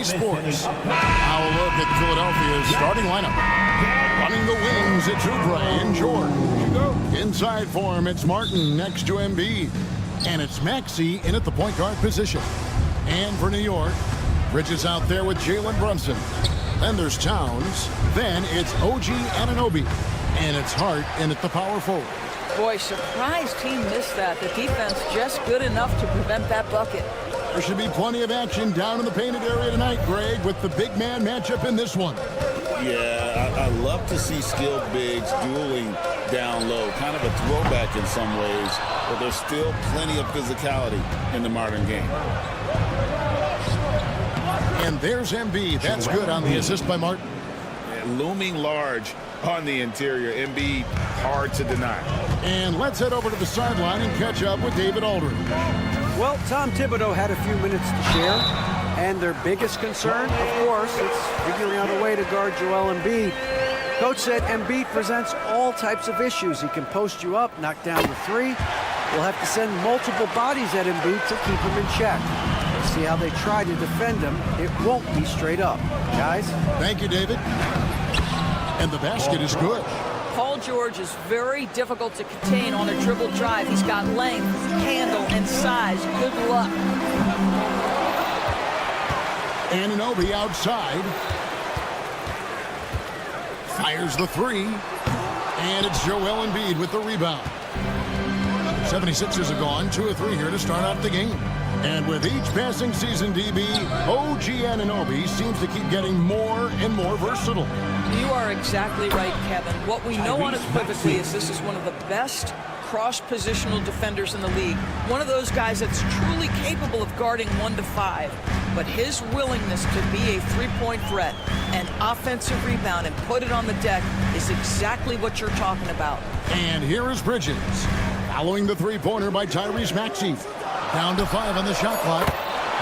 EA Sports. Now a look at Philadelphia's starting lineup. Running the wings, it's Oubre and George. Inside for him, it's Martin next to Embiid. And it's Maxey in at the point guard position. And for New York, Bridges out there with Jalen Brunson. Then there's Towns. Then it's OG Anunoby. And it's Hart in at the power forward. Boy, surprised he missed that. The defense just good enough to prevent that bucket. There should be plenty of action down in the painted area tonight, Greg, with the big man matchup in this one. Yeah, I love to see skilled bigs dueling down low. Kind of a throwback in some ways, but there's still plenty of physicality in the modern game. And there's Embiid. That's good on the assist by Martin. Looming large on the interior. Embiid, hard to deny. And let's head over to the sideline and catch up with David Aldridge. Well, Tom Thibodeau had a few minutes to share, and their biggest concern, of course, is figuring out a way to guard Joel Embiid. Coach said Embiid presents all types of issues. He can post you up, knock down the three. We'll have to send multiple bodies at Embiid to keep him in check. We'll see how they try to defend him. It won't be straight up. Guys? Thank you, David. And the basket is good. Paul George is very difficult to contain on a dribble drive. He's got length, handle, and size. Good luck. Anunoby outside. Fires the three. And it's Joel Embiid with the rebound. 76ers have gone 2 of 3 here to start out the game. And with each passing season, DB, OG Anunoby seems to keep getting more and more versatile. You are exactly right, Kevin. What we know unequivocally is this is one of the best cross-positional defenders in the league. One of those guys that's truly capable of guarding 1 to 5. But his willingness to be a three-point threat, an offensive rebound, and put it on the deck is exactly what you're talking about. And here is Bridges, following the three-pointer by Tyrese Maxey. Down to 5 on the shot clock.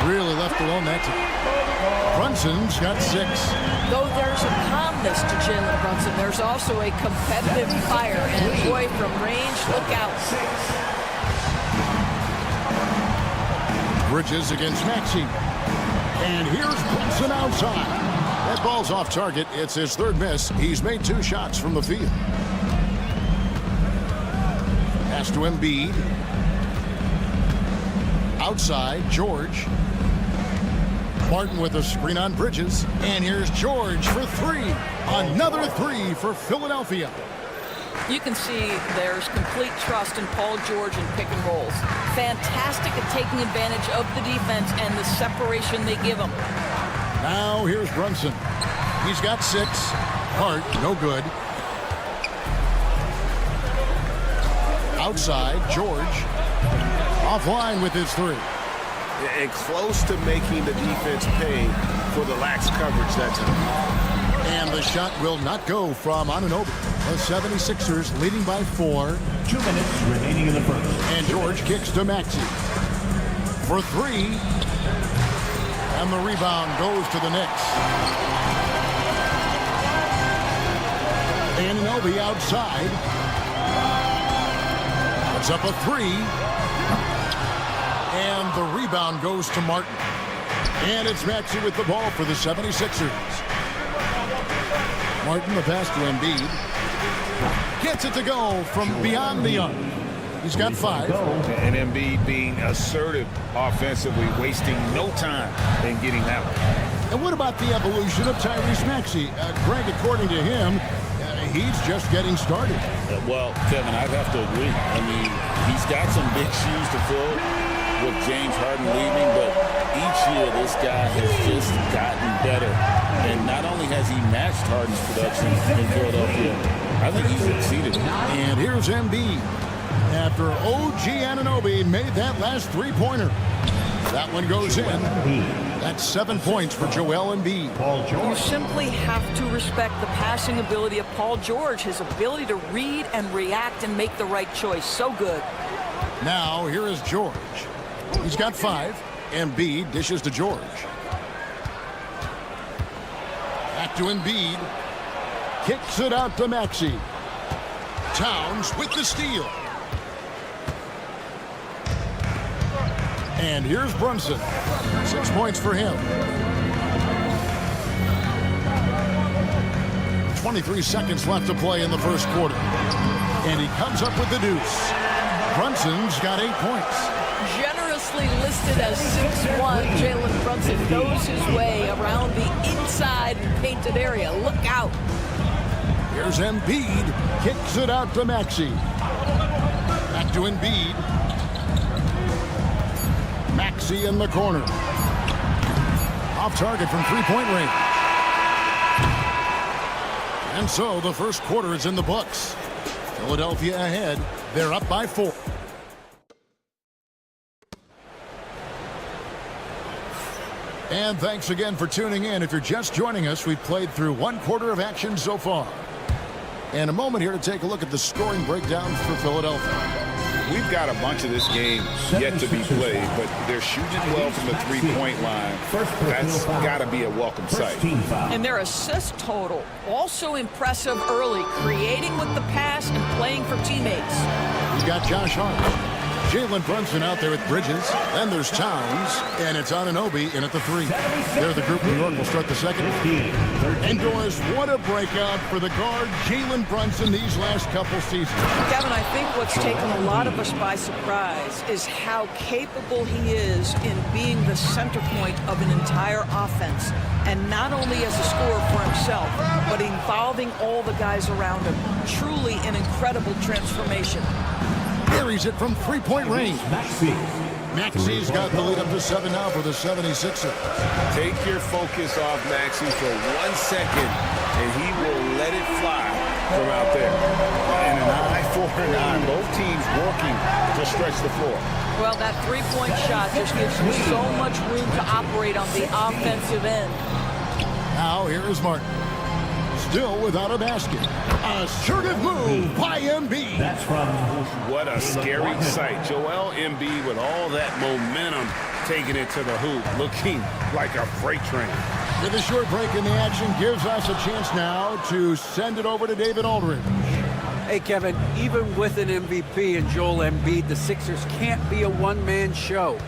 Really left alone that time. Brunson's got 6. Though there's a calmness to Jalen Brunson, there's also a competitive fire. And boy, from range, look out. Bridges against Maxey. And here's Brunson outside. That ball's off target. It's his 3rd miss. He's made 2 shots from the field. Pass to Embiid. Outside, George. Martin with a screen on Bridges. And here's George for 3. Another 3 for Philadelphia. You can see there's complete trust in Paul George in pick and rolls. Fantastic at taking advantage of the defense and the separation they give him. Now here's Brunson. He's got 6. Hart, no good. Outside, George. Offline with his 3. And close to making the defense pay for the lax coverage that time. And the shot will not go from Anunoby. The 76ers leading by 4. 2 minutes remaining in the first. And George kicks to Maxey for 3. And the rebound goes to the Knicks. Anunoby outside. Puts up a 3. And the rebound goes to Martin. And it's Maxey with the ball for the 76ers. Martin, the pass to Embiid. Gets it to go from beyond the arc. He's got 5. And Embiid being assertive offensively, wasting no time in getting that one. And what about the evolution of Tyrese Maxey? Greg, according to him, he's just getting started. Well, Kevin, I'd have to agree. I mean, he's got some big shoes to fill with James Harden leaving, but each year this guy has just gotten better. And not only has he matched Harden's production in Philadelphia, I think he's exceeded it. And here's Embiid. After OG Anunoby made that last three-pointer. That one goes in. That's 7 points for Joel Embiid. You simply have to respect the passing ability of Paul George, his ability to read and react and make the right choice. So good. Now, here is George. He's got 5. Embiid dishes to George. Back to Embiid. Kicks it out to Maxey. Towns with the steal. And here's Brunson. 6 points for him. 23 seconds left to play in the first quarter. And he comes up with the deuce. Brunson's got 8 points. Generously listed as 6'1", Jalen Brunson knows his way around the inside painted area. Look out. Here's Embiid. Kicks it out to Maxey. Back to Embiid. Maxey in the corner. Off target from three-point range. And so the first quarter is in the books. Philadelphia ahead. They're up by 4. And thanks again for tuning in. If you're just joining us, we've played through 1 quarter of action so far. And a moment here to take a look at the scoring breakdown for Philadelphia. We've got a bunch of this game yet to be played, but they're shooting well from the three-point line. That's got to be a welcome sight. And their assist total, also impressive early, creating with the pass and playing for teammates. We've got Josh Hart. Jalen Brunson out there with Bridges. Then there's Towns. And it's Anunoby in at the 3. They're the group. New York will start the second. And Doris, what a breakout for the guard Jalen Brunson these last couple seasons. Kevin, I think what's taken a lot of us by surprise is how capable he is in being the center point of an entire offense. And not only as a scorer for himself, but involving all the guys around him. Truly an incredible transformation. Carries it from three-point range. Maxey's got the lead up to 7 now for the 76ers. Take your focus off Maxey for 1 second, and he will let it fly from out there. And an eye for an eye. Both teams working to stretch the floor. Well, that three-point shot just gives you so much room to operate on the offensive end. Now here is Martin. Still without a basket. Assertive move by Embiid. That's from... What a scary sight. Joel Embiid with all that momentum taking it to the hoop, looking like a freight train. With a short break in the action gives us a chance now to send it over to David Aldridge. Hey, Kevin, even with an MVP and Joel Embiid, the Sixers can't be a one-man show.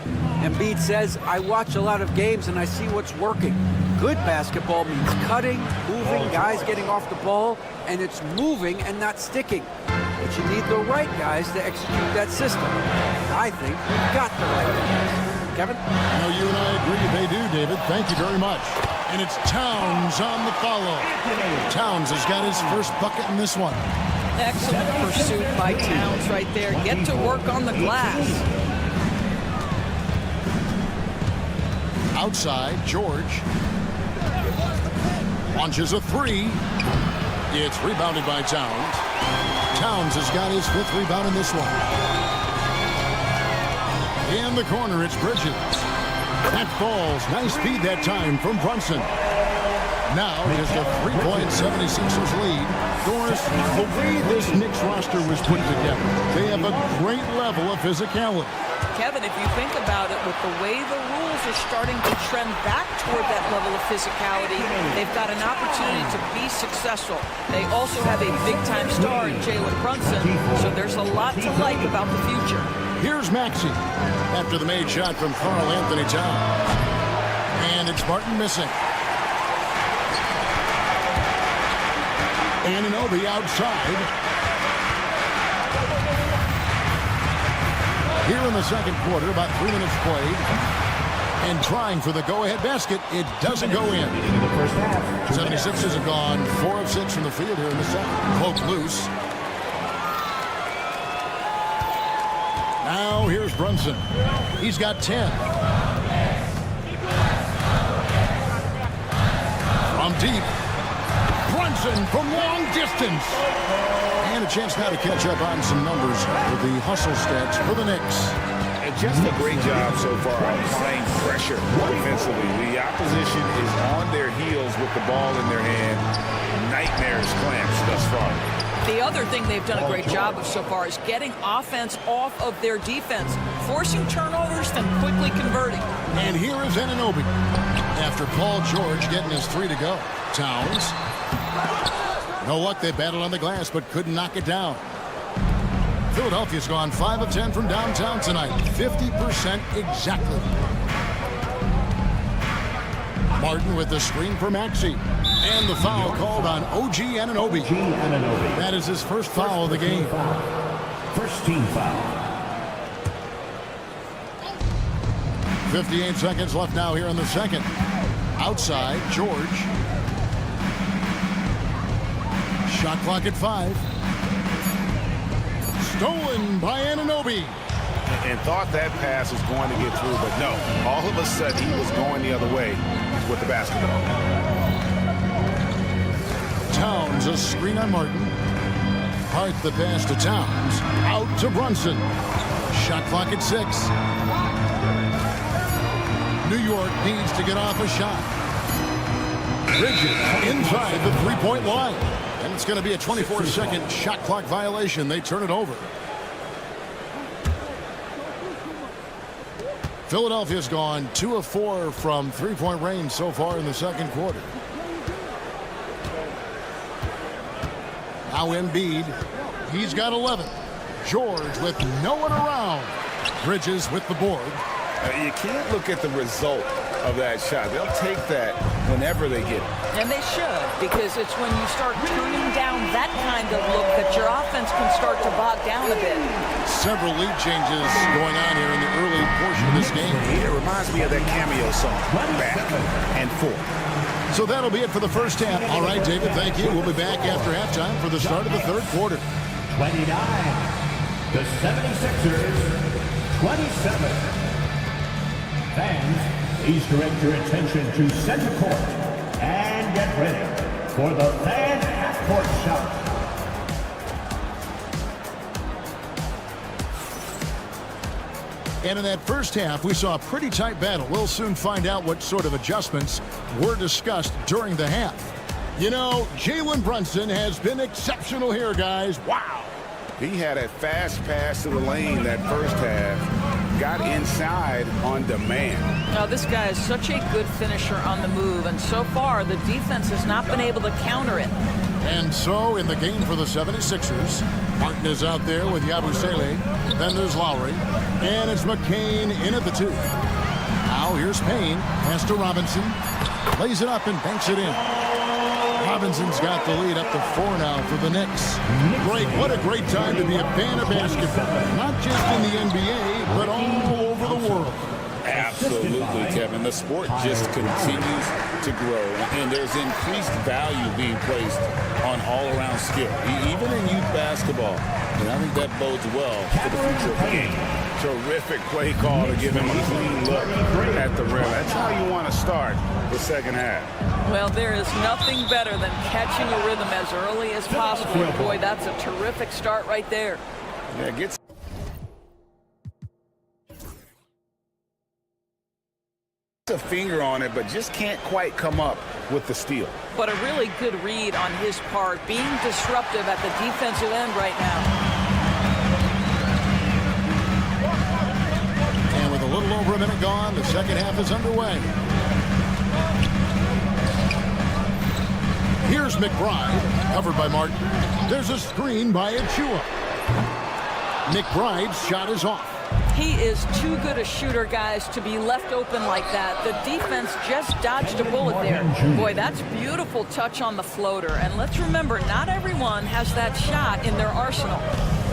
Embiid says, I watch a lot of games and I see what's working. Good basketball means cutting, moving, guys getting off the ball, and it's moving and not sticking. But you need the right guys to execute that system. I think we've got the right guys. Kevin? I know you and I agree they do, David. Thank you very much. And it's Towns on the follow. Towns has got his first bucket in this one. Excellent pursuit by Towns right there. Get to work on the glass. Outside, George launches a 3. It's rebounded by Towns. Towns has got his 5th rebound in this one. In the corner, it's Bridges. That falls. Nice feed that time from Brunson. Now just a 3-point 76ers lead. Doris, the way this Knicks roster was put together, they have a great level of physicality. Kevin, if you think about it, with the way the rules are starting to trend back toward that level of physicality, they've got an opportunity to be successful. They also have a big-time star in Jalen Brunson, so there's a lot to like about the future. Here's Maxey after the made shot from Karl Anthony Towns. And it's Martin missing. Anunoby outside. Here in the second quarter, about 3 minutes played. And trying for the go-ahead basket, it doesn't go in. 76ers have gone 4 of 6 from the field here in the second. Poke loose. Now here's Brunson. He's got 10. From deep. Brunson from long distance. And a chance now to catch up on some numbers with the hustle stats for the Knicks. And just a great job so far applying pressure defensively. The opposition is on their heels with the ball in their hand. Nightmares clamps thus far. The other thing they've done a great job of so far is getting offense off of their defense, forcing turnovers, then quickly converting. And here is Anunoby. After Paul George getting his 3 to go. Towns. No luck, they battled on the glass, but couldn't knock it down. Philadelphia's gone 5 of 10 from downtown tonight. 50% exactly. Martin with the screen for Maxey. And the foul called on OG Anunoby. That is his first foul of the game. First team foul. 58 seconds left now here in the second. Outside, George. Shot clock at 5. Stolen by Anunoby. And thought that pass was going to get through, but no. All of a sudden, he was going the other way with the basketball. Towns, a screen on Martin. Hart the pass to Towns. Out to Brunson. Shot clock at 6. New York needs to get off a shot. Bridges inside the three-point line. And it's going to be a 24-second shot clock violation. They turn it over. Philadelphia's gone 2 of 4 from three-point range so far in the second quarter. Now Embiid. He's got 11. George with no one around. Bridges with the board. You can't look at the result of that shot. They'll take that whenever they get it. And they should, because it's when you start turning down that kind of look that your offense can start to bog down a bit. Several lead changes going on here in the early portion of this game. It reminds me of that cameo song, Back and Forth. So that'll be it for the first half. All right, David, thank you. We'll be back after halftime for the start of the third quarter. 29. The 76ers, 27. Fans, please direct your attention to center court and get ready for the fan half-court shot. And in that first half, we saw a pretty tight battle. We'll soon find out what sort of adjustments were discussed during the half. You know, Jalen Brunson has been exceptional here, guys. Wow. He had a fast pass to the lane that first half. Got inside on demand. Now, this guy is such a good finisher on the move, and so far, the defense has not been able to counter it. And so, in the game for the 76ers, Martin is out there with Yabusele. Then there's Lowry. And it's McCain in at the 2. Now, here's Payne. Pass to Robinson. Lays it up and banks it in. Robinson's got the lead up to 4 now for the Knicks. Greg, what a great time to be a fan of basketball. Not just in the NBA, but all over the world. Absolutely, Kevin. The sport just continues to grow, and there's increased value being placed on all-around skill, even in youth basketball. And I think that bodes well for the future of the game. Terrific play call to give him a clean look at the rim. That's how you want to start the second half. Well, there is nothing better than catching a rhythm as early as possible. And boy, that's a terrific start right there. Yeah, gets a finger on it, but just can't quite come up with the steal. But a really good read on his part, being disruptive at the defensive end right now. And with a little over a minute gone, the second half is underway. Here's McBride, covered by Martin. There's a screen by Achua. McBride's shot is off. He is too good a shooter, guys, to be left open like that. The defense just dodged a bullet there. Boy, that's beautiful touch on the floater. And let's remember, not everyone has that shot in their arsenal.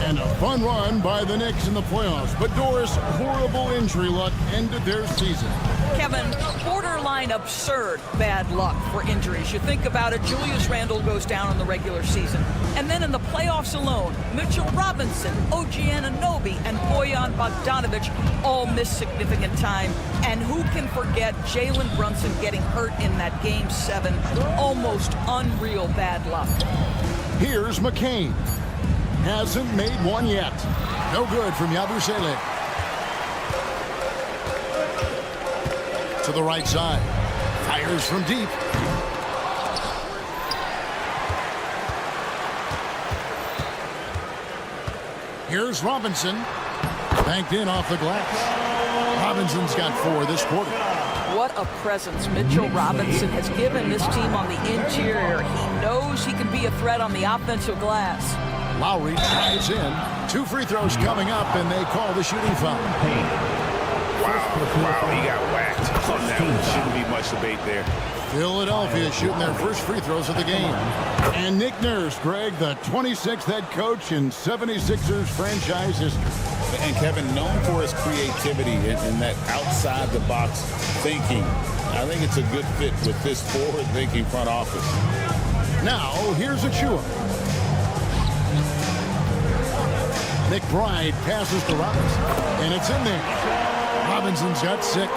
And a fun run by the Knicks in the playoffs. But Doris, horrible injury luck ended their season. Kevin, borderline absurd bad luck for injuries. You think about it, Julius Randle goes down in the regular season. And then in the playoffs alone, Mitchell Robinson, OG Anunoby, and Bojan Bogdanovic all miss significant time. And who can forget Jalen Brunson getting hurt in that Game 7? Almost unreal bad luck. Here's McCain. Hasn't made one yet. No good from Yabusele. To the right side. Fires from deep. Here's Robinson. Banked in off the glass. Robinson's got 4 this quarter. What a presence Mitchell Robinson has given this team on the interior. He knows he can be a threat on the offensive glass. Lowry drives in. 2 free throws coming up, and they call the shooting foul. Wow, he got whacked on that one. Shouldn't be much debate there. Philadelphia shooting their first free throws of the game. And Nick Nurse, Greg, the 26th head coach in 76ers franchise history. And Kevin, known for his creativity and that outside-the-box thinking. I think it's a good fit with this forward-thinking front office. Now, here's Achua. McBride passes to Robinson, and it's in there. Robinson's got 6.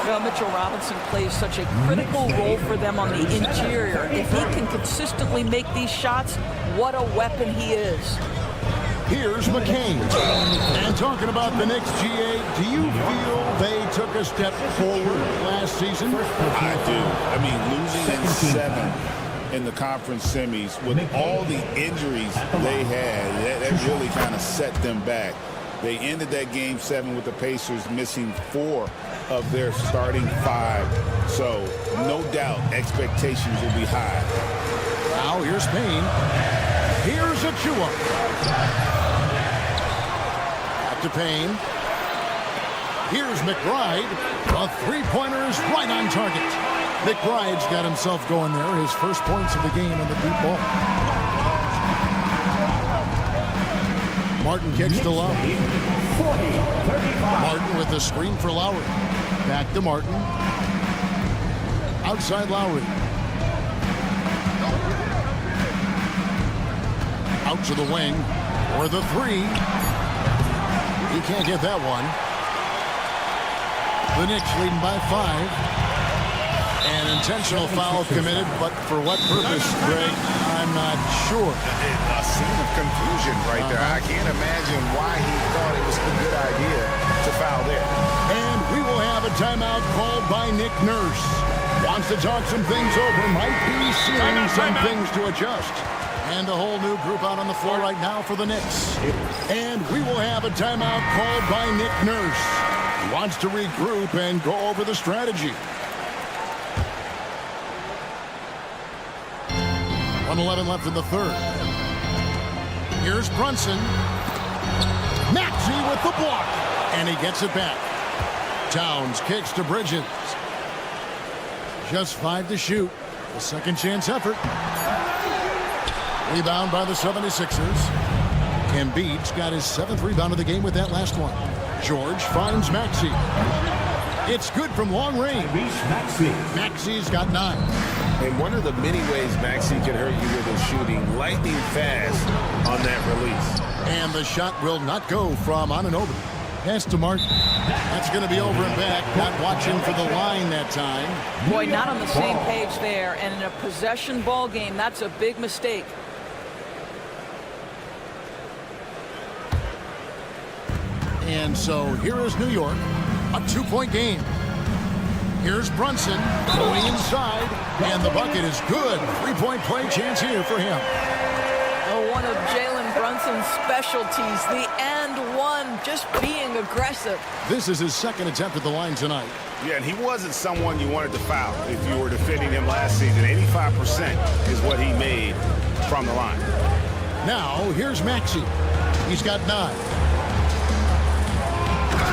Well, Mitchell Robinson plays such a critical role for them on the interior. If he can consistently make these shots, what a weapon he is. Here's McCain. And talking about the Knicks, GA, do you feel they took a step forward last season? I do. I mean, losing in 7 in the conference semis with all the injuries they had, that really kind of set them back. They ended that game 7 with the Pacers missing 4 of their starting 5. So, no doubt, expectations will be high. Now, here's Payne. Here's Achua. Back to Payne. Here's McBride. A three-pointer is right on target. McBride's got himself going there. His first points of the game in the deep ball. Martin kicks to Lowry. Martin with the screen for Lowry. Back to Martin. Outside Lowry. Out to the wing. For the 3. He can't get that one. The Knicks leading by 5. An intentional foul committed, but for what purpose, Greg? I'm not sure. A scene of confusion right there. I can't imagine why he thought it was a good idea to foul there. And we will have a timeout called by Nick Nurse. Wants to talk some things over, might be seeing some things to adjust. And a whole new group out on the floor right now for the Knicks. And we will have a timeout called by Nick Nurse. He wants to regroup and go over the strategy. 1:11 left in the third. Here's Brunson. Maxey with the block. And he gets it back. Towns kicks to Bridges. Just 5 to shoot. A second chance effort. Rebound by the 76ers. Embiid's got his 7th rebound of the game with that last one. George finds Maxey. It's good from long range. Maxey's got 9. And one of the many ways Maxey can hurt you with his shooting, lightning fast on that release. And the shot will not go from Anunoby. Pass to Martin. That's going to be over and back. Not watching for the line that time. Boy, not on the same page there. And in a possession ball game, that's a big mistake. And so here is New York. A 2-point game. Here's Brunson going inside, and the bucket is good. 3-point play chance here for him. Oh, one of Jalen Brunson's specialties, the and one, just being aggressive. This is his 2nd attempt at the line tonight. Yeah, and he wasn't someone you wanted to foul if you were defending him last season. 85% is what he made from the line. Now, here's Maxey. He's got 9.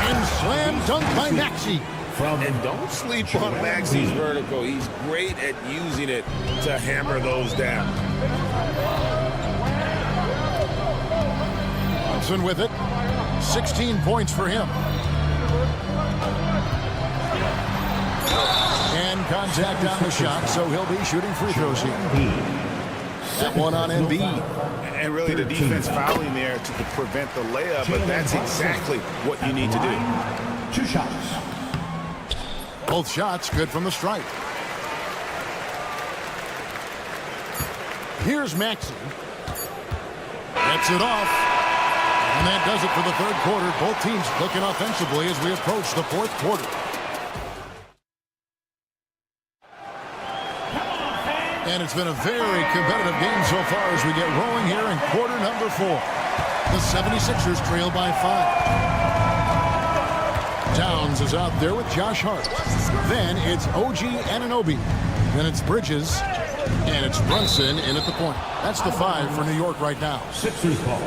And slam dunk by Maxey. And don't sleep on Maxey's vertical. He's great at using it to hammer those down. Brunson with it. 16 points for him. And contact on the shot, so he'll be shooting free throws here. That one on Embiid. And really the defense fouling there to prevent the layup, but that's exactly what you need to do. 2 shots. Both shots good from the stripe. Here's Maxey. Gets it off. And that does it for the third quarter. Both teams clicking offensively as we approach the fourth quarter. And it's been a very competitive game so far as we get rolling here in quarter number 4. The 76ers trail by 5. Towns is out there with Josh Hart. Then it's OG Anunoby. Then it's Bridges. And it's Brunson in at the point. That's the 5 for New York right now. Sixers ball.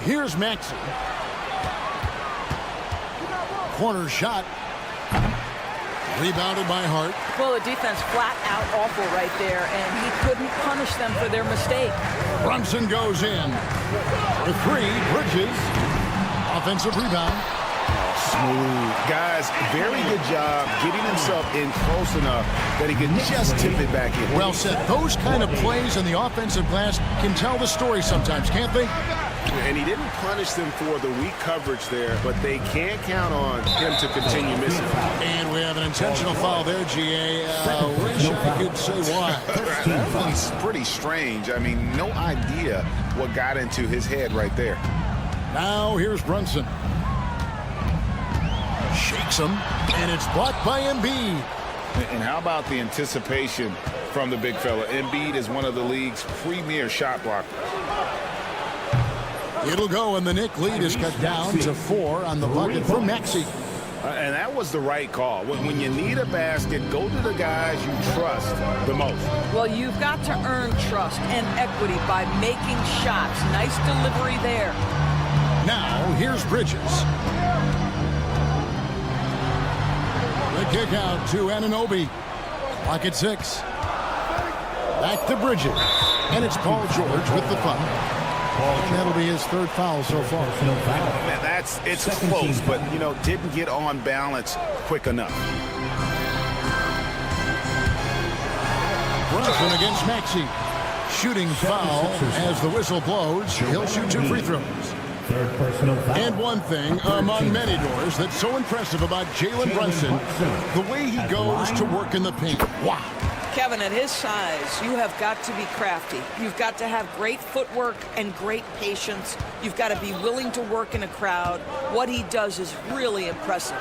Here's Maxey. corner shot. Rebounded by Hart. Well, the defense flat out awful right there, and he couldn't punish them for their mistake. Brunson goes in. For three, Bridges. Offensive rebound. Smooth. Guys, very good job getting himself in close enough that he could just tip it back in. Well said. Those kind of plays in the offensive glass can tell the story sometimes, can't they? And he didn't punish them for the weak coverage there, but they can't count on him to continue missing. And we have an intentional foul there, GA. Wish I could say why. That's pretty strange. I mean, no idea what got into his head right there. Now here's Brunson. Shakes him, and it's blocked by Embiid. And how about the anticipation from the big fella? Embiid is one of the league's premier shot blockers. It'll go, and the Knicks lead is cut down to 4 on the bucket for Maxey. And that was the right call. When you need a basket, go to the guys you trust the most. Well, you've got to earn trust and equity by making shots. Nice delivery there. Now, here's Bridges. The kick out to Anunoby. Clock at 6. Back to Bridges. And it's Paul George with the foul. And that'll be his 3rd foul so far. Man, it's close, but, didn't get on balance quick enough. Brunson against Maxey. Shooting foul as the whistle blows. He'll shoot 2 free throws. And one thing among many doors that's so impressive about Jalen Brunson, the way he goes to work in the paint. Wow. Kevin, at his size, you have got to be crafty. You've got to have great footwork and great patience. You've got to be willing to work in a crowd. What he does is really impressive.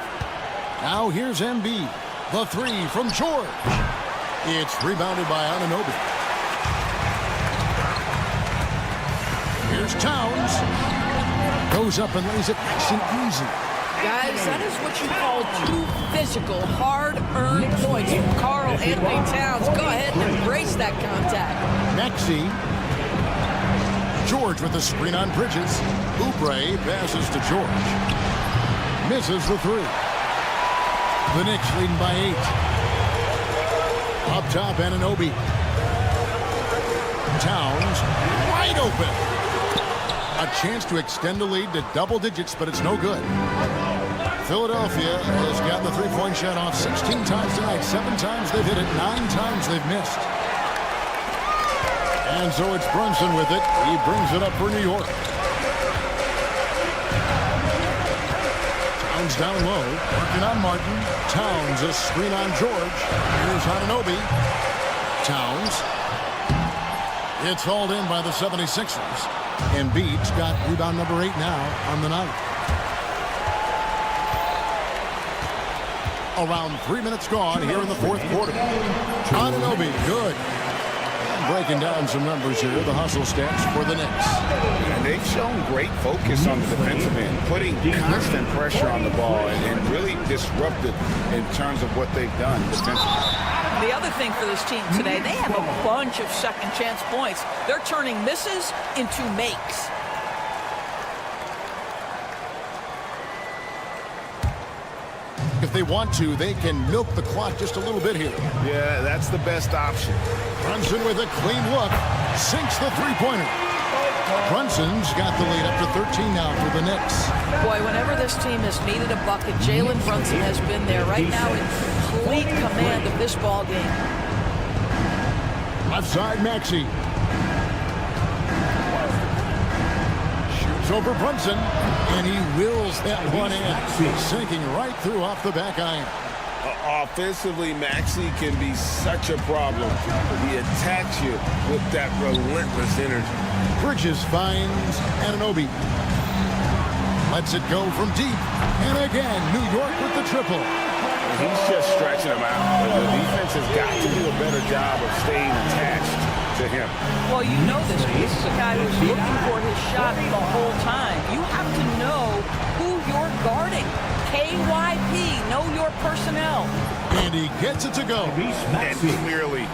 Now here's Embiid. The 3 from George. It's rebounded by Anunoby. Here's Towns. Goes up and lays it nice and easy. Guys, that is what you call 2 physical, hard-earned points from Karl Anthony Towns. Go ahead and embrace that contact. Maxey. George with the screen on Bridges. Oubre passes to George. Misses the 3. The Knicks leading by 8. Up top, Anunoby. Towns wide open. A chance to extend the lead to double digits, but it's no good. Philadelphia has gotten the 3-point shot off 16 times tonight. 7 times they've hit it, 9 times they've missed. And so it's Brunson with it. He brings it up for New York. Towns down low, working on Martin. Towns, a screen on George. Here's Anunoby. Towns. It's hauled in by the 76ers. Embiid's got rebound number 8 now on the night. Around 3 minutes gone here in the 4th quarter. Anunoby, good. Breaking down some numbers here, the hustle stats for the Knicks. And they've shown great focus on the defensive end, putting constant pressure on the ball and really disrupted in terms of what they've done defensively. The other thing for this team today, they have a bunch of second chance points. They're turning misses into makes. If they want to, they can milk the clock just a little bit here. Yeah, that's the best option. Brunson with a clean look. Sinks the 3-pointer. Brunson's got the lead up to 13 now for the Knicks. Boy, whenever this team has needed a bucket, Jalen Brunson has been there right now in complete command of this ball game. Left side, Maxey. Shoots over Brunson, and he wills that one in, sinking right through off the back iron. Offensively, Maxey can be such a problem. He attacks you with that relentless energy. Bridges finds Anunoby. Lets it go from deep. And again, New York with the triple. He's just stretching him out. The defense has got to do a better job of staying attached to him. Well, you know this. This is a guy who's looking for his shot the whole time. You have to know who you're guarding. KYP, know your personnel. And he gets it to go. And clearly,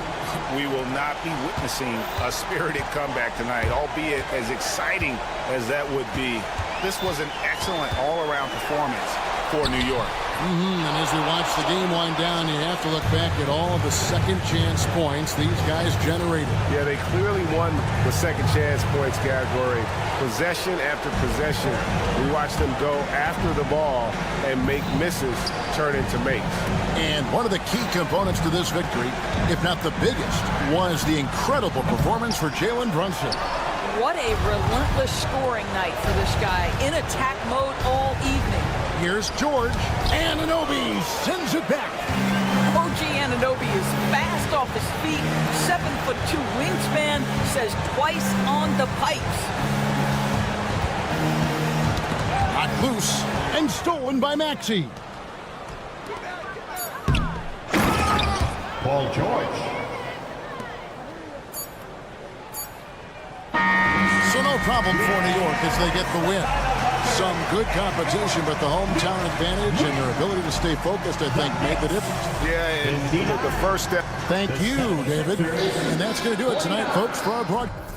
we will not be witnessing a spirited comeback tonight, albeit as exciting as that would be. This was an excellent all-around performance for New York. And as we watch the game wind down, you have to look back at all the second chance points these guys generated. Yeah, they clearly won the second chance points category. Possession after possession, we watched them go after the ball and make misses turn into makes. And one of the key components to this victory, if not the biggest, was the incredible performance for Jalen Brunson. What a relentless scoring night for this guy. In attack mode all evening. Here's George. Anunoby sends it back. OG Anunoby is fast off his feet. 7'2" wingspan, says twice on the pipes. Knocked loose and stolen by Maxey. Paul George. So no problem for New York as they get the win. Some good competition, but the hometown advantage and their ability to stay focused, I think, made the difference. Yeah, and the first step. Thank you, David. And that's going to do it tonight, folks, for our broadcast.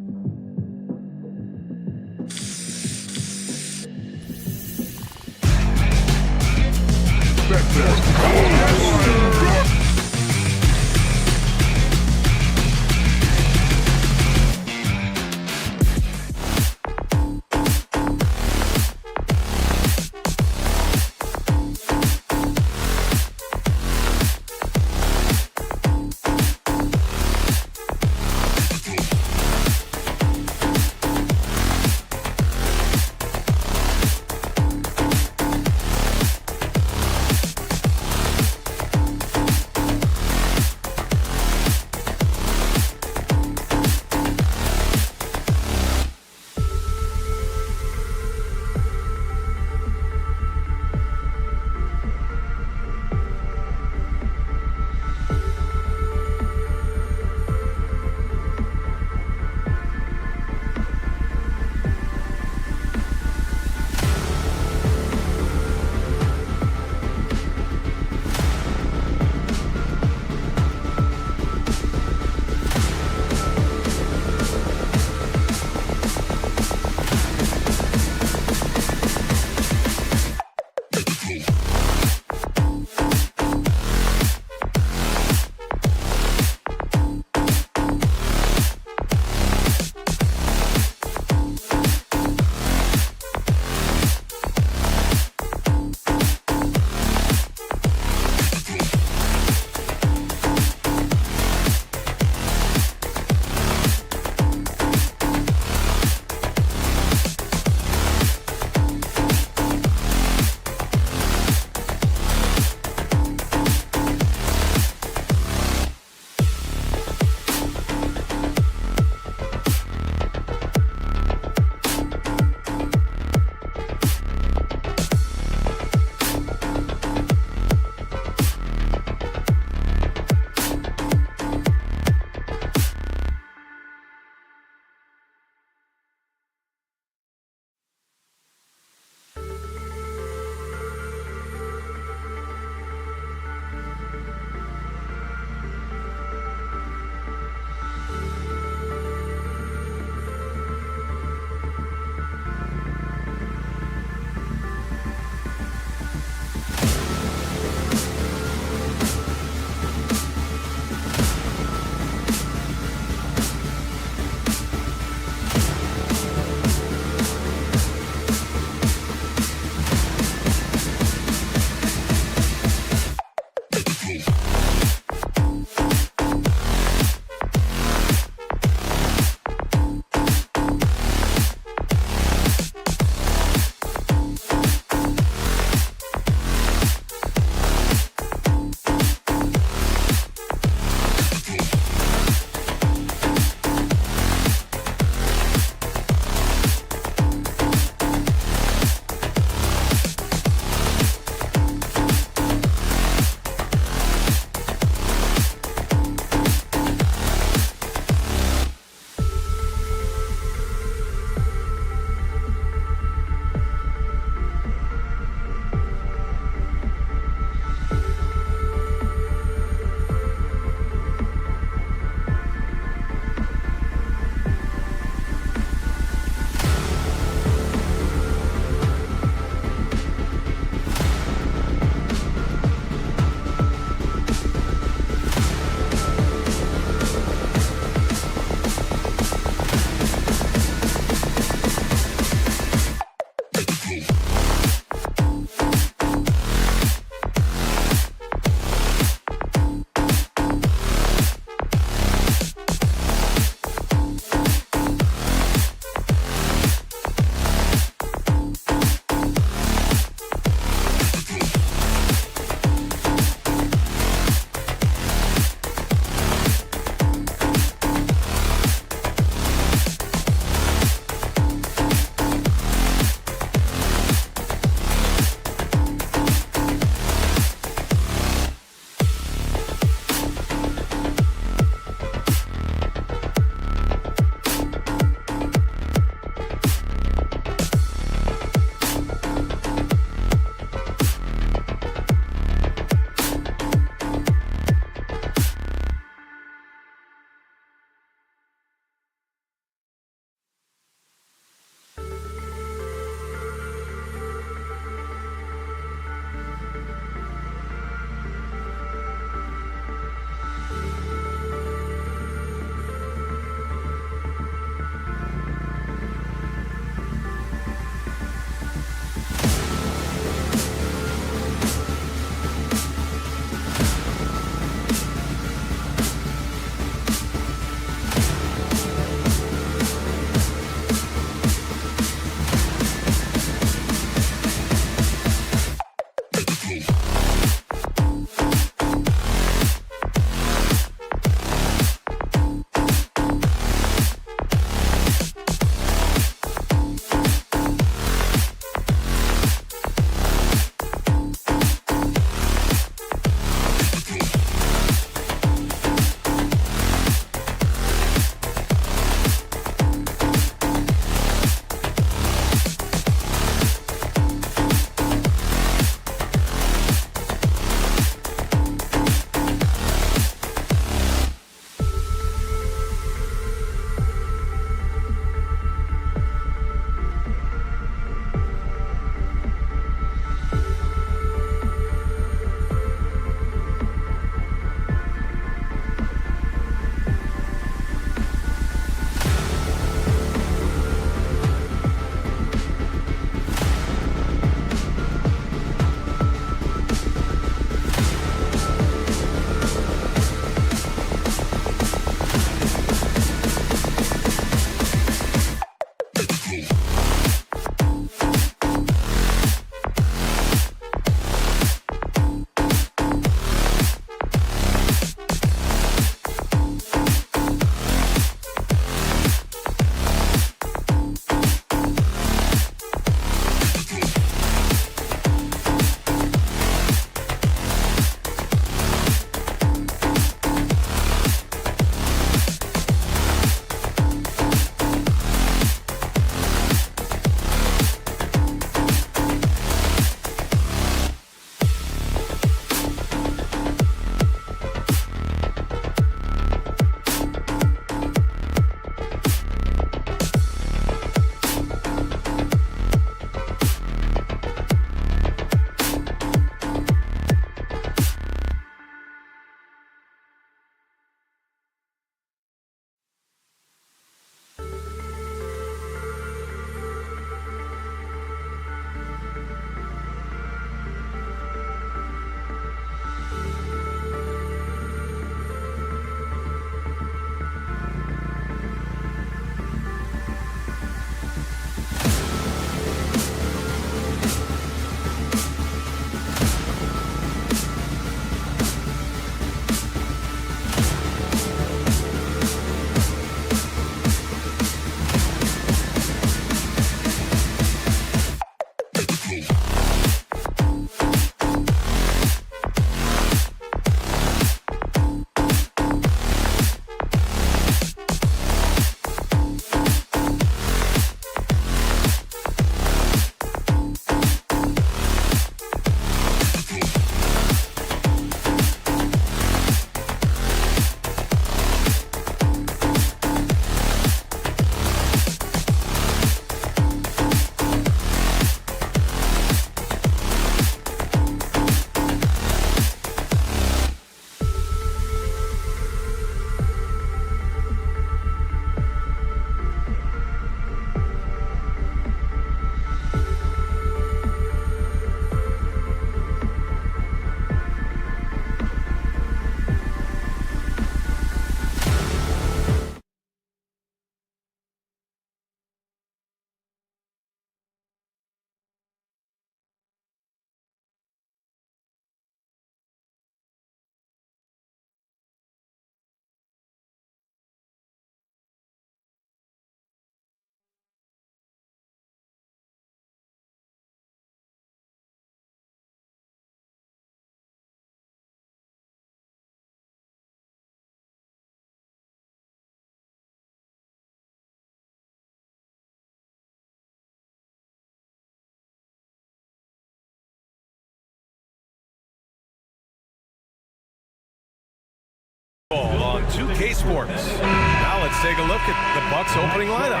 On 2K Sports. Now let's take a look at the Bucks opening lineup.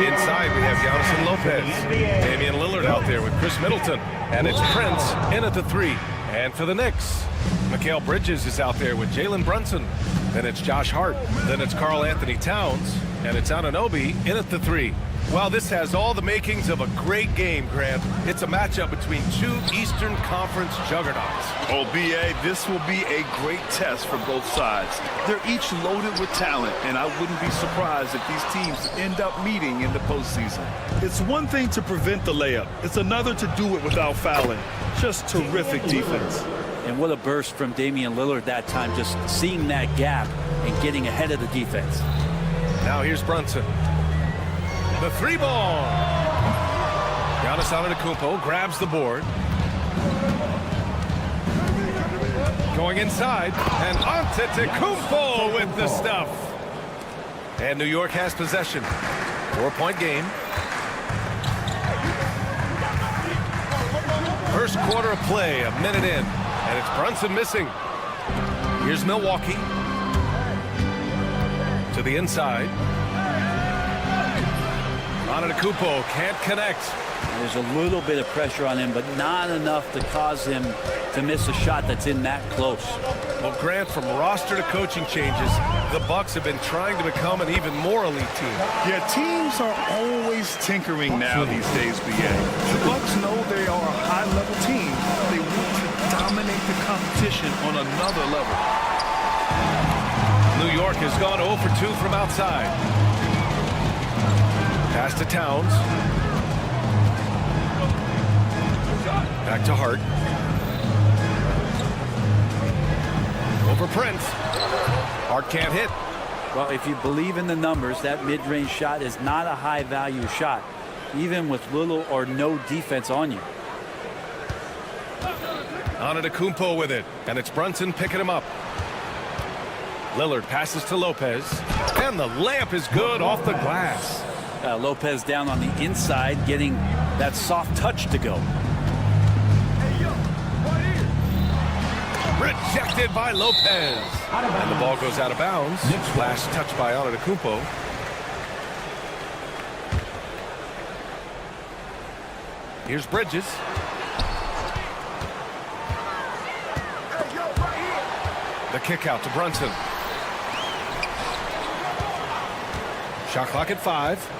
Inside we have Giannis Lopez, Damian Lillard out there with Chris Middleton, and it's Prince in at the 3. And for the Knicks, Mikal Bridges is out there with Jalen Brunson. Then it's Josh Hart. Then it's Karl Anthony Towns, and it's Anunoby in at the 3. Well, this has all the makings of a great game, Grant. It's a matchup between two Eastern Conference juggernauts. Oh, B.A., this will be a great test for both sides. They're each loaded with talent, and I wouldn't be surprised if these teams end up meeting in the postseason. It's one thing to prevent the layup. It's another to do it without fouling. Just terrific defense. And what a burst from Damian Lillard that time, just seeing that gap and getting ahead of the defense. Now here's Brunson. The three ball. Giannis Antetokounmpo grabs the board. Going inside, and Antetokounmpo with the stuff. And New York has possession. 4-point game. First quarter of play, a minute in, and it's Brunson missing. Here's Milwaukee. To the inside. Antetokounmpo can't connect. There's a little bit of pressure on him, but not enough to cause him to miss a shot that's in that close. Well, Grant, from roster to coaching changes, the Bucks have been trying to become an even more elite team. Yeah, teams are always tinkering now these days, B.A. The Bucks know they are a high-level team. They want to dominate the competition on another level. New York has gone 0 for 2 from outside. Pass to Towns. Back to Hart. Over Prince. Hart can't hit. Well, if you believe in the numbers, that mid-range shot is not a high-value shot, even with little or no defense on you. Antetokounmpo with it, and it's Brunson picking him up. Lillard passes to Lopez, and the layup is good off the glass. Lopez down on the inside, getting that soft touch to go. Rejected by Lopez. And the ball goes out of bounds. Last touch by Antetokounmpo. Here's Bridges. The kick out to Brunson. Shot clock at 5.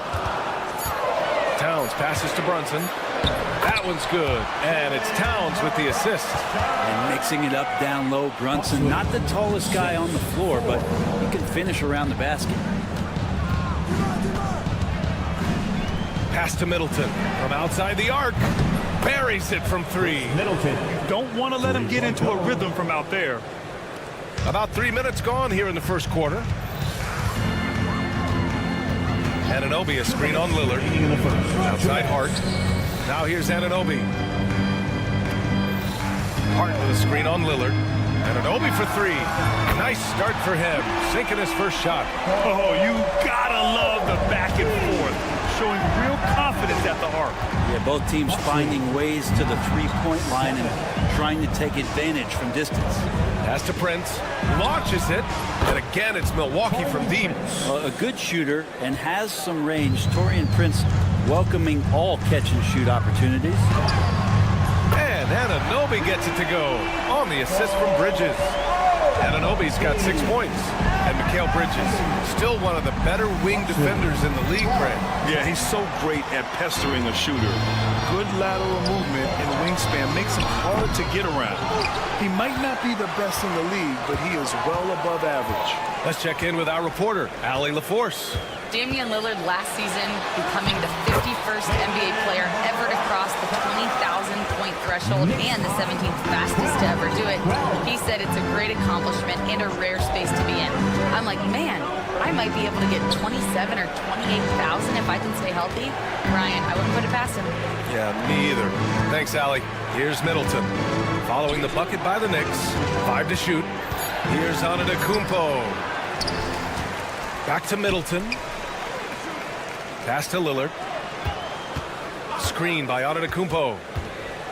Towns passes to Brunson. That one's good, and it's Towns with the assist. And mixing it up down low, Brunson, not the tallest guy on the floor, but he can finish around the basket. Pass to Middleton from outside the arc. Buries it from 3. Middleton. Don't want to let him get into a rhythm from out there. About 3 minutes gone here in the first quarter. Anunoby, a screen on Lillard. Outside Hart. Now here's Anunoby. Hart with a screen on Lillard. Anunoby for 3. Nice start for him. Sinking his first shot. Oh, you gotta love the back and forth. Showing real confidence at the arc. Yeah, both teams finding ways to the three-point line and trying to take advantage from distance. Pass to Prince. Launches it. And again, it's Milwaukee from deep. A good shooter and has some range. Taurean Prince welcoming all catch-and-shoot opportunities. And Anunoby gets it to go on the assist from Bridges. Anunoby's got 6 points. And Mikal Bridges, still one of the better wing defenders in the league, Grant. Yeah, he's so great at pestering a shooter. Good lateral movement and wingspan makes him hard to get around. He might not be the best in the league, but he is well above average. Let's check in with our reporter, Allie LaForce. Damian Lillard last season becoming the 51st NBA player ever to cross the 20,000-point threshold and the 17th fastest to ever do it. He said it's a great accomplishment and a rare space to be in. I'm like, man, I might be able to get 27 or 28,000 if I can stay healthy. Ryan, I wouldn't put it past him. Yeah, me either. Thanks, Allie. Here's Middleton. Following the bucket by the Knicks. 5 to shoot. Here's Antetokounmpo. Back to Middleton. Pass to Lillard. Screen by Antetokounmpo.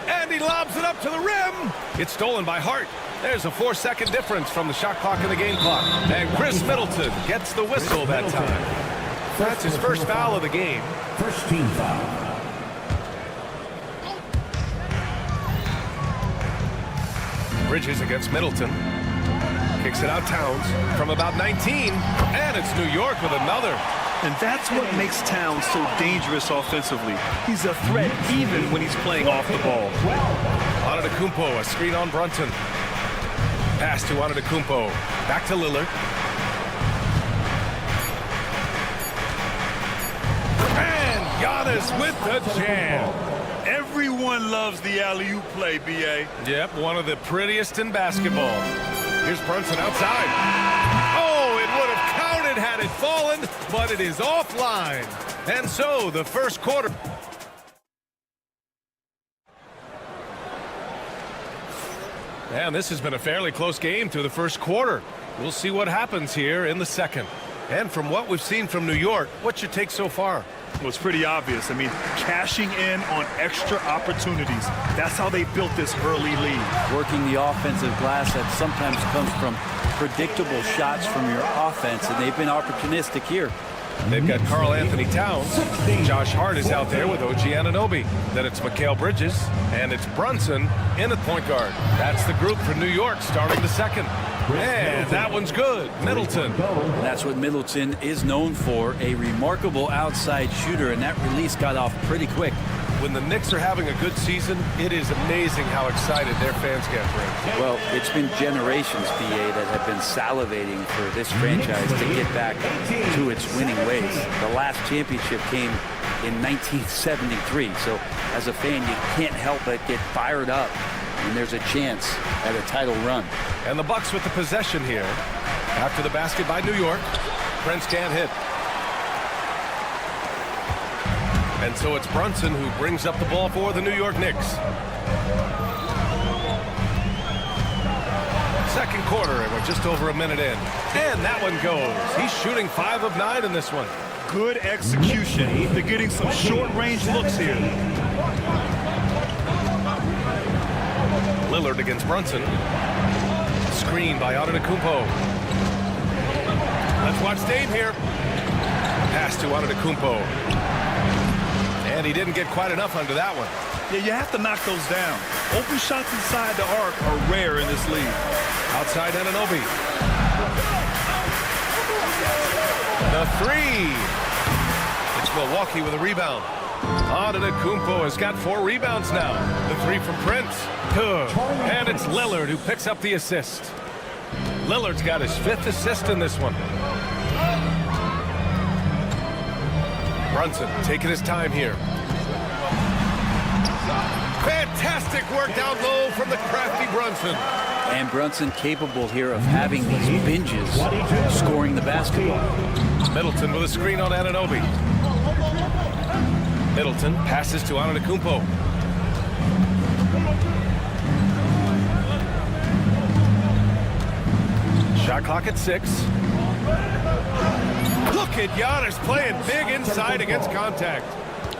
And he lobs it up to the rim. It's stolen by Hart. There's a 4-second difference from the shot clock and the game clock. And Chris Middleton gets the whistle that time. That's his first foul of the game. First team foul. Bridges against Middleton. Kicks it out Towns from about 19. And it's New York with another. And that's what makes Towns so dangerous offensively. He's a threat even when he's playing off the ball. Antetokounmpo, a screen on Brunson. Pass to Antetokounmpo. Back to Lillard. And Giannis with the jam. Everyone loves the alley-oop play, B.A. Yep, one of the prettiest in basketball. Here's Brunson outside. Oh, it would have counted had it fallen, but it is offline. And so the first quarter. And this has been a fairly close game through the first quarter. We'll see what happens here in the second. And from what we've seen from New York, what's your take so far? Well, it's pretty obvious. I mean, cashing in on extra opportunities. That's how they built this early lead. Working the offensive glass that sometimes comes from predictable shots from your offense, and they've been opportunistic here. They've got Karl Anthony Towns. Josh Hart is out there with OG Anunoby. Then it's Mikal Bridges, and it's Brunson in at point guard. That's the group for New York starting the second. And that one's good. Middleton. And that's what Middleton is known for, a remarkable outside shooter, and that release got off pretty quick. When the Knicks are having a good season, it is amazing how excited their fans get for it. Well, it's been generations, BA, that have been salivating for this franchise to get back to its winning ways. The last championship came in 1973, so as a fan, you can't help but get fired up when there's a chance at a title run. And the Bucks with the possession here. After the basket by New York, Prince can't hit. And so it's Brunson who brings up the ball for the New York Knicks. Second quarter, and we're just over a minute in. And that one goes. He's shooting 5 of 9 in this one. Good execution. They're getting some short-range looks here. Lillard against Brunson. Screen by Antetokounmpo. Let's watch Dame here. Pass to Antetokounmpo. And he didn't get quite enough under that one. Yeah, you have to knock those down. Open shots inside the arc are rare in this league. Outside Anunoby. The three. It's Milwaukee with a rebound. Antetokounmpo has got 4 rebounds now. The three from Prince. Good. And it's Lillard who picks up the assist. Lillard's got his 5th assist in this one. Brunson taking his time here. Fantastic work down low from the crafty Brunson. And Brunson capable here of having these binges, scoring the basketball. Middleton with a screen on Anunoby. Middleton passes to Antetokounmpo. Shot clock at 6. Look at Giannis playing big inside against contact.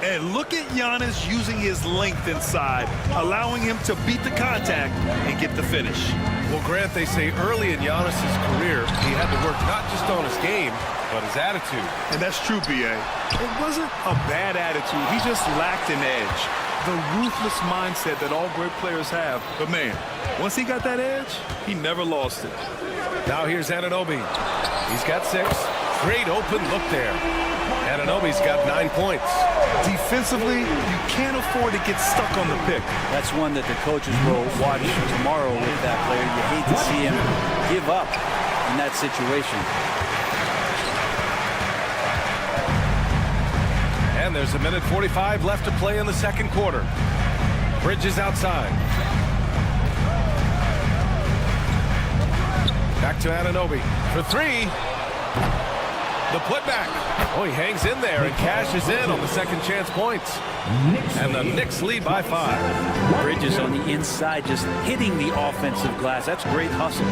And look at Giannis using his length inside, allowing him to beat the contact and get the finish. Well, Grant, they say early in Giannis' career, he had to work not just on his game, but his attitude. And that's true, B.A. It wasn't a bad attitude. He just lacked an edge. The ruthless mindset that all great players have. But, man, once he got that edge, he never lost it. Now here's Anunoby. He's got 6. Great open look there. Anunoby's got 9 points. Defensively, you can't afford to get stuck on the pick. That's one that the coaches will watch tomorrow with that player. You hate to see him give up in that situation. And there's a minute 45 left to play in the second quarter. Bridges outside. Back to Anunoby for 3. The putback. Oh, he hangs in there and cashes in on the second chance points. And the Knicks lead by 5. Bridges on the inside, just hitting the offensive glass. That's great hustle.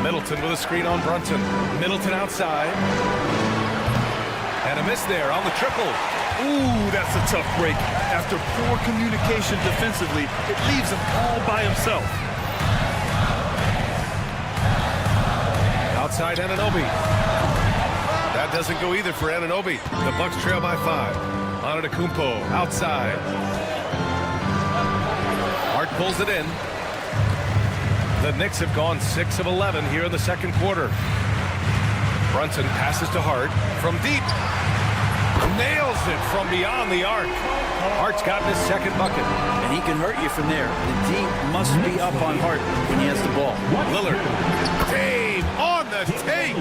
Middleton with a screen on Brunson. Middleton outside. And a miss there on the triple. Ooh, that's a tough break. After poor communication defensively, it leaves him all by himself. Outside Anunoby. That doesn't go either for Anunoby. The Bucks trail by 5. Antetokounmpo outside. Hart pulls it in. The Knicks have gone 6 of 11 here in the second quarter. Brunson passes to Hart from deep. Nails it from beyond the arc. Hart's gotten his second bucket. And he can hurt you from there. The D must be up on Hart when he has the ball. Lillard. Dave on the tape.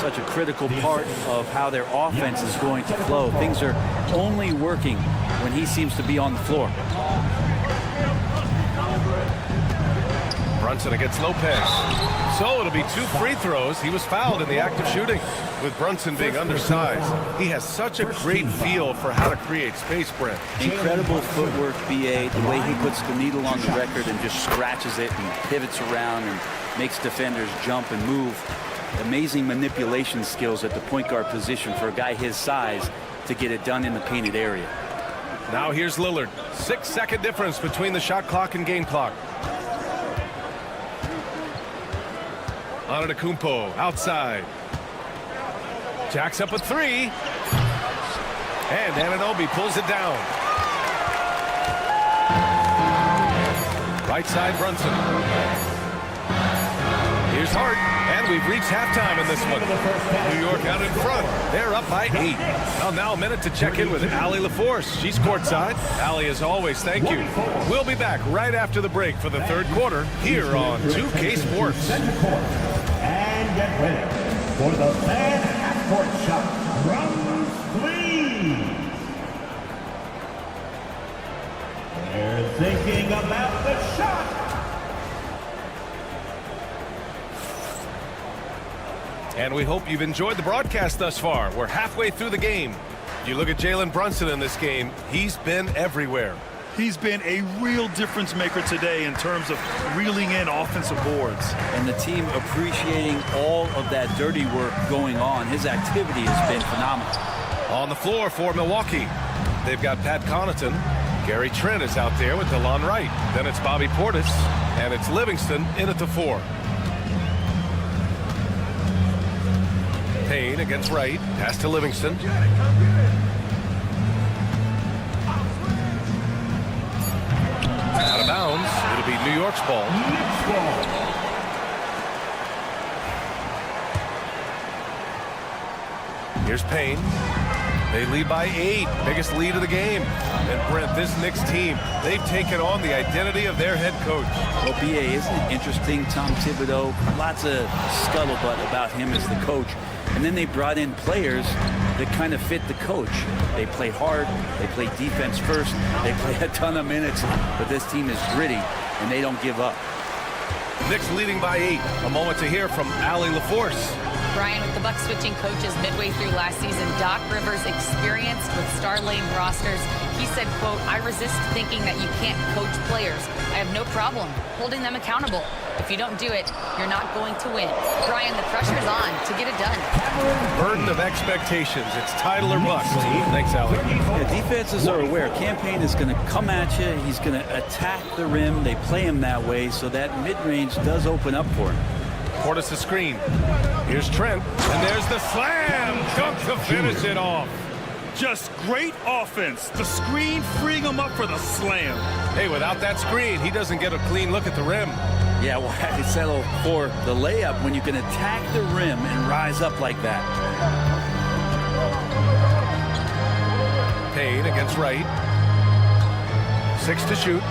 Such a critical part of how their offense is going to flow. Things are only working when he seems to be on the floor. Brunson against Lopez. So it'll be 2 free throws. He was fouled in the act of shooting. With Brunson being undersized, he has such a great feel for how to create space, Brent. Incredible footwork, BA, the way he puts the needle on the record and just scratches it and pivots around and makes defenders jump and move. Amazing manipulation skills at the point guard position for a guy his size to get it done in the painted area. Now here's Lillard. 6-second difference between the shot clock and game clock. Antetokounmpo outside. Jacks up a 3. And Anunoby pulls it down. Right side Brunson. Here's Hart. And we've reached halftime in this one. New York out in front. They're up by 8. Well, now a minute to check in with Allie LaForce. She's courtside. Allie, as always, thank you. We'll be back right after the break for the third quarter here on 2K Sports. And get ready for the fan half-court shot from 3. They're thinking about the shot. And we hope you've enjoyed the broadcast thus far. We're halfway through the game. You look at Jalen Brunson in this game, he's been everywhere. He's been a real difference maker today in terms of reeling in offensive boards. And the team appreciating all of that dirty work going on. His activity has been phenomenal. On the floor for Milwaukee, they've got Pat Connaughton. Gary Trent is out there with DeLon Wright. Then it's Bobby Portis, and it's Livingston in at the 4. Payne against Wright. Pass to Livingston. Out of bounds. It'll be New York's ball. Here's Payne. They lead by 8. Biggest lead of the game. And Brent, this Knicks team, they've taken on the identity of their head coach. Well, BA, isn't it interesting? Tom Thibodeau, lots of scuttlebutt about him as the coach. And then they brought in players that kind of fit the coach. They play hard, they play defense first, they play a ton of minutes, but this team is gritty, and they don't give up. Knicks leading by 8. A moment to hear from Allie LaForce. Brian, with the Bucks switching coaches midway through last season, Doc Rivers' experience with star lane rosters, he said, quote, "I resist thinking that you can't coach players. I have no problem holding them accountable. If you don't do it, you're not going to win." Brian, the pressure's on to get it done. Burden of expectations. It's title or bust. Thanks, Allie. Yeah, defenses are aware. Campaign is going to come at you. He's going to attack the rim. They play him that way, so that mid-range does open up for him. Portis the screen. Here's Trent. And there's the slam dunk to finish it off. Just great offense. The screen freeing him up for the slam. Hey, without that screen, he doesn't get a clean look at the rim. Yeah, well, how do you settle for the layup when you can attack the rim and rise up like that? Payne against Wright. 6 to shoot.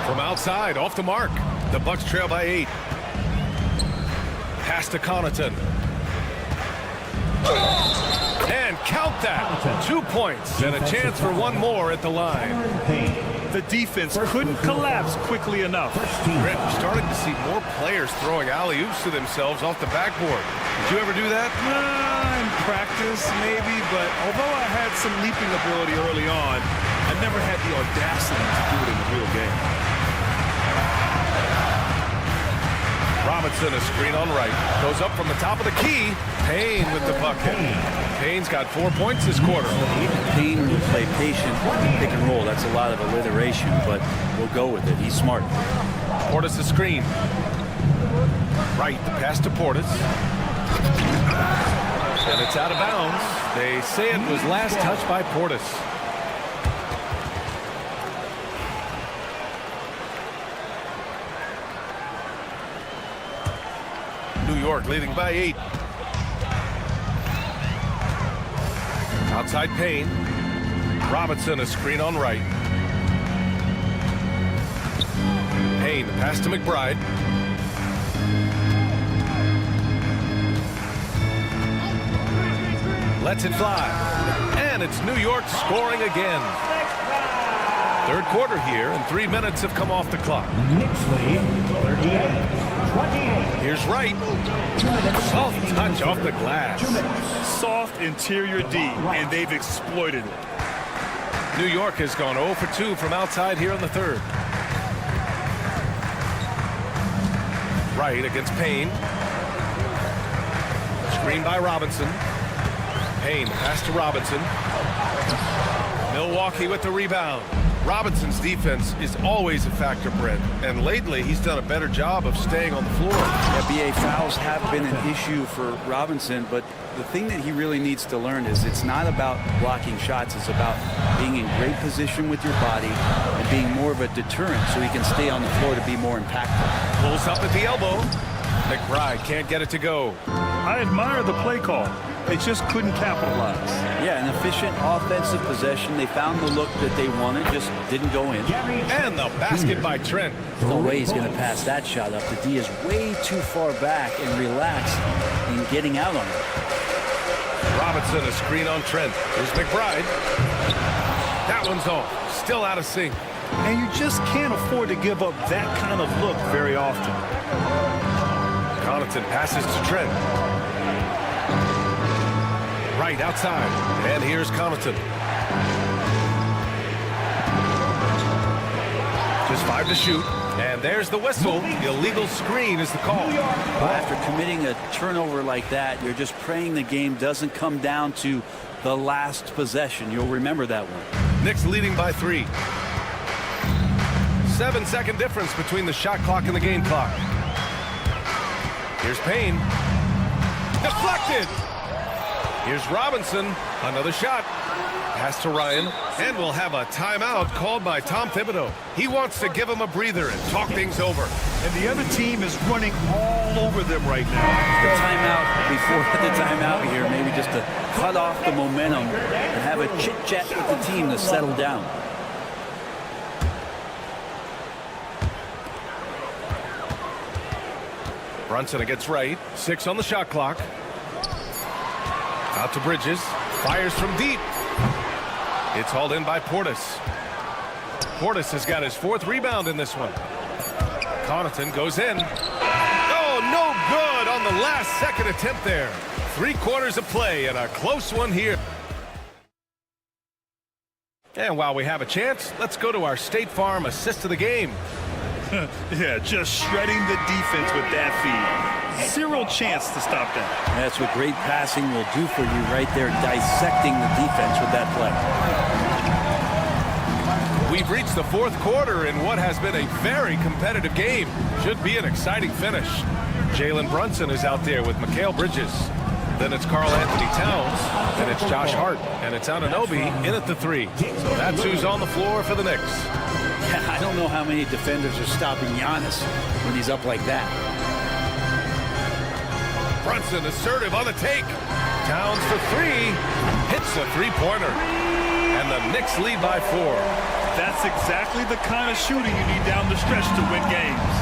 From outside, off the mark. The Bucks trail by 8. Pass to Connaughton. And count that. 2 points and a chance for one more at the line. The defense couldn't collapse quickly enough. Brent, we're starting to see more players throwing alley-oops to themselves off the backboard. Did you ever do that? In practice, maybe, but although I had some leaping ability early on, I never had the audacity to do it in the real game. Robinson, a screen on Wright. Goes up from the top of the key. Payne with the bucket. Payne's got 4 points this quarter. Payne will play patient pick and roll. That's a lot of alliteration, but we'll go with it. He's smart. Portis the screen. Wright, the pass to Portis. And it's out of bounds. They say it was last touched by Portis. New York leading by 8. Outside Payne. Robinson, a screen on right. Payne, pass to McBride. Lets it fly. And it's New York scoring again. Third quarter here, and 3 minutes have come off the clock. Knicks lead 38-28. Here's Wright. Soft touch off the glass. Soft interior D, and they've exploited it. New York has gone 0 for 2 from outside here in the third. Wright against Payne. Screen by Robinson. Payne, pass to Robinson. Milwaukee with the rebound. Robinson's defense is always a factor, Brent, and lately he's done a better job of staying on the floor. BA fouls have been an issue for Robinson, but the thing that he really needs to learn is it's not about blocking shots, it's about being in great position with your body and being more of a deterrent so he can stay on the floor to be more impactful. Pulls up at the elbow. McBride can't get it to go. I admire the play call. They just couldn't capitalize. Yeah, an efficient offensive possession. They found the look that they wanted, just didn't go in. And the basket by Trent. No way he's going to pass that shot up. The D is way too far back and relaxed in getting out on it. Robinson, a screen on Trent. Here's McBride. That one's off. Still out of sync. And you just can't afford to give up that kind of look very often. Connaughton passes to Trent. Right outside. And here's Connaughton. Just 5 to shoot. And there's the whistle. The illegal screen is the call. Well, after committing a turnover like that, you're just praying the game doesn't come down to the last possession. You'll remember that one. Knicks leading by 3. 7-second difference between the shot clock and the game clock. Here's Payne. Deflected. Here's Robinson. Another shot. Pass to Ryan. And we'll have a timeout called by Tom Thibodeau. He wants to give him a breather and talk things over. And the other team is running all over them right now. The timeout before the timeout here, maybe just to cut off the momentum and have a chit-chat with the team to settle down. Brunson against Wright. 6 on the shot clock. Out to Bridges. Fires from deep. It's hauled in by Portis. Portis has got his 4th rebound in this one. Connaughton goes in. Oh, no good on the last second attempt there. 3 quarters of play and a close one here. And while we have a chance, let's go to our State Farm assist of the game. Yeah, just shredding the defense with that feed. Zero chance to stop that. That's what great passing will do for you right there, dissecting the defense with that play. We've reached the 4th quarter in what has been a very competitive game. Should be an exciting finish. Jalen Brunson is out there with Mikal Bridges. Then it's Karl Anthony Towns, and it's Josh Hart, and it's Anunoby in at the 3. So that's who's on the floor for the Knicks. I don't know how many defenders are stopping Giannis when he's up like that. Brunson assertive on the take. Towns for 3. Hits a 3-pointer. And the Knicks lead by 4. That's exactly the kind of shooting you need down the stretch to win games.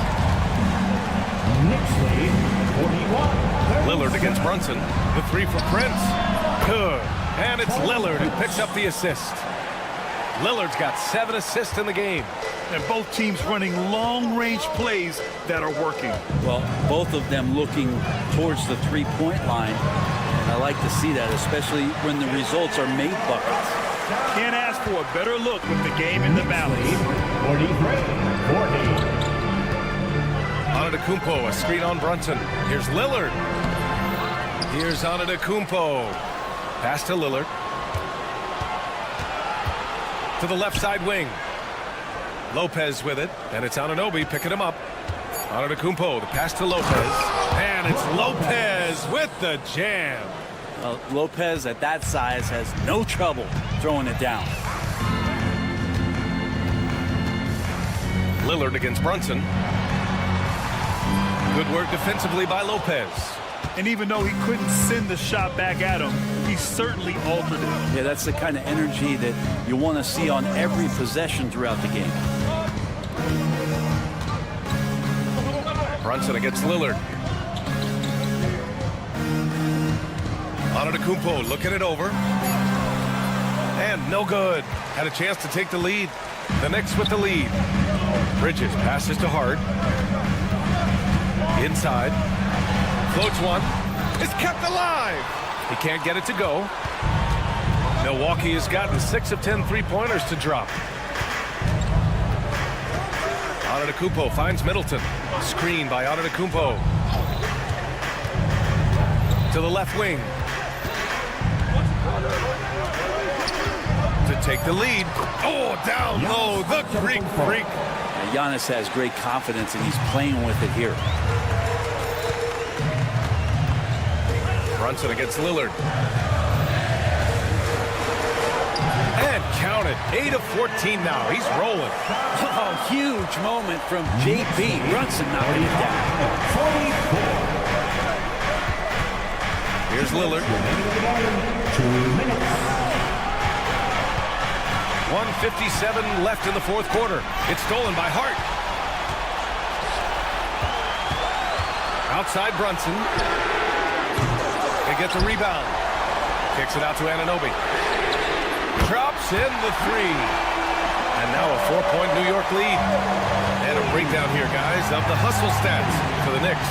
Knicks lead 41. Lillard against Brunson. The 3 for Prince. Good. And it's Lillard who picks up the assist. Lillard's got 7 assists in the game. And both teams running long-range plays that are working. Well, both of them looking towards the 3-point line. And I like to see that, especially when the results are made buckets. Can't ask for a better look with the game in the balance. 43-40. Antetokounmpo, a screen on Brunson. Here's Lillard. Here's Antetokounmpo. Pass to Lillard. To the left side wing. Lopez with it, and it's Anunoby picking him up. Antetokounmpo, the pass to Lopez. And it's Lopez with the jam. Lopez at that size has no trouble throwing it down. Lillard against Brunson. Good work defensively by Lopez. And even though he couldn't send the shot back at him, he certainly altered it. Yeah, that's the kind of energy that you want to see on every possession throughout the game. Brunson against Lillard. Antetokounmpo looking it over. And no good. Had a chance to take the lead. The Knicks with the lead. Bridges passes to Hart. Inside. Floats one. It's kept alive. He can't get it to go. Milwaukee has gotten 6 of 10 three-pointers to drop. Antetokounmpo finds Middleton. Screen by Antetokounmpo. To the left wing. To take the lead. Oh, down low. The Greek freak. Giannis has great confidence, and he's playing with it here. Brunson against Lillard. And count it. 8 of 14 now. He's rolling. Oh, huge moment from JB. Brunson knocking it down. Here's Lillard. 1:57 left in the fourth quarter. It's stolen by Hart. Outside Brunson. They get the rebound. Kicks it out to Anunoby. Drops in the three. And now a 4-point New York lead. And a breakdown here, guys, of the hustle stats for the Knicks.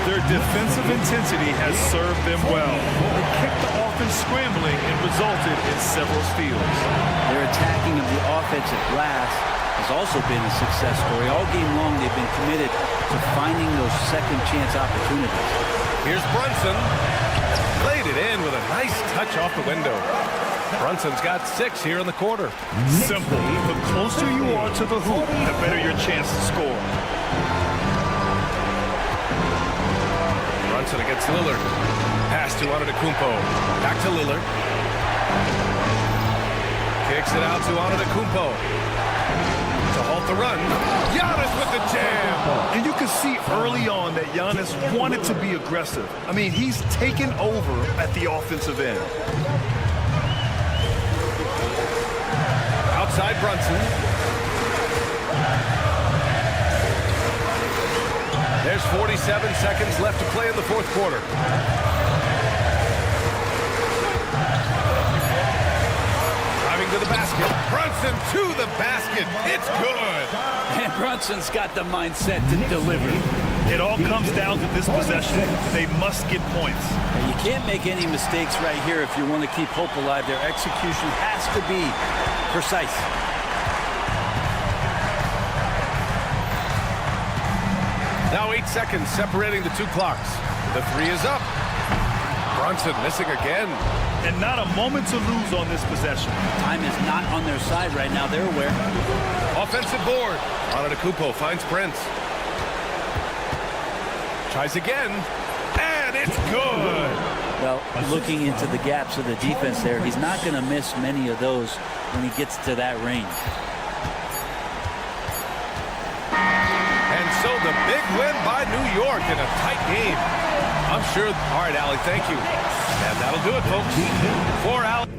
Their defensive intensity has served them well. They kept the offense scrambling and resulted in several steals. Their attacking of the offensive glass has also been a success story. All game long, they've been committed to finding those second chance opportunities. Here's Brunson. Laid it in with a nice touch off the window. Brunson's got 6 here in the quarter. Simple. The closer you are to the hoop, the better your chance to score. Brunson against Lillard. Pass to Antetokounmpo. Back to Lillard. Kicks it out to Antetokounmpo. To halt the run. Giannis with the jam. And you can see early on that Giannis wanted to be aggressive. I mean, he's taken over at the offensive end. Outside Brunson. There's 47 seconds left to play in the fourth quarter. Driving to the basket. Brunson to the basket. It's good. And Brunson's got the mindset to deliver. It all comes down to this possession. They must get points. And you can't make any mistakes right here if you want to keep hope alive. Their execution has to be precise. Now 8 seconds separating the two clocks. The three is up. Brunson missing again. And not a moment to lose on this possession. Time is not on their side right now. They're aware. Offensive board. Antetokounmpo finds Prince. Tries again. And it's good. Well, looking into the gaps of the defense there, he's not going to miss many of those when he gets to that range. And so the big win by New York in a tight game. I'm sure. All right, Allie, thank you. And that'll do it, folks. For Allie.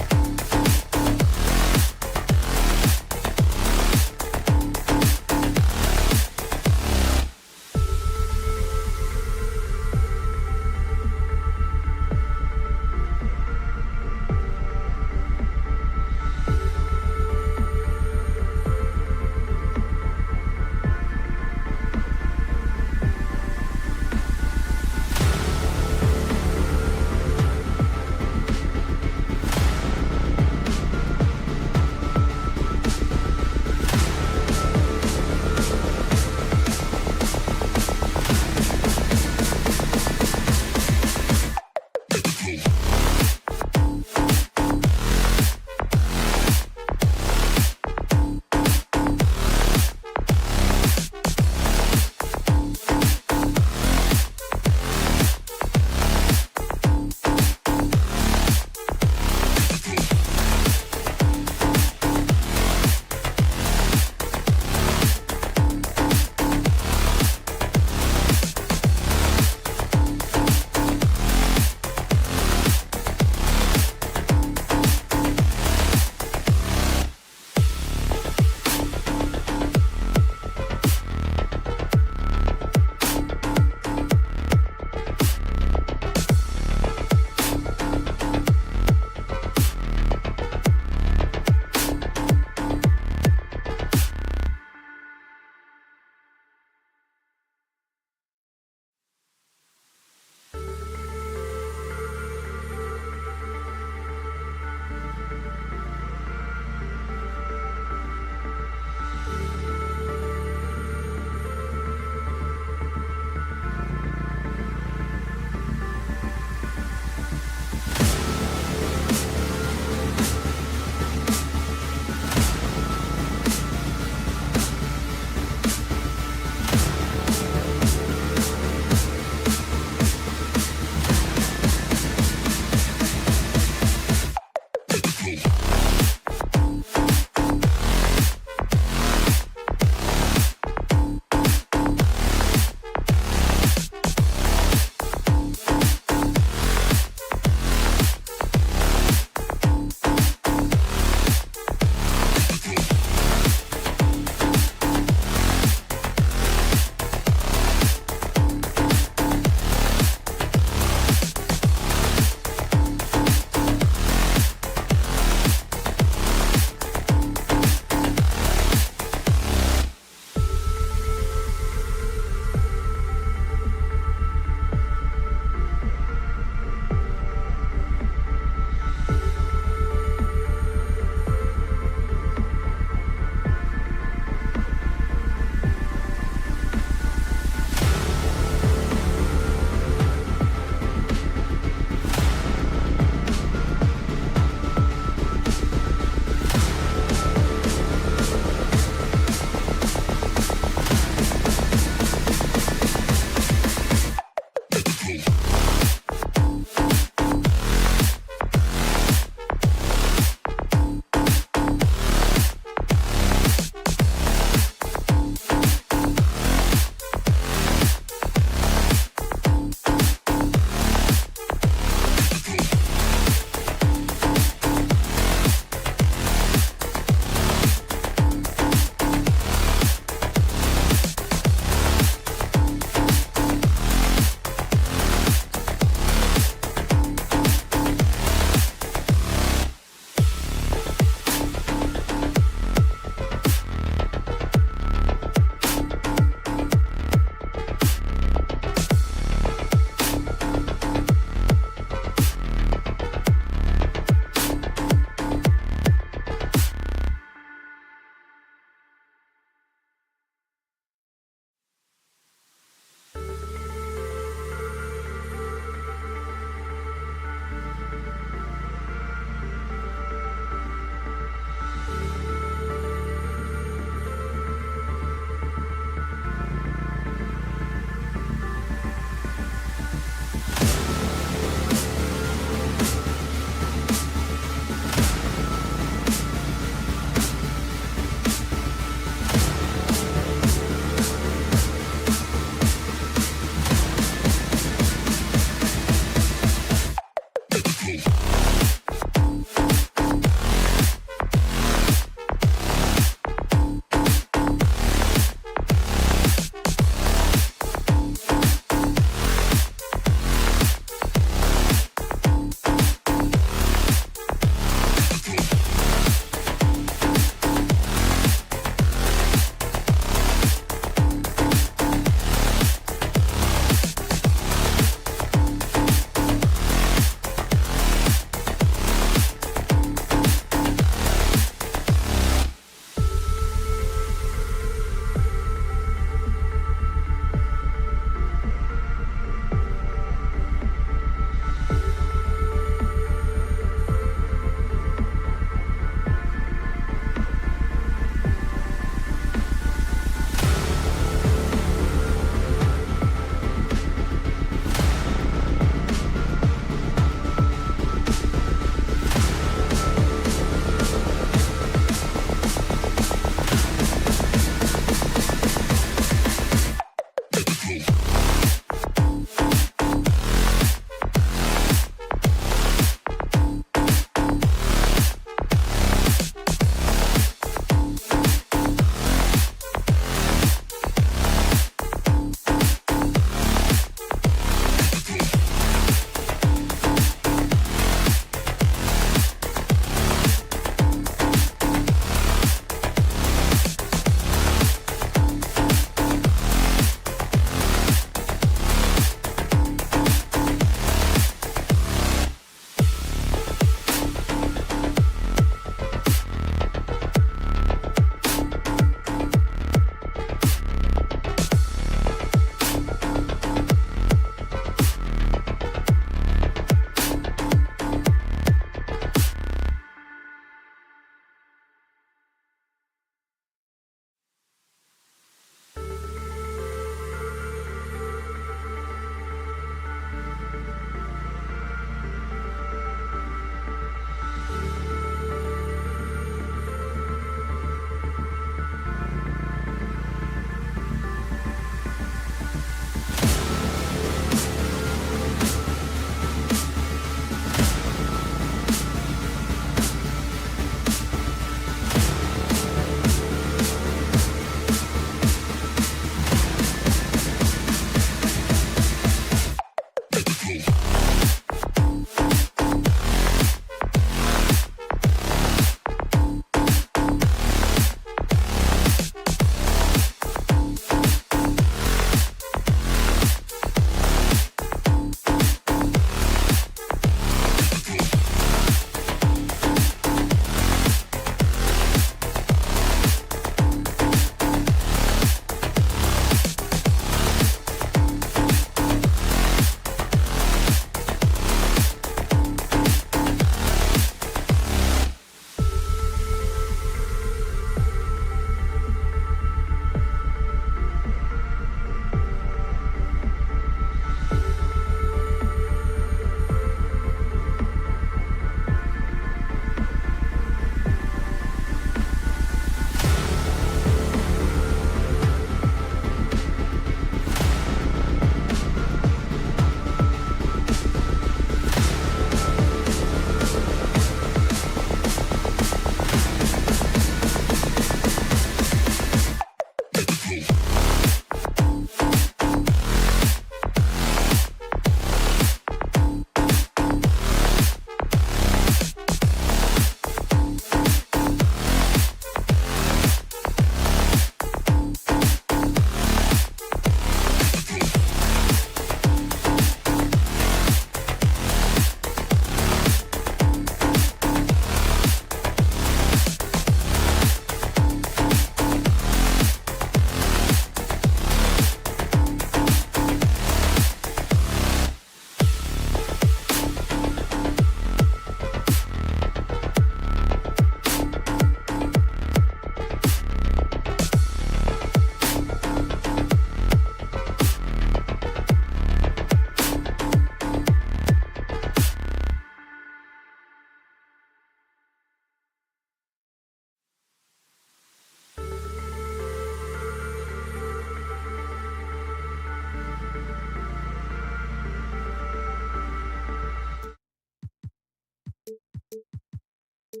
We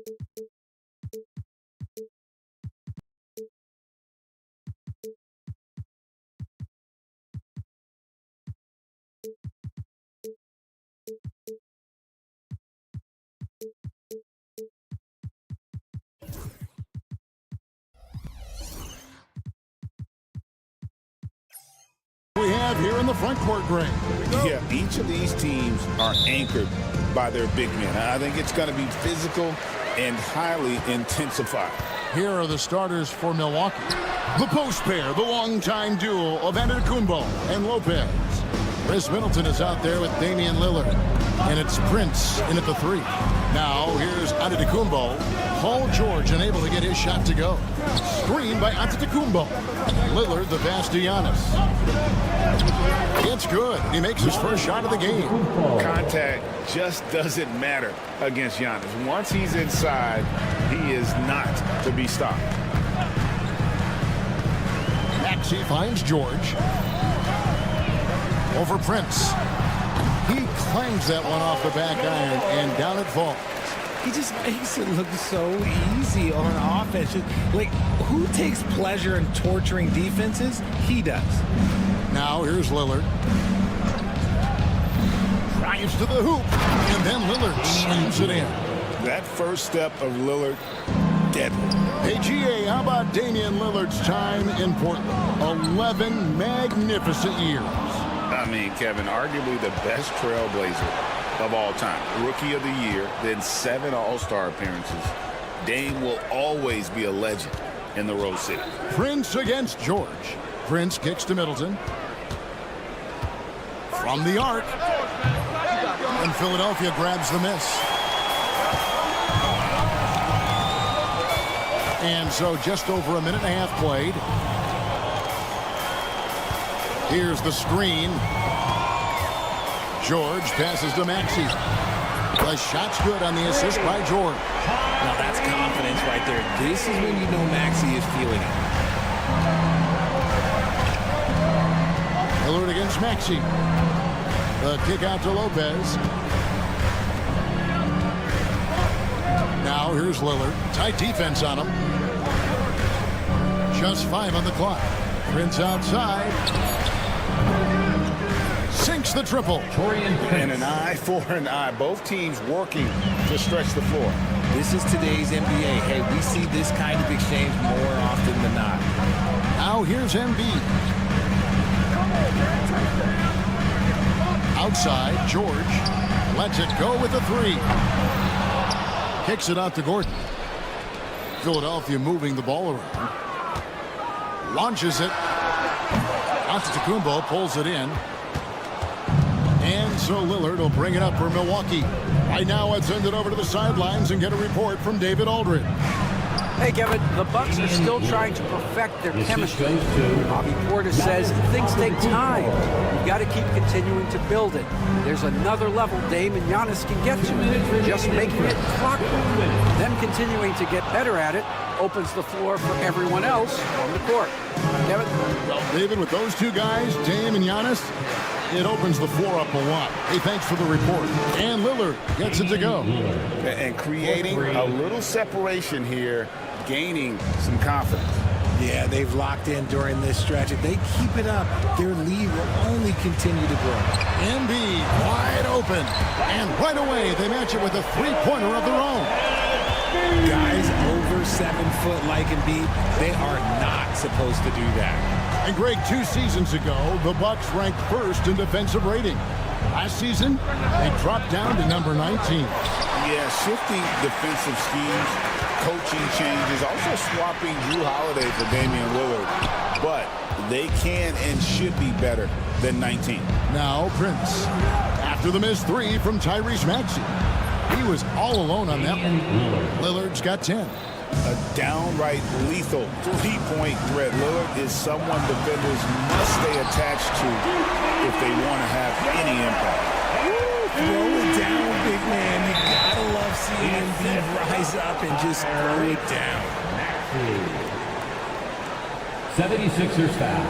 have here in the front court, Greg. Yeah, each of these teams are anchored by their big men. I think it's going to be physical and highly intensified. Here are the starters for Milwaukee. The post pair, the longtime duo of Antetokounmpo and Lopez. Chris Middleton is out there with Damian Lillard. And it's Prince in at the 3. Now here's Antetokounmpo. Paul George unable to get his shot to go. Screen by Antetokounmpo. Lillard the pass to Giannis. It's good. He makes his first shot of the game. Contact just doesn't matter against Giannis. Once he's inside, he is not to be stopped. Maxey finds George. Over Prince. He clangs that one off the back iron, and down it falls. He just makes it look so easy on offense. Like, who takes pleasure in torturing defenses? He does. Now here's Lillard. Drives to the hoop, and then Lillard slams it in. That first step of Lillard, deadly. Hey, GA, how about Damian Lillard's time in Portland? 11 magnificent years. I mean, Kevin, arguably the best trailblazer of all time. Rookie of the year, then 7 All-Star appearances. Dame will always be a legend in the Rose City. Prince against George. Prince kicks to Middleton. From the arc. And Philadelphia grabs the miss. And so just over a minute and a half played. Here's the screen. George passes to Maxey. The shot's good on the assist by George. Now that's confidence right there. This is when you know Maxey is feeling it. Lillard against Maxey. The kick out to Lopez. Now here's Lillard. Tight defense on him. Just 5 on the clock. Prince outside. Sinks the triple. And an eye for an eye. Both teams working to stretch the floor. This is today's NBA. Hey, we see this kind of exchange more often than not. Now here's Embiid. Outside, George lets it go with the 3. Kicks it out to Gordon. Philadelphia moving the ball around. Launches it. Antetokounmpo pulls it in. And so Lillard will bring it up for Milwaukee. Right now, let's send it over to the sidelines and get a report from David Aldridge. Hey, Kevin, the Bucks are still trying to perfect their chemistry. Bobby Portis says things take time. You've got to keep continuing to build it. There's another level Dame and Giannis can get to. Just making it clockwork. Them continuing to get better at it opens the floor for everyone else on the court. Kevin? Well, David, with those two guys, Dame and Giannis, it opens the floor up a lot. Hey, thanks for the report. And Lillard gets it to go. And creating a little separation here, gaining some confidence. Yeah, they've locked in during this stretch. If they keep it up, their lead will only continue to grow. Embiid wide open. And right away, they match it with a three-pointer of their own. Guys over 7 foot like Embiid, they are not supposed to do that. And Greg, 2 seasons ago, the Bucks ranked first in defensive rating. Last season, they dropped down to number 19. Yeah, shifting defensive schemes, coaching changes, also swapping Drew Holiday for Damian Lillard. But they can and should be better than 19. Now Prince. After the missed 3 from Tyrese Maxey. He was all alone on that one. Lillard's got 10. A downright lethal 3-point threat. Lillard is someone defenders must stay attached to if they want to have any impact. Throw it down, big man. You gotta love seeing him rise up and just throw it down. 76ers foul.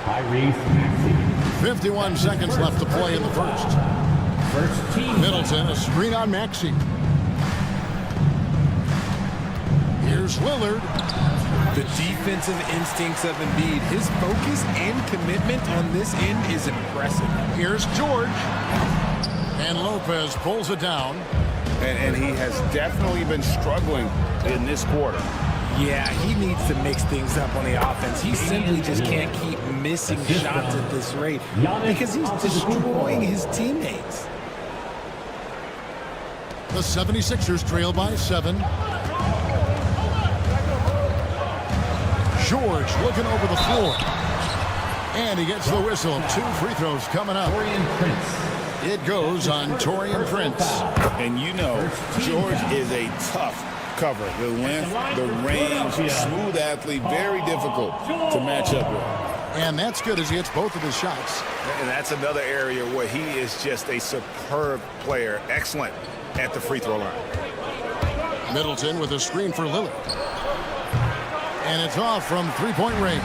Tyrese Maxey. 51 seconds left to play in the first. First team. Middleton, a screen on Maxey. Here's Lillard. The defensive instincts of Embiid, his focus and commitment on this end is impressive. Here's George. And Lopez pulls it down. And he has definitely been struggling in this quarter. Yeah, he needs to mix things up on the offense. He simply just can't keep missing shots at this rate because he's destroying his teammates. The 76ers trail by 7. George looking over the floor. And he gets the whistle. 2 free throws coming up. It goes on Taurean Prince. And you know, George is a tough cover. The length, the range, smooth athlete, very difficult to match up with. And that's good as he hits both of his shots. And that's another area where he is just a superb player. Excellent at the free throw line. Middleton with a screen for Lillard. And it's off from three-point range.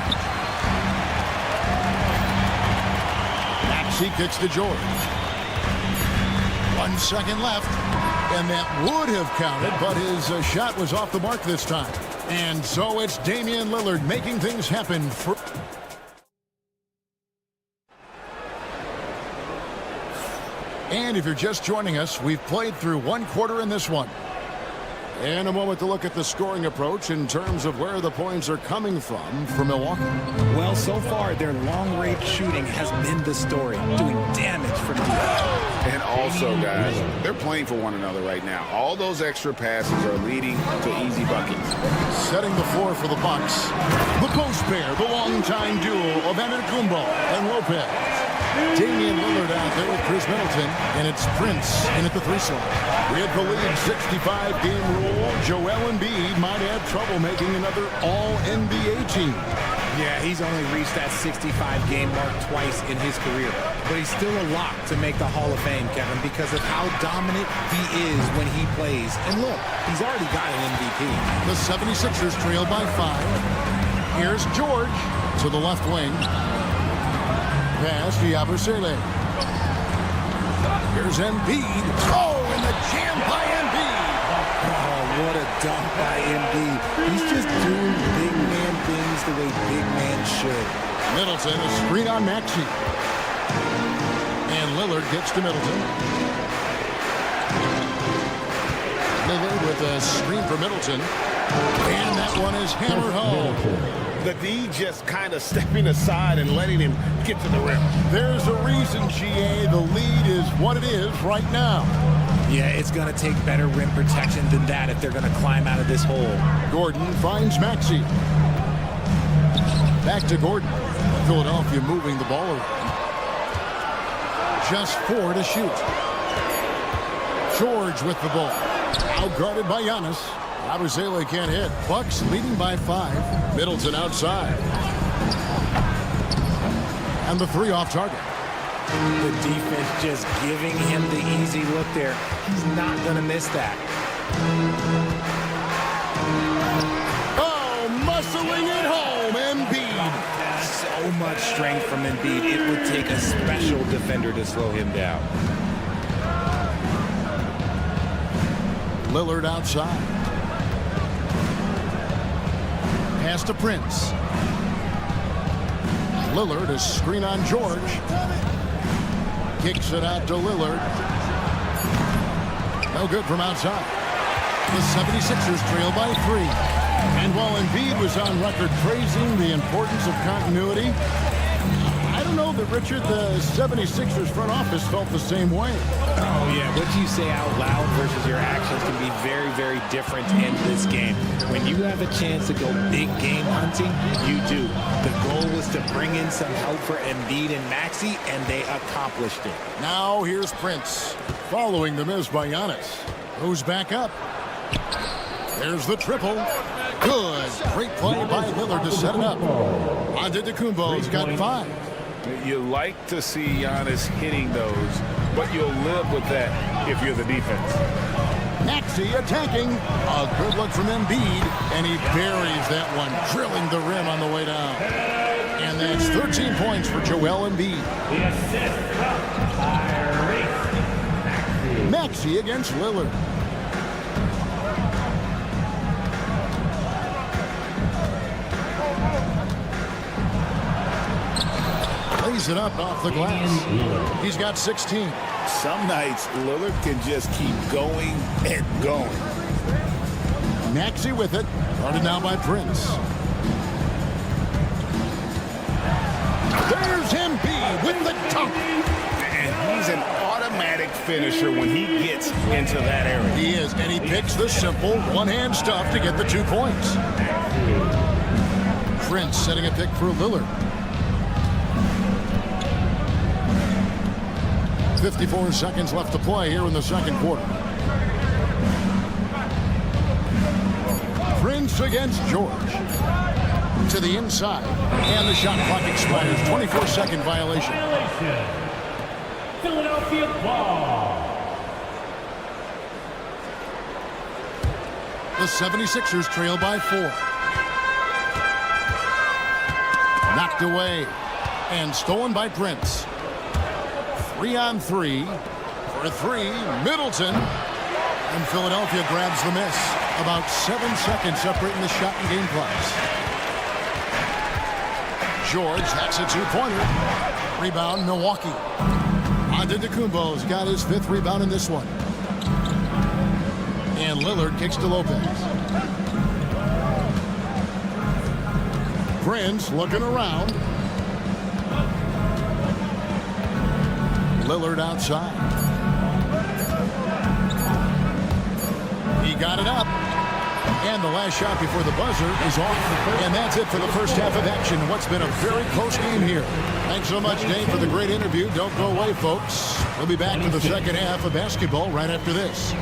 Maxey kicks to George. 1 second left. And that would have counted, but his shot was off the mark this time. And so it's Damian Lillard making things happen for... And if you're just joining us, we've played through 1 quarter in this one. In a moment to look at the scoring approach in terms of where the points are coming from for Milwaukee. Well, so far, their long-range shooting has been the story, doing damage from deep. And also, guys, they're playing for one another right now. All those extra passes are leading to easy buckets. Setting the floor for the Bucks. The post pair, the longtime duo of Antetokounmpo and Lopez. Damian Lillard out there with Chris Middleton, and it's Prince in at the 3 slot. With the league 65-game rule, Joel Embiid might have trouble making another All-NBA team. Yeah, he's only reached that 65-game mark twice in his career, but he's still a lock to make the Hall of Fame, Kevin, because of how dominant he is when he plays. And look, he's already got an MVP. The 76ers trail by 5. Here's George to the left wing. Pass to Yabusele. Here's Embiid. Oh, and the jam by Embiid. Oh, what a dunk by Embiid. He's just doing big man things the way big man should. Middleton, a screen on Maxey. And Lillard gets to Middleton. Lillard with a screen for Middleton. And that one is hammered home. The D just kind of stepping aside and letting him get to the rim. There's a reason, GA. The lead is what it is right now. Yeah, it's going to take better rim protection than that if they're going to climb out of this hole. Gordon finds Maxey. Back to Gordon. Philadelphia moving the ball around. Just 4 to shoot. George with the ball. Outguarded by Giannis. Yabusele can't hit. Bucks leading by 5. Middleton outside. And the 3 off target. The defense just giving him the easy look there. He's not going to miss that. Oh, muscling it home, Embiid. So much strength from Embiid. It would take a special defender to slow him down. Lillard outside. Pass to Prince. Lillard, a screen on George. Kicks it out to Lillard. No good from outside. The 76ers trail by 3. And while Embiid was on record praising the importance of continuity, I don't know that, Richard, the 76ers front office felt the same way. Oh, yeah. What you say out loud versus your actions can be very, very different in this game. When you have a chance to go big game hunting, you do. The goal was to bring in some help for Embiid and Maxey, and they accomplished it. Now here's Prince, following the miss by Giannis. Goes back up. There's the triple. Good. Great play by Lillard to set it up. Antetokounmpo's got 5. You like to see Giannis hitting those, but you'll live with that if you're the defense. Maxey attacking. A good look from Embiid, and he buries that one, drilling the rim on the way down. And that's 13 points for Joel Embiid. Maxey against Lillard. tees it up off the glass. He's got 16. Some nights, Lillard can just keep going and going. Maxey with it. Guarded now by Prince. There's Embiid with the dunk. And he's an automatic finisher when he gets into that area. He is, and he picks the simple one-hand stuff to get the 2 points. Prince setting a pick for Lillard. 54 seconds left to play here in the second quarter. Prince against George. To the inside. And the shot clock expires. 24-second violation. Philadelphia ball. The 76ers trail by 4. Knocked away. And stolen by Prince. 3-on-3 for 3. Middleton. And Philadelphia grabs the miss. About 7 seconds separating the shot and game clocks. George, that's a 2-pointer. Rebound, Milwaukee. Antetokounmpo's got his 5th rebound in this one. And Lillard kicks to Lopez. Prince looking around. Lillard outside. He got it up. And the last shot before the buzzer is off. And that's it for the first half of action. What's been a very close game here. Thanks so much, Dave, for the great interview. Don't go away, folks. We'll be back for the second half of basketball right after this.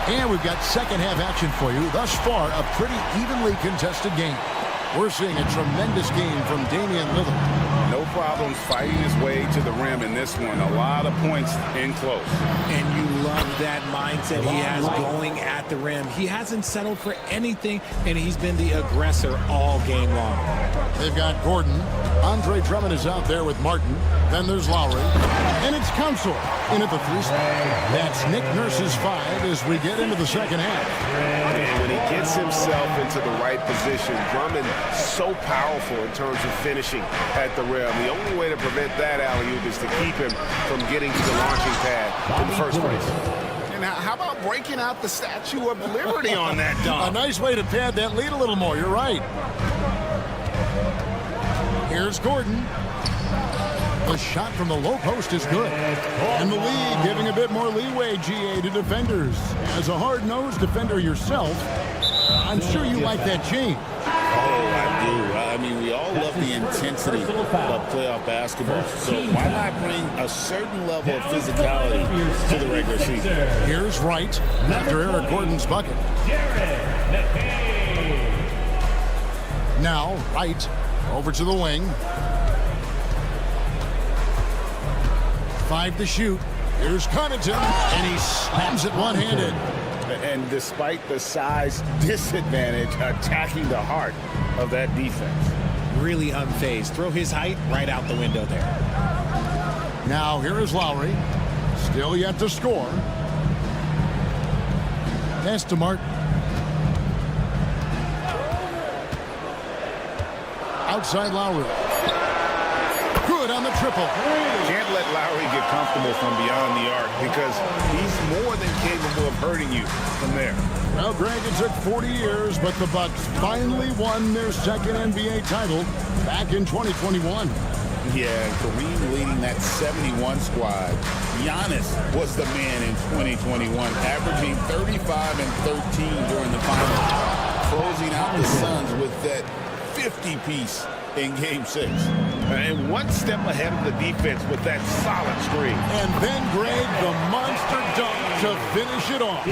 And we've got second half action for you. Thus far, a pretty evenly contested game. We're seeing a tremendous game from Damian Lillard. No problems fighting his way to the rim in this one. A lot of points in close. And you love that mindset he has going at the rim. He hasn't settled for anything, and he's been the aggressor all game long. They've got Gordon. Andre Drummond is out there with Martin. Then there's Lowry. And it's Council in at the 3 spot. That's Nick Nurse's 5 as we get into the second half. And when he gets himself into the right position, Drummond so powerful in terms of finishing at the rim. The only way to prevent that alley-oop is to keep him from getting to the launching pad in the first place. And how about breaking out the Statue of Liberty on that dunk? A nice way to pad that lead a little more. You're right. Here's Gordon. The shot from the low post is good. And the league giving a bit more leeway, GA, to defenders. As a hard-nosed defender yourself, I'm sure you like that change. Oh, I do. I mean, we all love the intensity of playoff basketball. So why not bring a certain level of physicality to the regular season? Here's Wright after Eric Gordon's bucket. Now, Wright over to the wing. 5 to shoot. Here's Connaughton, and he slams it one-handed. And despite the size disadvantage, attacking the heart of that defense. Really unfazed. Throw his height right out the window there. Now here is Lowry. Still yet to score. Pass to Martin. Outside Lowry. Good on the triple. Can't let Lowry get comfortable from beyond the arc because he's more than capable of hurting you from there. Well, Greg, it took 40 years, but the Bucks finally won their second NBA title back in 2021. Yeah, Kareem leading that 71 squad. Giannis was the man in 2021, averaging 35 and 13 during the finals, closing out the Suns with that 50-piece in Game 6. And one step ahead of the defense with that solid screen. And then, Greg, the monster dunk to finish it off.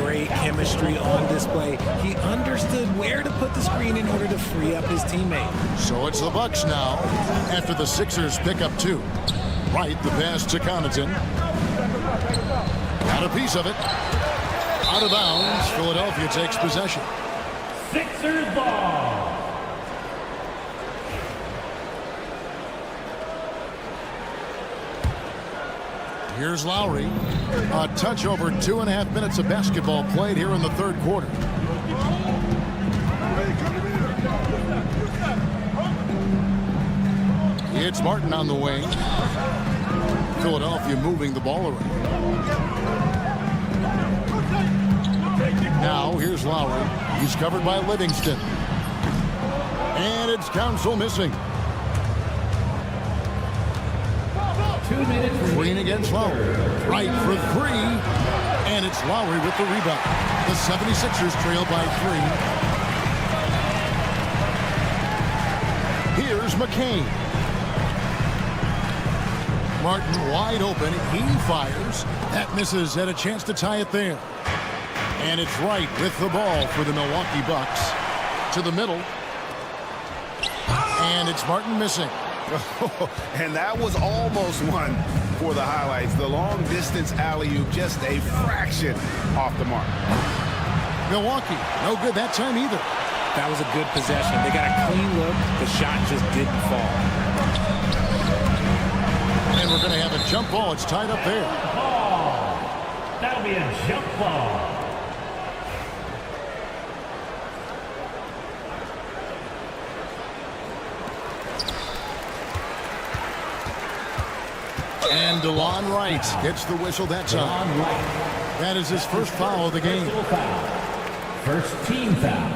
Great chemistry on display. He understood where to put the screen in order to free up his teammate. So it's the Bucks now after the Sixers pick up 2. Right, the pass to Connaughton. Got a piece of it. Out of bounds. Philadelphia takes possession. Sixers ball. Here's Lowry. A touch over 2.5 minutes of basketball played here in the third quarter. It's Martin on the wing. Philadelphia moving the ball around. Now here's Lowry. He's covered by Livingston. And it's Council missing. 2 minutes. Green against Lowry. Right for three. And it's Lowry with the rebound. The 76ers trail by 3. Here's McCain. Martin wide open. He fires. That misses. Had a chance to tie it there. And it's Wright with the ball for the Milwaukee Bucks. To the middle. And it's Martin missing. And that was almost one for the highlights. The long-distance alley-oop, just a fraction off the mark. Milwaukee, no good that time either. That was a good possession. They got a clean look. The shot just didn't fall. And we're going to have a jump ball. It's tied up there. Ball. That'll be a jump ball. And DeLon Wright gets the whistle that time. That is his first foul of the game. First team foul.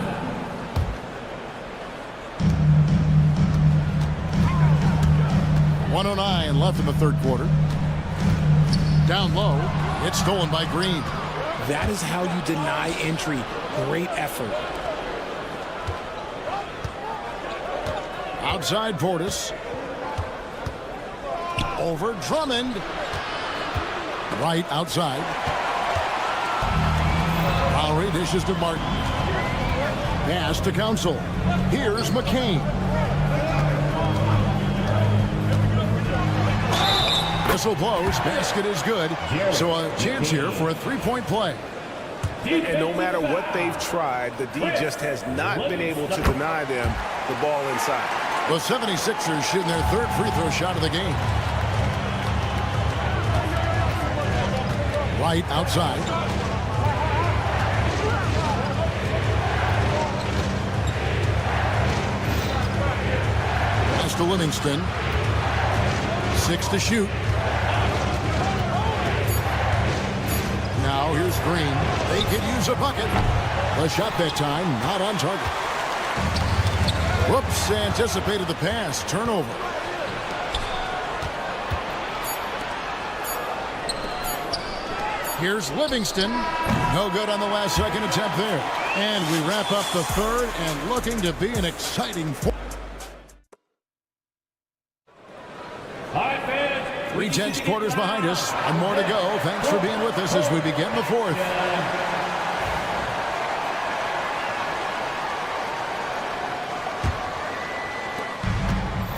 .109 left in the third quarter. Down low. It's stolen by Green. That is how you deny entry. Great effort. Outside Portis. Over Drummond. Right outside. Lowry dishes to Martin. Pass to Council. Here's McCain. Whistle blows. Basket is good. So a chance here for a three-point play. And no matter what they've tried, the D just has not been able to deny them the ball inside. The 76ers shooting their third free throw shot of the game. Right outside. Pass to Livingston. 6 to shoot. Now here's Green. They could use a bucket. The shot that time not on target. Whoops, anticipated the pass. Turnover. Here's Livingston. No good on the last second attempt there. And we wrap up the third and looking to be an exciting fourth. 3/10 quarters behind us and more to go. Thanks for being with us as we begin the fourth.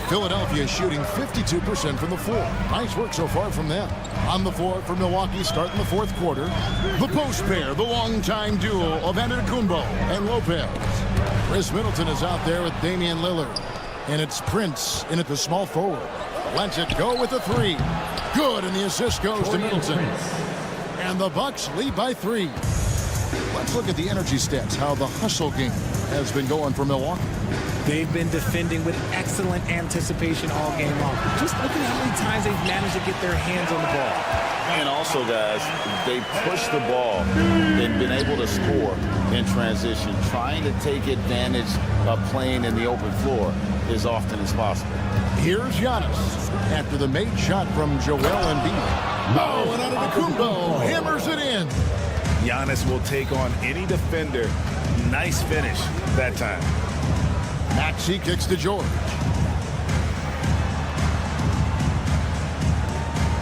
Philadelphia shooting 52% from the floor. Nice work so far from them. On the floor for Milwaukee starting the fourth quarter. The post pair, the longtime duo of Antetokounmpo and Lopez. Chris Middleton is out there with Damian Lillard. And it's Prince in at the small forward. Lets it go with the three. Good, and the assist goes to Middleton. And the Bucks lead by 3. Let's look at the energy stats, how the hustle game has been going for Milwaukee. They've been defending with excellent anticipation all game long. Just look at how many times they've managed to get their hands on the ball. And also, guys, they push the ball and been able to score in transition, trying to take advantage of playing in the open floor as often as possible. Here's Giannis after the made shot from Joel Embiid. Oh, and Antetokounmpo hammers it in. Giannis will take on any defender. Nice finish that time. Maxey kicks to George.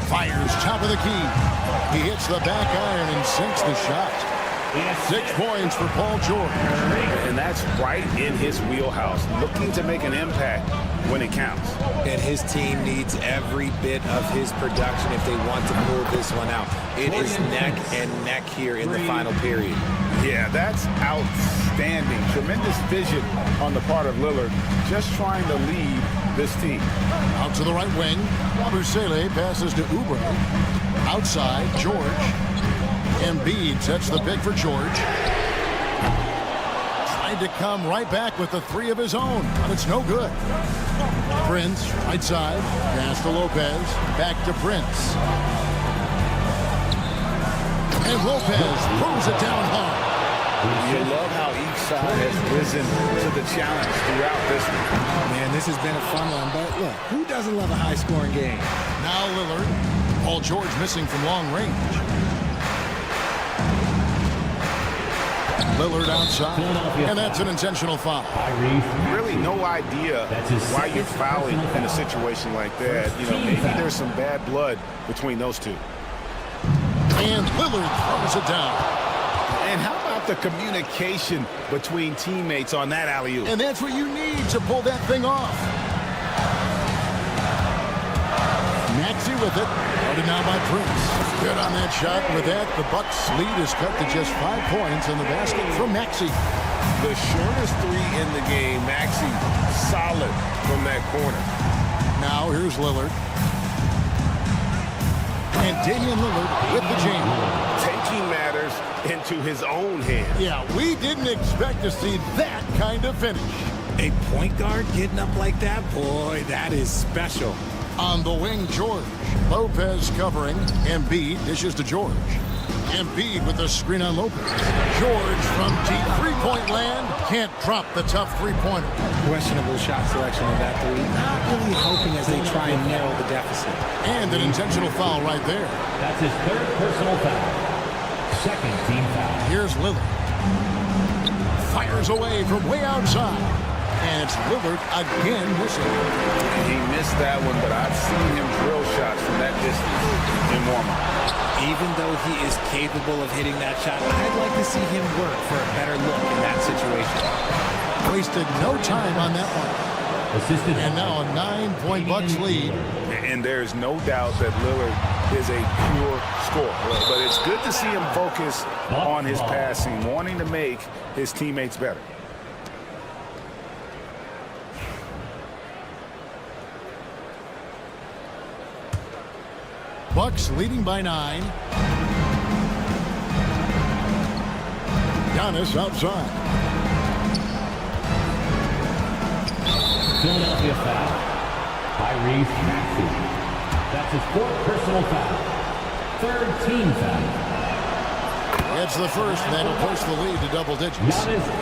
Fires top of the key. He hits the back iron and sinks the shot. 6 points for Paul George. And that's right in his wheelhouse, looking to make an impact when it counts. And his team needs every bit of his production if they want to pull this one out. It is neck and neck here in the final period. Yeah, that's outstanding. Tremendous vision on the part of Lillard, just trying to lead this team. Out to the right wing. Busele passes to Oubre. Outside, George. Embiid sets the pick for George. Tried to come right back with the three of his own, but it's no good. Prince, right side. Pass to Lopez. Back to Prince. And Lopez throws it down hard. You love how each side has risen to the challenge throughout this one. Man, this has been a fun one, but look, who doesn't love a high-scoring game? Now Lillard. Paul George missing from long range. Lillard outside, and that's an intentional foul. Really no idea why you're fouling in a situation like that. You know, maybe there's some bad blood between those two. And Lillard throws it down. And how about the communication between teammates on that alley-oop? And that's what you need to pull that thing off. Maxey with it. Guarded now by Prince. Good on that shot. With that, the Bucks' lead is cut to just 5 points on the basket from Maxey. The shortest three in the game. Maxey solid from that corner. Now here's Lillard. And Damian Lillard with the jam. Taking matters into his own hands. Yeah, we didn't expect to see that kind of finish. A point guard getting up like that? Boy, that is special. On the wing, George. Lopez covering. Embiid dishes to George. Embiid with the screen on Lopez. George from deep three-point land. Can't drop the tough three-pointer. Questionable shot selection of that three. Not really helping as they try and narrow the deficit. And an intentional foul right there. That's his third personal foul. Second team foul. Here's Lillard. Fires away from way outside. And it's Lillard again missing. He missed that one, but I've seen him drill shots from that distance in warm-up. Even though he is capable of hitting that shot, I'd like to see him work for a better look in that situation. Wasted no time on that one. And now a 9-point Bucks lead. And there's no doubt that Lillard is a pure scorer. But it's good to see him focus on his passing, wanting to make his teammates better. Bucks leading by 9. Giannis outside. Philadelphia foul. Tyrese Maxey. That's his fourth personal foul. Third team foul. It's the first, and that'll push the lead to double digits.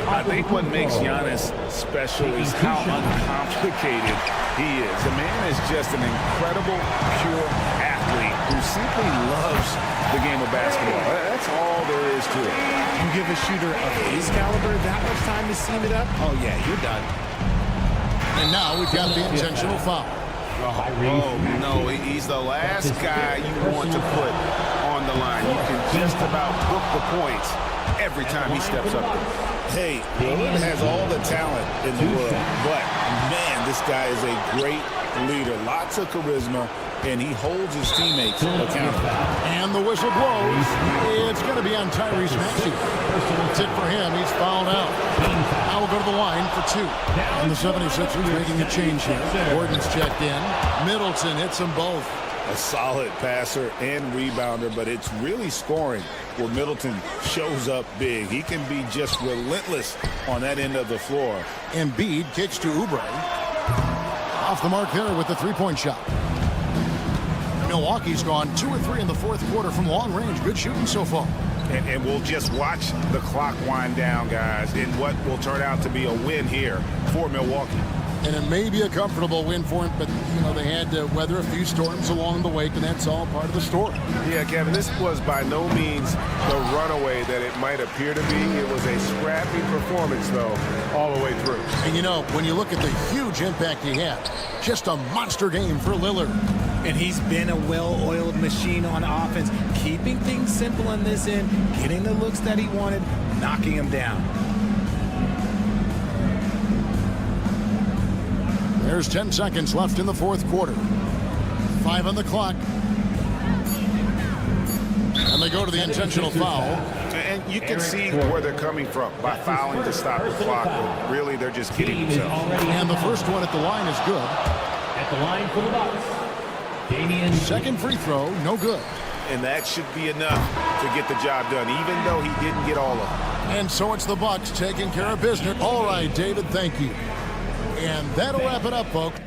I think what makes Giannis special is how uncomplicated he is. The man is just an incredible, pure athlete who simply loves the game of basketball. That's all there is to it. You give a shooter of his caliber that much time to seam it up? Oh, yeah, you're done. And now we've got the intentional foul. Oh, no, he's the last guy you want to put on the line. You can just about book the points every time he steps up there. Hey, Lillard has all the talent in the world, but, man, this guy is a great leader. Lots of charisma, and he holds his teammates accountable. And the whistle blows. It's going to be on Tyrese Maxey. That's it for him. He's fouled out. Now we'll go to the line for 2. And the 76ers making a change here. Gordon's checked in. Middleton hits them both. A solid passer and rebounder, but it's really scoring where Middleton shows up big. He can be just relentless on that end of the floor. Embiid kicks to Oubre. Off the mark there with the three-point shot. Milwaukee's gone 2 or 3 in the fourth quarter from long range. Good shooting so far. And we'll just watch the clock wind down, guys, in what will turn out to be a win here for Milwaukee. And it may be a comfortable win for him, but, you know, they had to weather a few storms along the way, and that's all part of the story. Yeah, Kevin, this was by no means the runaway that it might appear to be. It was a scrappy performance, though, all the way through. And, you know, when you look at the huge impact he had, just a monster game for Lillard. And he's been a well-oiled machine on offense, keeping things simple on this end, getting the looks that he wanted, knocking him down. There's 10 seconds left in the fourth quarter. 5 on the clock. And they go to the intentional foul. And you can see where they're coming from by fouling to stop the clock. But really, they're just kidding themselves. And the first one at the line is good. At the line for the Bucks, Damian. Second free throw, no good. And that should be enough to get the job done, even though he didn't get all of it. And so it's the Bucks taking care of business. All right, David, thank you. And that'll wrap it up, folks.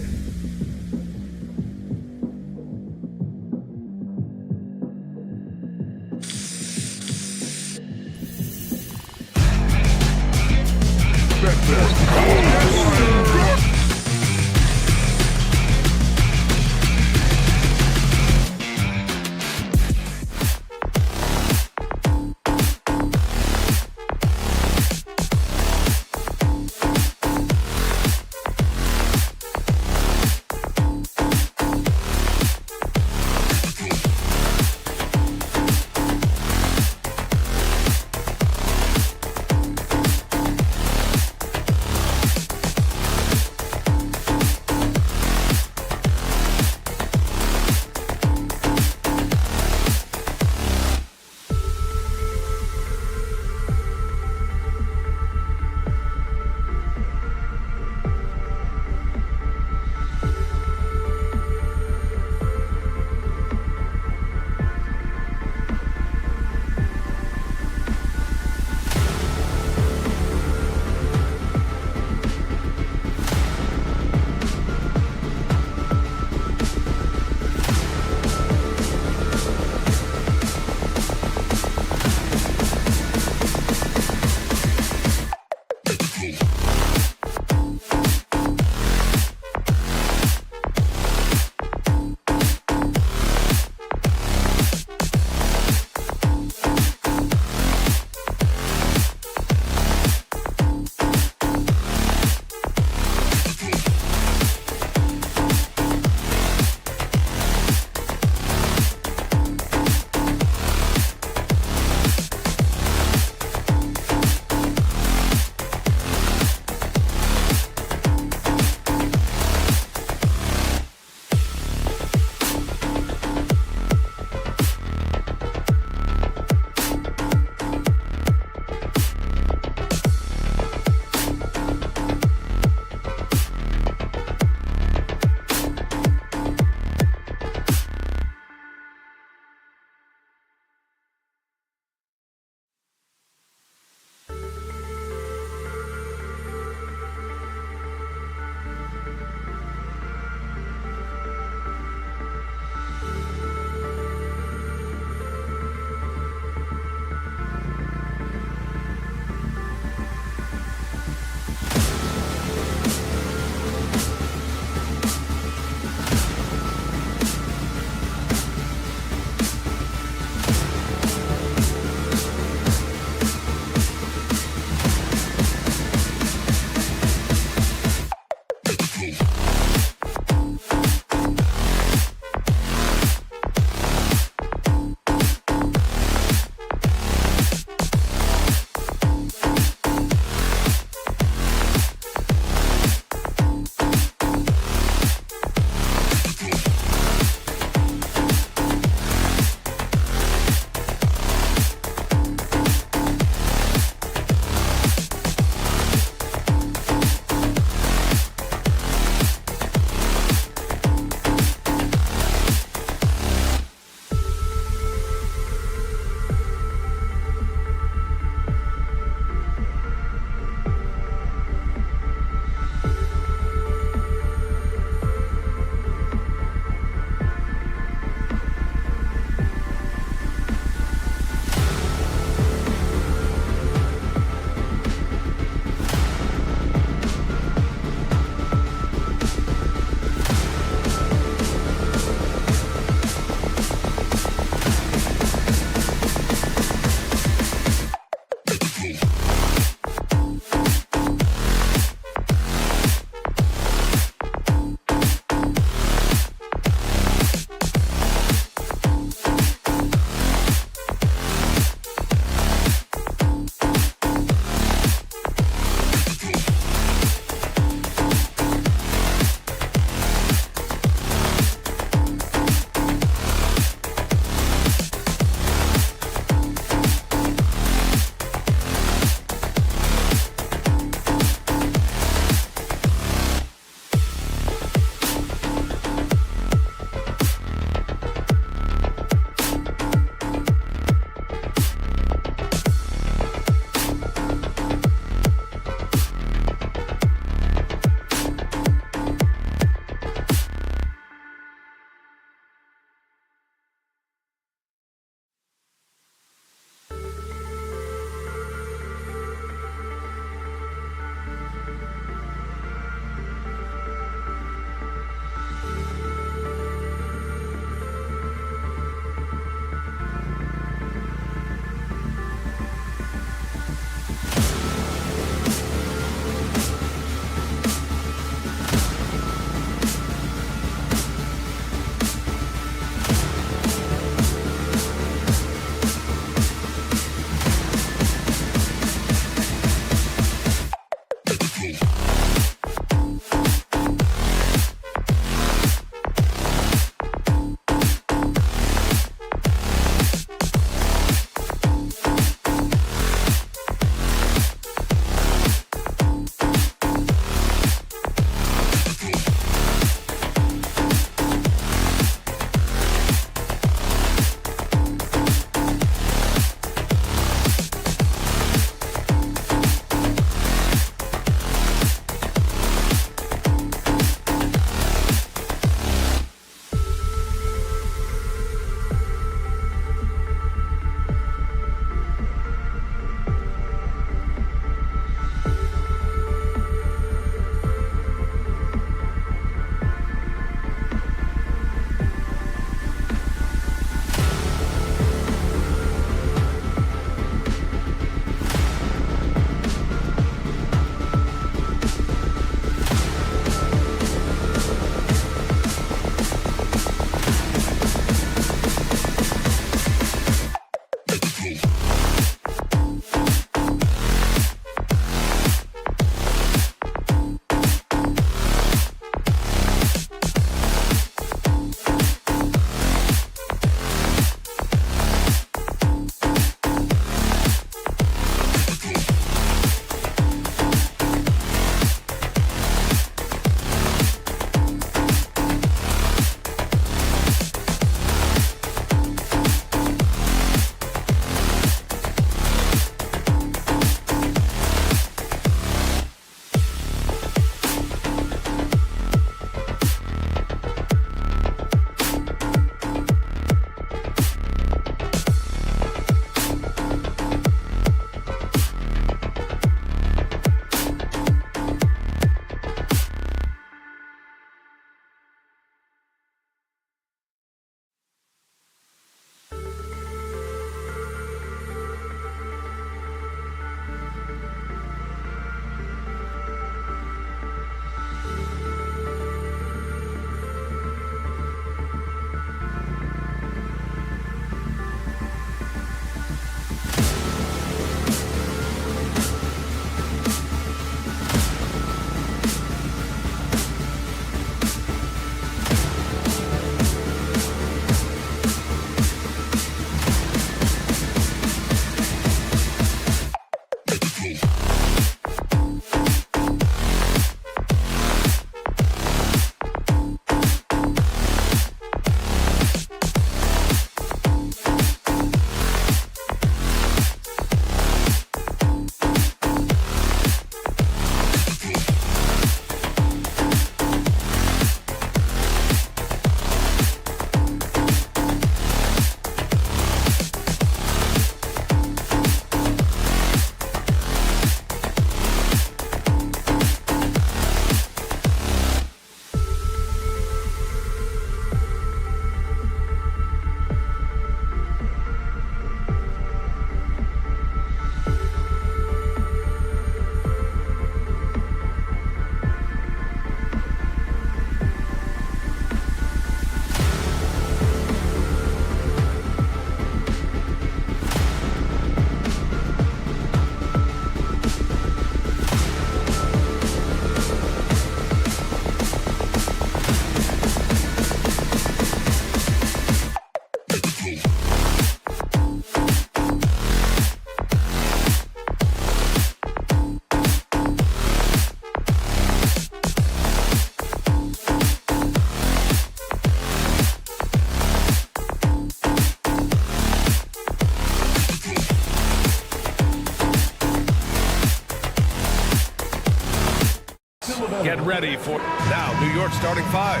Get ready for now New York starting five.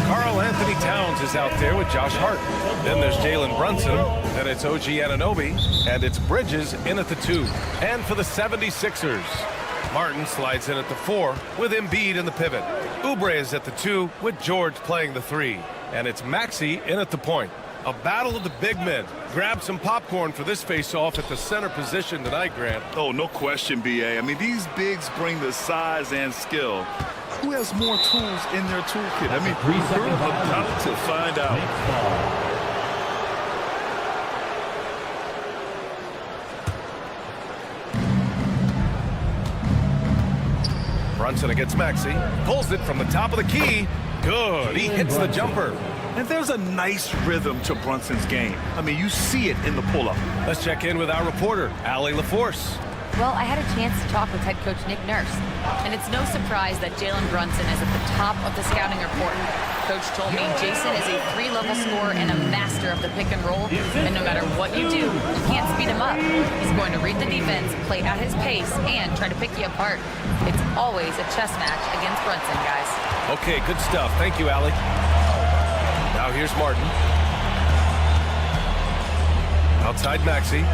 Karl Anthony Towns is out there with Josh Hart. Then there's Jalen Brunson. Then it's OG Anunoby. And it's Bridges in at the 2. And for the 76ers, Martin slides in at the 4 with Embiid in the pivot. Oubre is at the 2 with George playing the 3. And it's Maxey in at the point. A battle of the big men. Grab some popcorn for this face-off at the center position tonight, Grant. Oh, no question, B.A. I mean, these bigs bring the size and skill. Who has more tools in their toolkit? I mean, we're about to find out. Brunson against Maxey. Pulls it from the top of the key. Good. He hits the jumper. And there's a nice rhythm to Brunson's game. I mean, you see it in the pull-up. Let's check in with our reporter, Allie LaForce. Well, I had a chance to talk with head coach Nick Nurse, and it's no surprise that Jalen Brunson is at the top of the scouting report. Coach told me Jason is a 3-level scorer and a master of the pick and roll, and no matter what you do, you can't speed him up. He's going to read the defense, play at his pace, and try to pick you apart. It's always a chess match against Brunson, guys. Okay, good stuff. Thank you, Allie. Now here's Martin. Outside Maxey.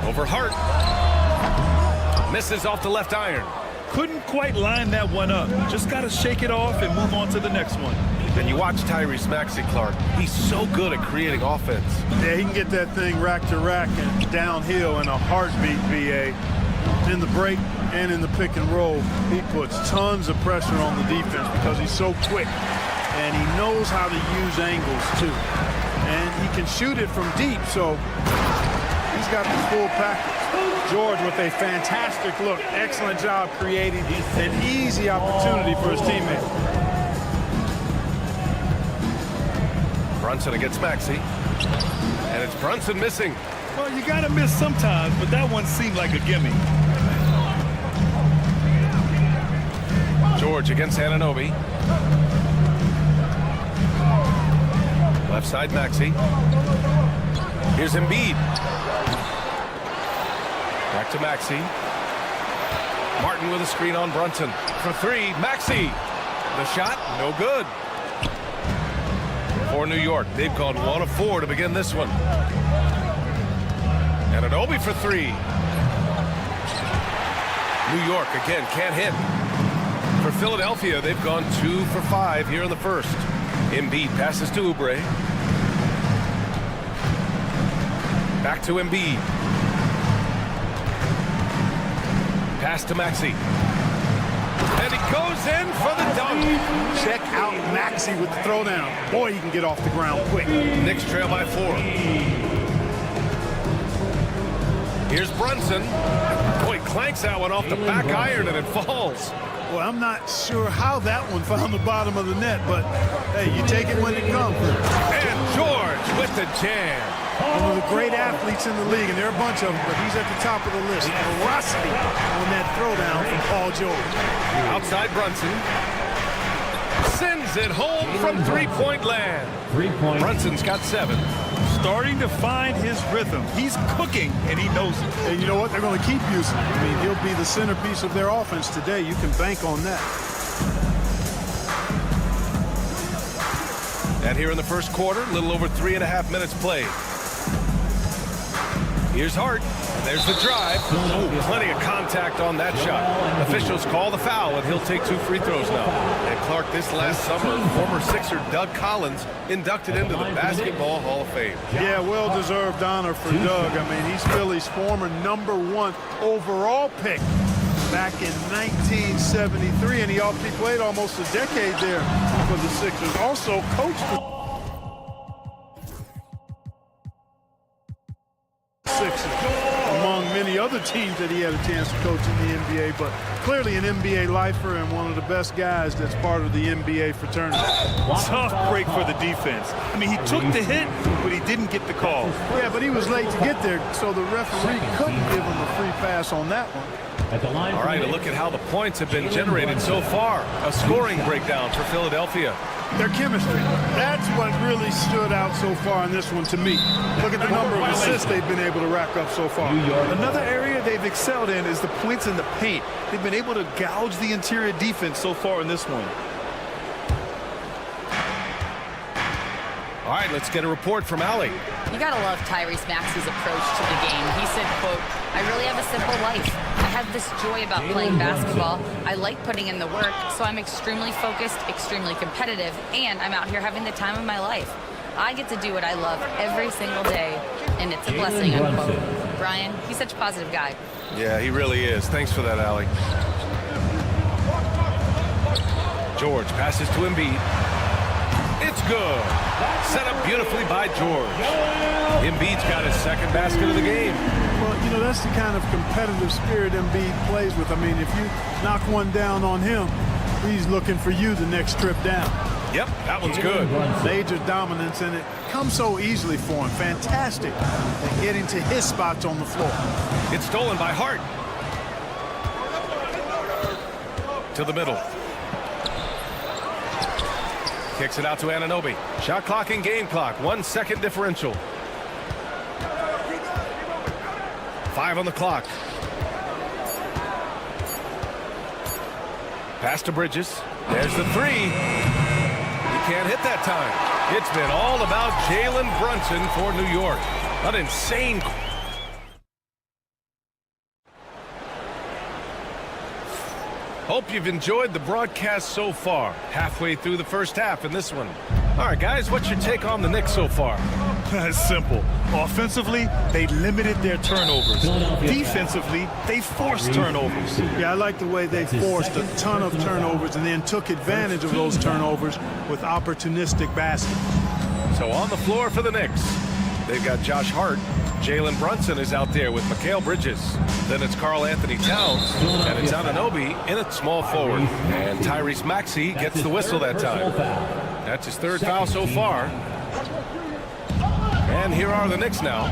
Over Hart. Misses off the left iron. Couldn't quite line that one up. Just got to shake it off and move on to the next one. And you watch Tyrese Maxey, Clark. He's so good at creating offense. Yeah, he can get that thing rack to rack and downhill in a heartbeat, BA. In the break and in the pick and roll, he puts tons of pressure on the defense because he's so quick. And he knows how to use angles, too. and he can shoot it from deep, so he's got the full package. George with a fantastic look. Excellent job creating an easy opportunity for his teammate. Brunson against Maxey. And it's Brunson missing. Well, you got to miss sometimes, but that one seemed like a gimme. George against Anunoby. Left side, Maxey. Here's Embiid. Back to Maxey. Martin with a screen on Brunson. For three, Maxey. The shot, no good. For New York, they've gone 1 of 4 to begin this one. Anunoby for three. New York again can't hit. For Philadelphia, they've gone 2 for 5 here in the first. Embiid passes to Oubre. Back to Embiid. Pass to Maxey. And he goes in for the dunk. Check out Maxey with the throwdown. Boy, he can get off the ground quick. Knicks trail by 4. Here's Brunson. Boy, clanks that one off the back iron and it falls. Well, I'm not sure how that one found the bottom of the net, but hey, you take it when it comes. And George with the jam. One of the great athletes in the league, and there are a bunch of them, but he's at the top of the list. Ferocity on that throwdown from Paul George. Outside Brunson. Sends it home from three-point land. 3 points. Brunson's got 7. Starting to find his rhythm. He's cooking, and he knows it. And you know what? They're going to keep using him. I mean, he'll be the centerpiece of their offense today. You can bank on that. And here in the first quarter, a little over 3.5 minutes played. Here's Hart. And there's the drive. Oh, plenty of contact on that shot. Officials call the foul, and he'll take 2 free throws now. And Clark, this last summer, former Sixer Doug Collins inducted into the Basketball Hall of Fame. Yeah, well-deserved honor for Doug. I mean, he's Philly's former #1 overall pick back in 1973, and he played almost a decade there for the Sixers. Also coached the Sixers, among many other teams that he had a chance to coach in the NBA, but clearly an NBA lifer and one of the best guys that's part of the NBA fraternity. Tough break for the defense. I mean, he took the hit, but he didn't get the call. Yeah, but he was late to get there, so the referee couldn't give him a free pass on that one. All right, a look at how the points have been generated so far. A scoring breakdown for Philadelphia. Their chemistry. That's what really stood out so far in this one to me. Look at the number of assists they've been able to rack up so far. Another area they've excelled in is the points in the paint. They've been able to gouge the interior defense so far in this one. All right, let's get a report from Allie. You gotta love Tyrese Maxey's approach to the game. He said, quote, "I really have a simple life. I have this joy about playing basketball. I like putting in the work, so I'm extremely focused, extremely competitive, and I'm out here having the time of my life. I get to do what I love every single day, and it's a blessing," unquote. Brian, he's such a positive guy. Yeah, he really is. Thanks for that, Allie. George passes to Embiid. It's good. Set up beautifully by George. Embiid's got his second basket of the game. Well, you know, that's the kind of competitive spirit Embiid plays with. I mean, if you knock one down on him, he's looking for you the next trip down. Yep, that one's good. Major dominance, and it comes so easily for him. Fantastic at getting to his spots on the floor. It's stolen by Hart. To the middle. Kicks it out to Anunoby. Shot clock and game clock. 1 second differential. 5 on the clock. Pass to Bridges. There's the 3. He can't hit that time. It's been all about Jalen Brunson for New York. An insane. Hope you've enjoyed the broadcast so far. Halfway through the first half in this one. All right, guys, what's your take on the Knicks so far? It's simple. Offensively, they limited their turnovers. Defensively, they forced turnovers. Yeah, I like the way they forced a ton of turnovers and then took advantage of those turnovers with opportunistic baskets. So on the floor for the Knicks, they've got Josh Hart. Jalen Brunson is out there with Mikal Bridges. Then it's Karl Anthony Towns, and it's Anunoby in at small forward. And Tyrese Maxey gets the whistle that time. That's his third foul so far. And here are the Knicks now.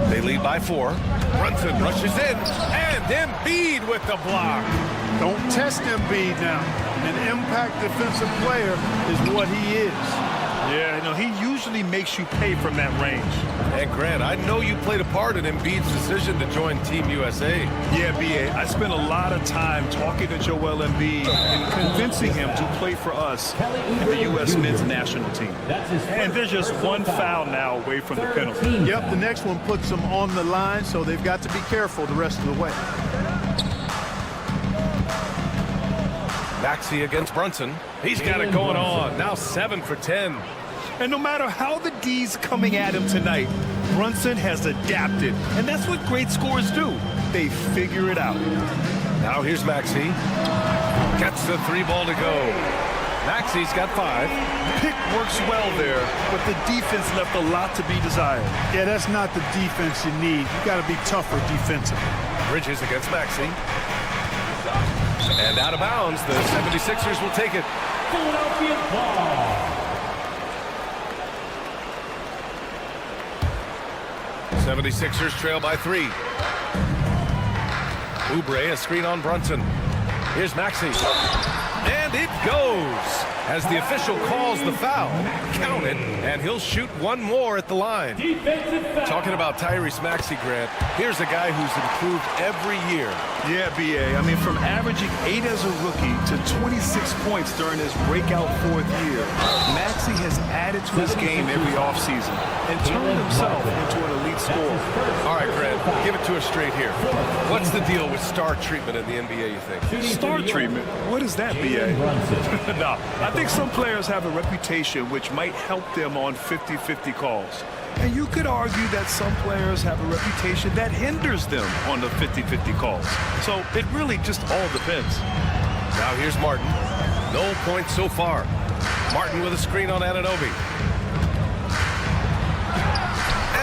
They lead by 4. Brunson rushes in, and Embiid with the block. Don't test Embiid now. An impact defensive player is what he is. Yeah, you know, he usually makes you pay from that range. And Grant, I know you played a part in Embiid's decision to join Team USA. Yeah, B.A., I spent a lot of time talking to Joel Embiid and convincing him to play for us in the U.S. men's national team. And there's just one foul now away from the penalty. Yep, the next one puts them on the line, so they've got to be careful the rest of the way. Maxey against Brunson. He's got it going on. Now 7 for 10. And no matter how the D's coming at him tonight, Brunson has adapted. And that's what great scorers do. They figure it out. Now here's Maxey. Gets the 3 ball to go. Maxey's got 5. Pick works well there, but the defense left a lot to be desired. Yeah, that's not the defense you need. You got to be tougher defensively. Bridges against Maxey. And out of bounds, the 76ers will take it. Philadelphia ball. 76ers trail by 3. Oubre, a screen on Brunson. Here's Maxey. And it goes as the official calls the foul. Count it, and he'll shoot one more at the line. Talking about Tyrese Maxey, Grant, here's a guy who's improved every year. Yeah, B.A. I mean, from averaging 8 as a rookie to 26 points during his breakout 4th year, Maxey has added to his game every offseason and turned himself into an elite scorer. All right, Grant, give it to us straight here. What's the deal with star treatment in the NBA, you think? Star treatment? What is that, B.A.? No, I think some players have a reputation which might help them on 50-50 calls. And you could argue that some players have a reputation that hinders them on the 50-50 calls. So it really just all depends. Now here's Martin. No points so far. Martin with a screen on Anunoby.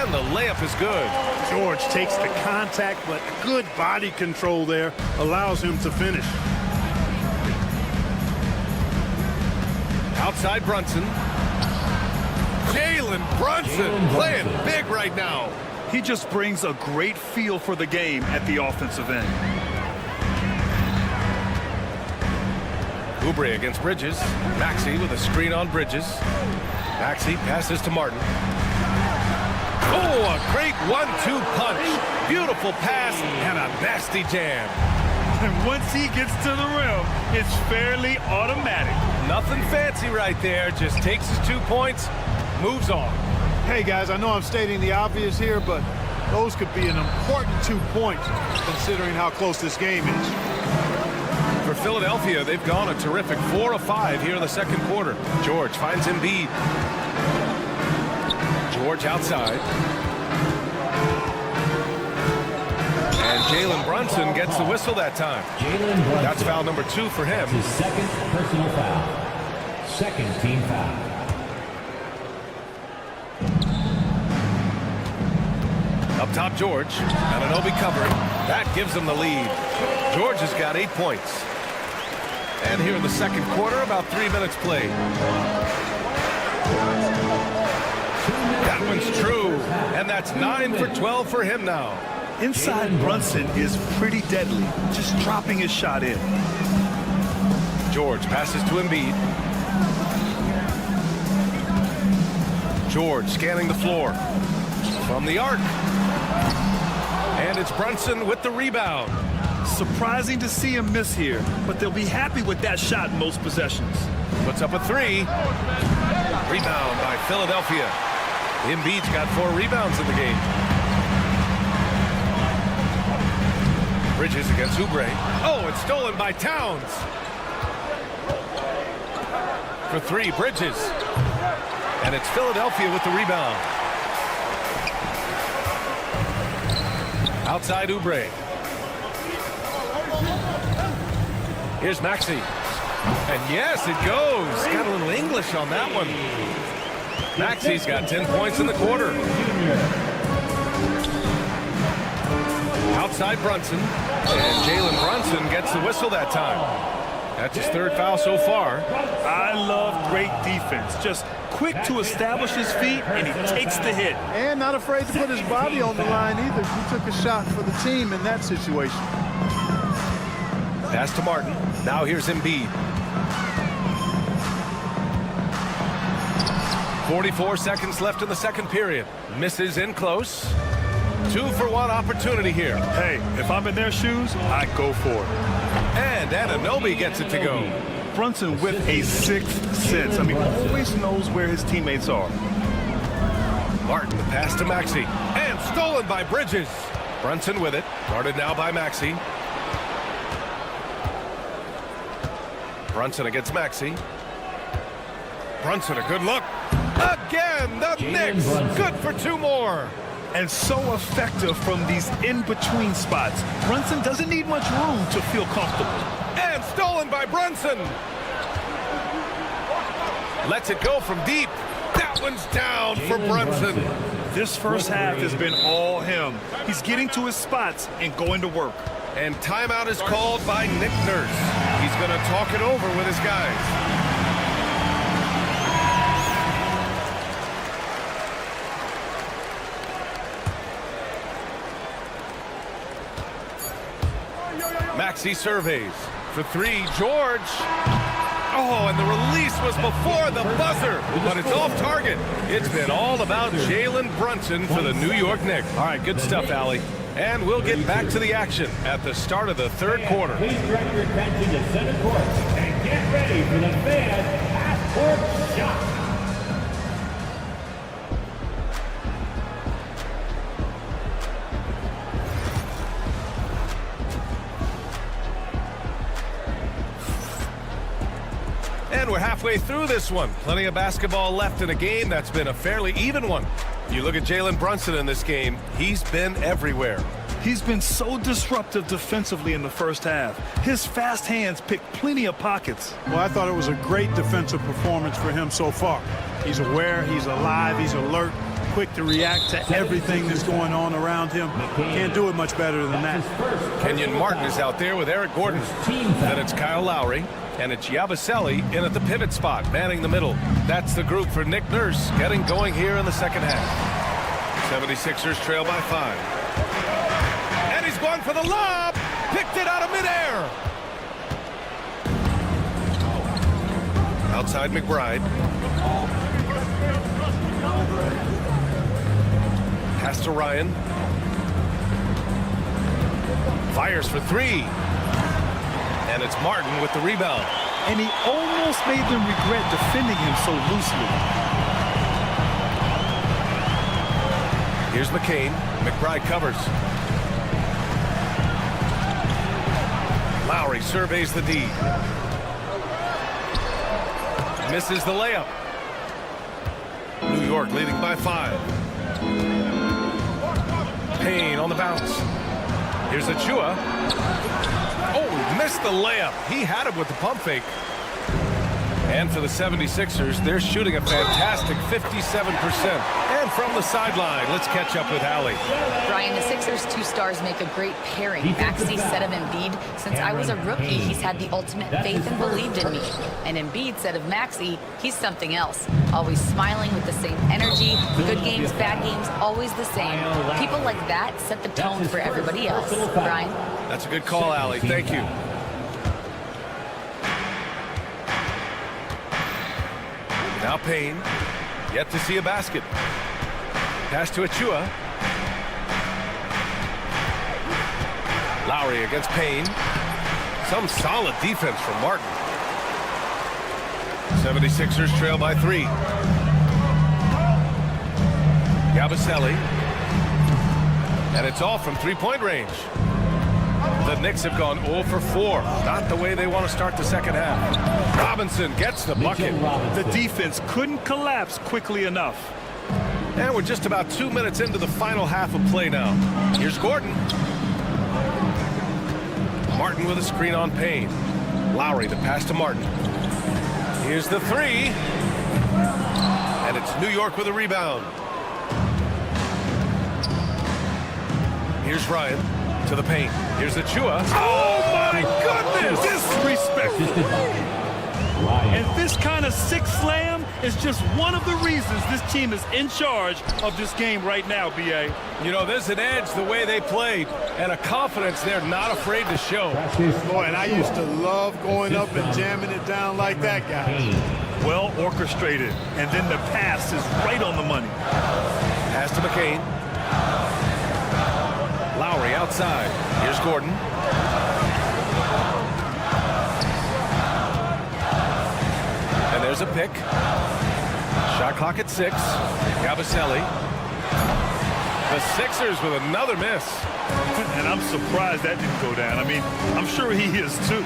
And the layup is good. George takes the contact, but good body control there allows him to finish. Outside Brunson. Jalen Brunson playing big right now. He just brings a great feel for the game at the offensive end. Oubre against Bridges. Maxey with a screen on Bridges. Maxey passes to Martin. Oh, a great 1-2 punch. Beautiful pass and a nasty jam. And once he gets to the rim, it's fairly automatic. Nothing fancy right there. Just takes his 2 points, moves on. Hey, guys, I know I'm stating the obvious here, but those could be an important 2 points considering how close this game is. For Philadelphia, they've gone a terrific 4 of 5 here in the second quarter. George finds Embiid. George outside. And Jalen Brunson gets the whistle that time. That's foul number 2 for him. His second personal foul. Second team foul. Up top, George. Anunoby covering. That gives them the lead. George has got 8 points. And here in the second quarter, about 3 minutes played. That one's true. And that's 9 for 12 for him now. Inside Brunson is pretty deadly, just dropping his shot in. George passes to Embiid. George scanning the floor. From the arc. And it's Brunson with the rebound. Surprising to see him miss here, but they'll be happy with that shot in most possessions. Puts up a 3. Rebound by Philadelphia. Embiid's got 4 rebounds in the game. Bridges against Oubre. Oh, it's stolen by Towns. For 3, Bridges. And it's Philadelphia with the rebound. Outside Oubre. Here's Maxey. And yes, it goes. Got a little English on that one. Maxey's got 10 points in the quarter. Outside Brunson, and Jalen Brunson gets the whistle that time. That's his third foul so far. I love great defense. Just quick to establish his feet, and he takes the hit. And not afraid to put his body on the line either. He took a shot for the team in that situation. Pass to Martin. Now here's Embiid. 44 seconds left in the second period. Misses in close. 2-for-1 opportunity here. Hey, if I'm in their shoes, I go for it. And Anunoby gets it to go. Brunson with a sixth sense. I mean, always knows where his teammates are. Martin, the pass to Maxey. And stolen by Bridges. Brunson with it. Guarded now by Maxey. Brunson against Maxey. Brunson, a good look. Again, the Knicks. Good for 2 more. And so effective from these in-between spots. Brunson doesn't need much room to feel comfortable. And stolen by Brunson. Lets it go from deep. That one's down for Brunson. This first half has been all him. He's getting to his spots and going to work. And timeout is called by Nick Nurse. He's going to talk it over with his guys. Maxey surveys. For 3, George. Oh, and the release was before the buzzer, but it's off target. It's been all about Jalen Brunson for the New York Knicks. All right, good stuff, Allie. And we'll get back to the action at the start of the third quarter. Please direct your attention to center court and get ready for the fan half-court shot. And we're halfway through this one. Plenty of basketball left in a game that's been a fairly even one. You look at Jalen Brunson in this game, he's been everywhere. He's been so disruptive defensively in the first half. His fast hands pick plenty of pockets. Well, I thought it was a great defensive performance for him so far. He's aware, he's alive, he's alert, quick to react to everything that's going on around him. Can't do it much better than that. Kenyon Martin is out there with Eric Gordon. Then it's Kyle Lowry. And it's Yabusele in at the pivot spot, manning the middle. That's the group for Nick Nurse getting going here in the second half. 76ers trail by 5. And he's going for the lob. Picked it out of midair. Outside McBride. Pass to Ryan. Fires for 3. And it's Martin with the rebound. And he almost made them regret defending him so loosely. Here's McCain. McBride covers. Lowry surveys the D. Misses the layup. New York leading by 5. Payne on the bounce. Here's Achua. Oh, missed the layup. He had him with the pump fake. And for the 76ers, they're shooting a fantastic 57%. And from the sideline, let's catch up with Allie. Brian, the Sixers' 2 stars make a great pairing. Maxey said of Embiid, since I was a rookie, he's had the ultimate faith and believed in me. And Embiid said of Maxey, he's something else. Always smiling with the same energy. Good games, bad games, always the same. People like that set the tone for everybody else. Brian? That's a good call, Allie. Thank you. Now Payne, yet to see a basket. Pass to Achua. Lowry against Payne. Some solid defense from Martin. 76ers trail by 3. Yabusele. And it's all from 3-point range. The Knicks have gone 0 for 4. Not the way they want to start the second half. Robinson gets the bucket. The defense couldn't collapse quickly enough. And we're just about 2 minutes into the final half of play now. Here's Gordon. Martin with a screen on Payne. Lowry, the pass to Martin. Here's the 3. And it's New York with a rebound. Here's Ryan to the paint. Here's Achua. Oh, my goodness! Disrespectful. And this kind of sick slam is just one of the reasons this team is in charge of this game right now, B.A. You know, there's an edge the way they played and a confidence they're not afraid to show. Boy, and I used to love going up and jamming it down like that, guys. Well orchestrated, and then the pass is right on the money. Pass to McCain. Lowry outside. Here's Gordon. And there's a pick. Shot clock at 6. Gabaselli. The Sixers with another miss. And I'm surprised that didn't go down. I mean, I'm sure he is too.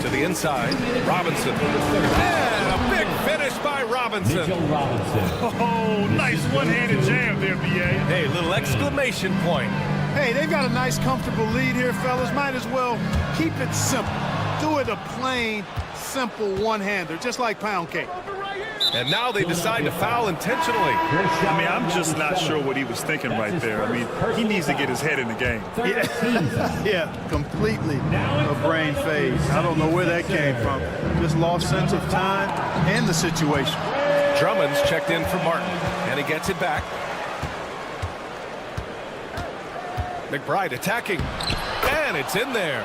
To the inside, Robinson. And a big finish by Robinson. Oh, nice one-handed jam there, B.A. Hey, little exclamation point. Hey, they've got a nice, comfortable lead here, fellas. Might as well keep it simple. Do it a plain, simple one-hander, just like pound cake. And now they decide to foul intentionally. I mean, I'm just not sure what he was thinking right there. I mean, he needs to get his head in the game. Yeah, completely a brain phase. I don't know where that came from. Just lost sense of time and the situation. Drummond's checked in for Martin, and he gets it back. McBride attacking, and it's in there.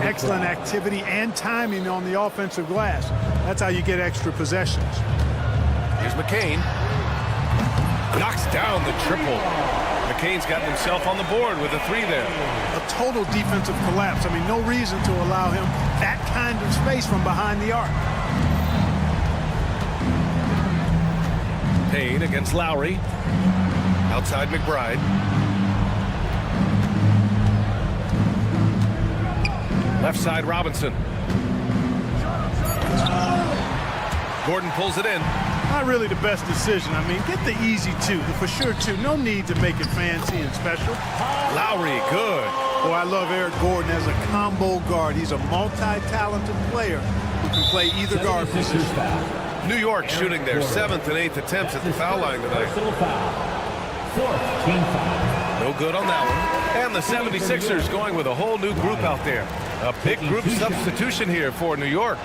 Excellent activity and timing on the offensive glass. That's how you get extra possessions. Here's McCain. Knocks down the triple. McCain's gotten himself on the board with a 3 there. A total defensive collapse. I mean, no reason to allow him that kind of space from behind the arc. Payne against Lowry. Outside McBride. Left side Robinson. Gordon pulls it in. Not really the best decision. I mean, get the easy 2, the for sure 2. No need to make it fancy and special. Lowry, good. Boy, I love Eric Gordon as a combo guard. He's a multi-talented player who can play either guard position. New York shooting their 7th and 8th attempts at the foul line tonight. No good on that one. And the 76ers going with a whole new group out there. A big group substitution here for New York.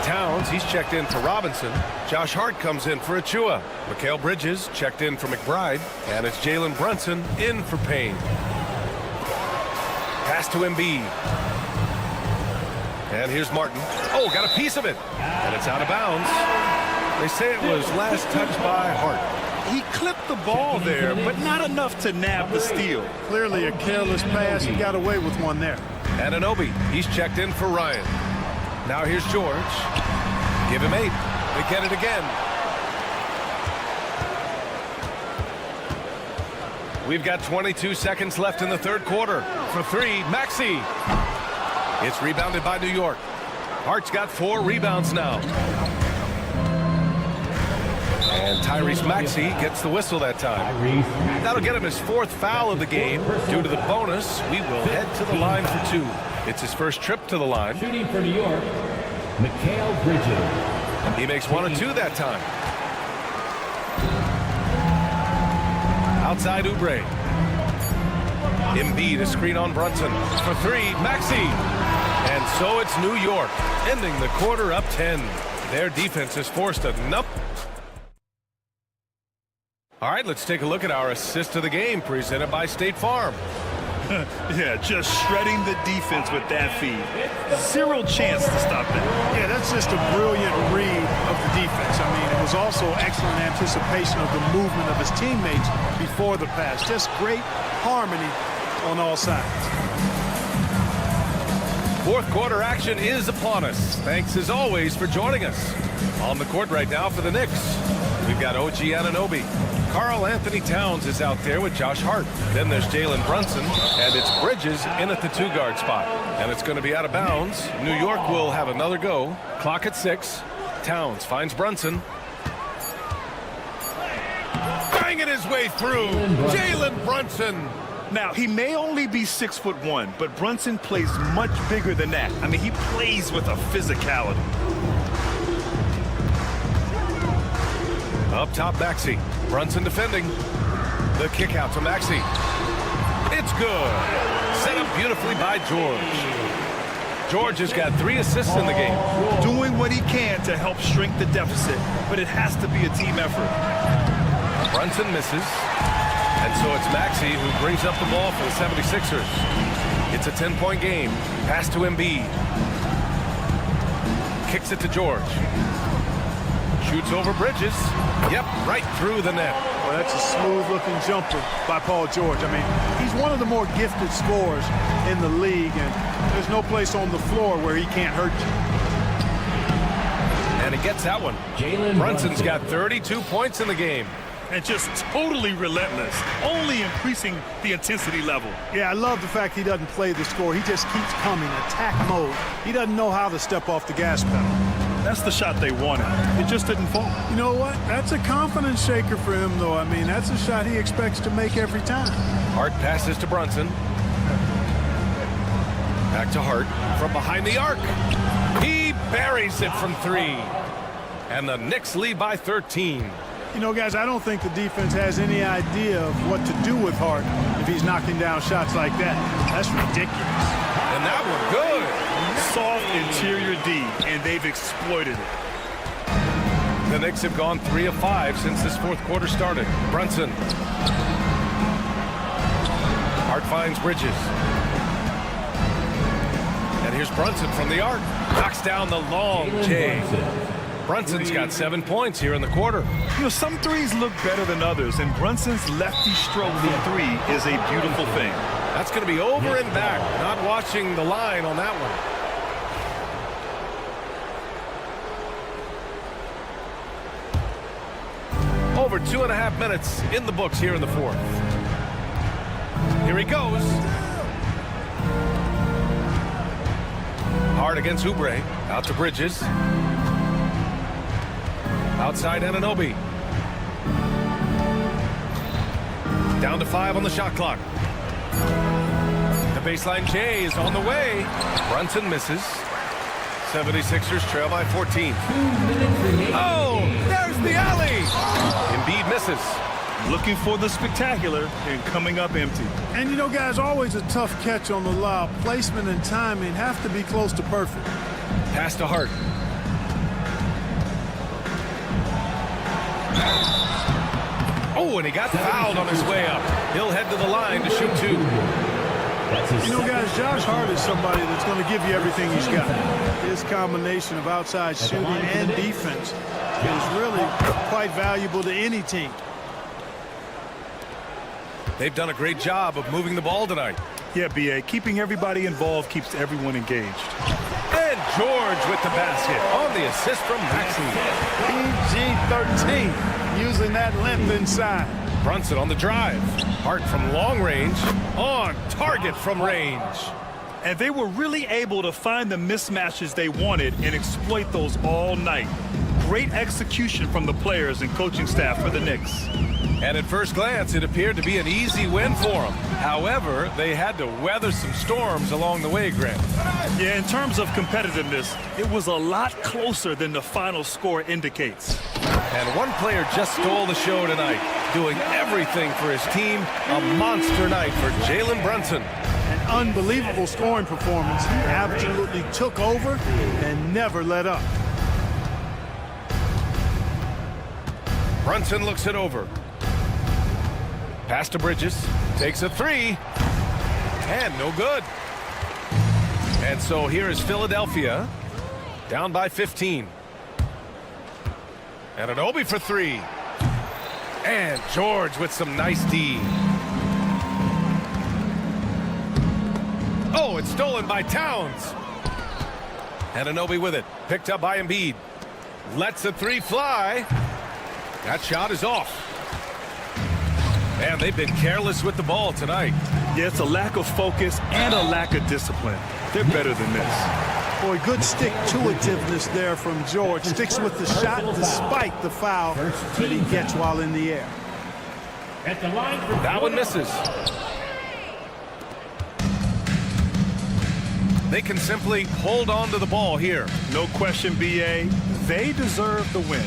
Towns, he's checked in for Robinson. Josh Hart comes in for Achua. Mikal Bridges checked in for McBride. And it's Jalen Brunson in for Payne. Pass to Embiid. And here's Martin. Oh, got a piece of it. And it's out of bounds. They say it was last touched by Hart. He clipped the ball there, but not enough to nab the steal. Clearly a careless pass. He got away with one there. And Anunoby, he's checked in for Ryan. Now here's George. Give him 8. They get it again. We've got 22 seconds left in the third quarter. For 3, Maxey. It's rebounded by New York. Hart's got 4 rebounds now. And Tyrese Maxey gets the whistle that time. That'll get him his 4th foul of the game. Due to the bonus, we will head to the line for 2. It's his first trip to the line. Shooting for New York, Mikal Bridges. He makes 1 of 2 that time. Outside Oubre. Embiid, a screen on Brunson. For 3, Maxey. And so it's New York, ending the quarter up 10. Their defense has forced a nup. All right, let's take a look at our assist of the game presented by State Farm. Yeah, just shredding the defense with that feed. 0 chance to stop that. Yeah, that's just a brilliant read of the defense. I mean, it was also excellent anticipation of the movement of his teammates before the pass. Just great harmony on all sides. Fourth quarter action is upon us. Thanks as always for joining us. On the court right now for the Knicks, we've got OG Anunoby. Karl Anthony Towns is out there with Josh Hart. Then there's Jalen Brunson, and it's Bridges in at the 2-guard spot. And it's going to be out of bounds. New York will have another go. Clock at 6. Towns finds Brunson. Banging his way through. Jalen Brunson. Now, he may only be 6'1", but Brunson plays much bigger than that. I mean, he plays with a physicality. Up top, Maxey. Brunson defending. The kick out to Maxey. It's good. Set up beautifully by George. George has got 3 assists in the game. Doing what he can to help shrink the deficit, but it has to be a team effort. Brunson misses. And so it's Maxey who brings up the ball for the 76ers. It's a 10-point game. Pass to Embiid. Kicks it to George. Shoots over Bridges. Yep, right through the net. Well, that's a smooth-looking jumper by Paul George. I mean, he's one of the more gifted scorers in the league, and there's no place on the floor where he can't hurt you. And he gets that one. Brunson's got 32 points in the game. And just totally relentless, only increasing the intensity level. Yeah, I love the fact he doesn't play the score. He just keeps coming, attack mode. He doesn't know how to step off the gas pedal. That's the shot they wanted. It just didn't fall. You know what? That's a confidence shaker for him, though. I mean, that's a shot he expects to make every time. Hart passes to Brunson. Back to Hart from behind the arc. He buries it from 3. And the Knicks lead by 13. You know, guys, I don't think the defense has any idea of what to do with Hart if he's knocking down shots like that. That's ridiculous. And that one good. Soft interior D, and they've exploited it. The Knicks have gone 3 of 5 since this 4th quarter started. Brunson. Hart finds Bridges. And here's Brunson from the arc. Knocks down the long J. Brunson's got 7 points here in the quarter. You know, some threes look better than others, and Brunson's lefty stroke from 3 is a beautiful thing. That's going to be over and back. Not watching the line on that one. Over 2.5 minutes in the books here in the 4th. Here he goes. Hard against Oubre. Out to Bridges. Outside Anunoby. Down to 5 on the shot clock. The baseline J is on the way. Brunson misses. 76ers trail by 14. Oh, there's the alley. Embiid misses. Looking for the spectacular and coming up empty. And, you know, guys, always a tough catch on the lob. Placement and timing have to be close to perfect. Pass to Hart. Oh, and he got fouled on his way up. He'll head to the line to shoot 2. You know, guys, Josh Hart is somebody that's going to give you everything he's got. His combination of outside shooting and defense is really quite valuable to any team. They've done a great job of moving the ball tonight. Yeah, B.A., keeping everybody involved keeps everyone engaged. And George with the basket on the assist from Maxey. PG-13, using that length inside. Brunson on the drive. Hart from long range. On target from range. And they were really able to find the mismatches they wanted and exploit those all night. Great execution from the players and coaching staff for the Knicks. And at first glance, it appeared to be an easy win for them. However, they had to weather some storms along the way, Grant. Yeah, in terms of competitiveness, it was a lot closer than the final score indicates. And one player just stole the show tonight, doing everything for his team. A monster night for Jalen Brunson. An unbelievable scoring performance. He absolutely took over and never let up. Brunson looks it over. Pass to Bridges. Takes a 3. And no good. And so here is Philadelphia. Down by 15. And Anunoby for 3. And George with some nice D. Oh, it's stolen by Towns. And Anunoby with it. Picked up by Embiid. Lets the 3 fly. That shot is off. And they've been careless with the ball tonight. Yeah, it's a lack of focus and a lack of discipline. They're better than this. Boy, good stick-to-itiveness there from George. Sticks with the shot despite the foul that he gets while in the air. At the line for that one misses. They can simply hold on to the ball here. No question, B.A. They deserve the win.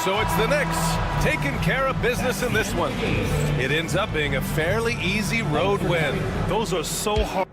So it's the Knicks taking care of business in this one. It ends up being a fairly easy road win. Those are so hard.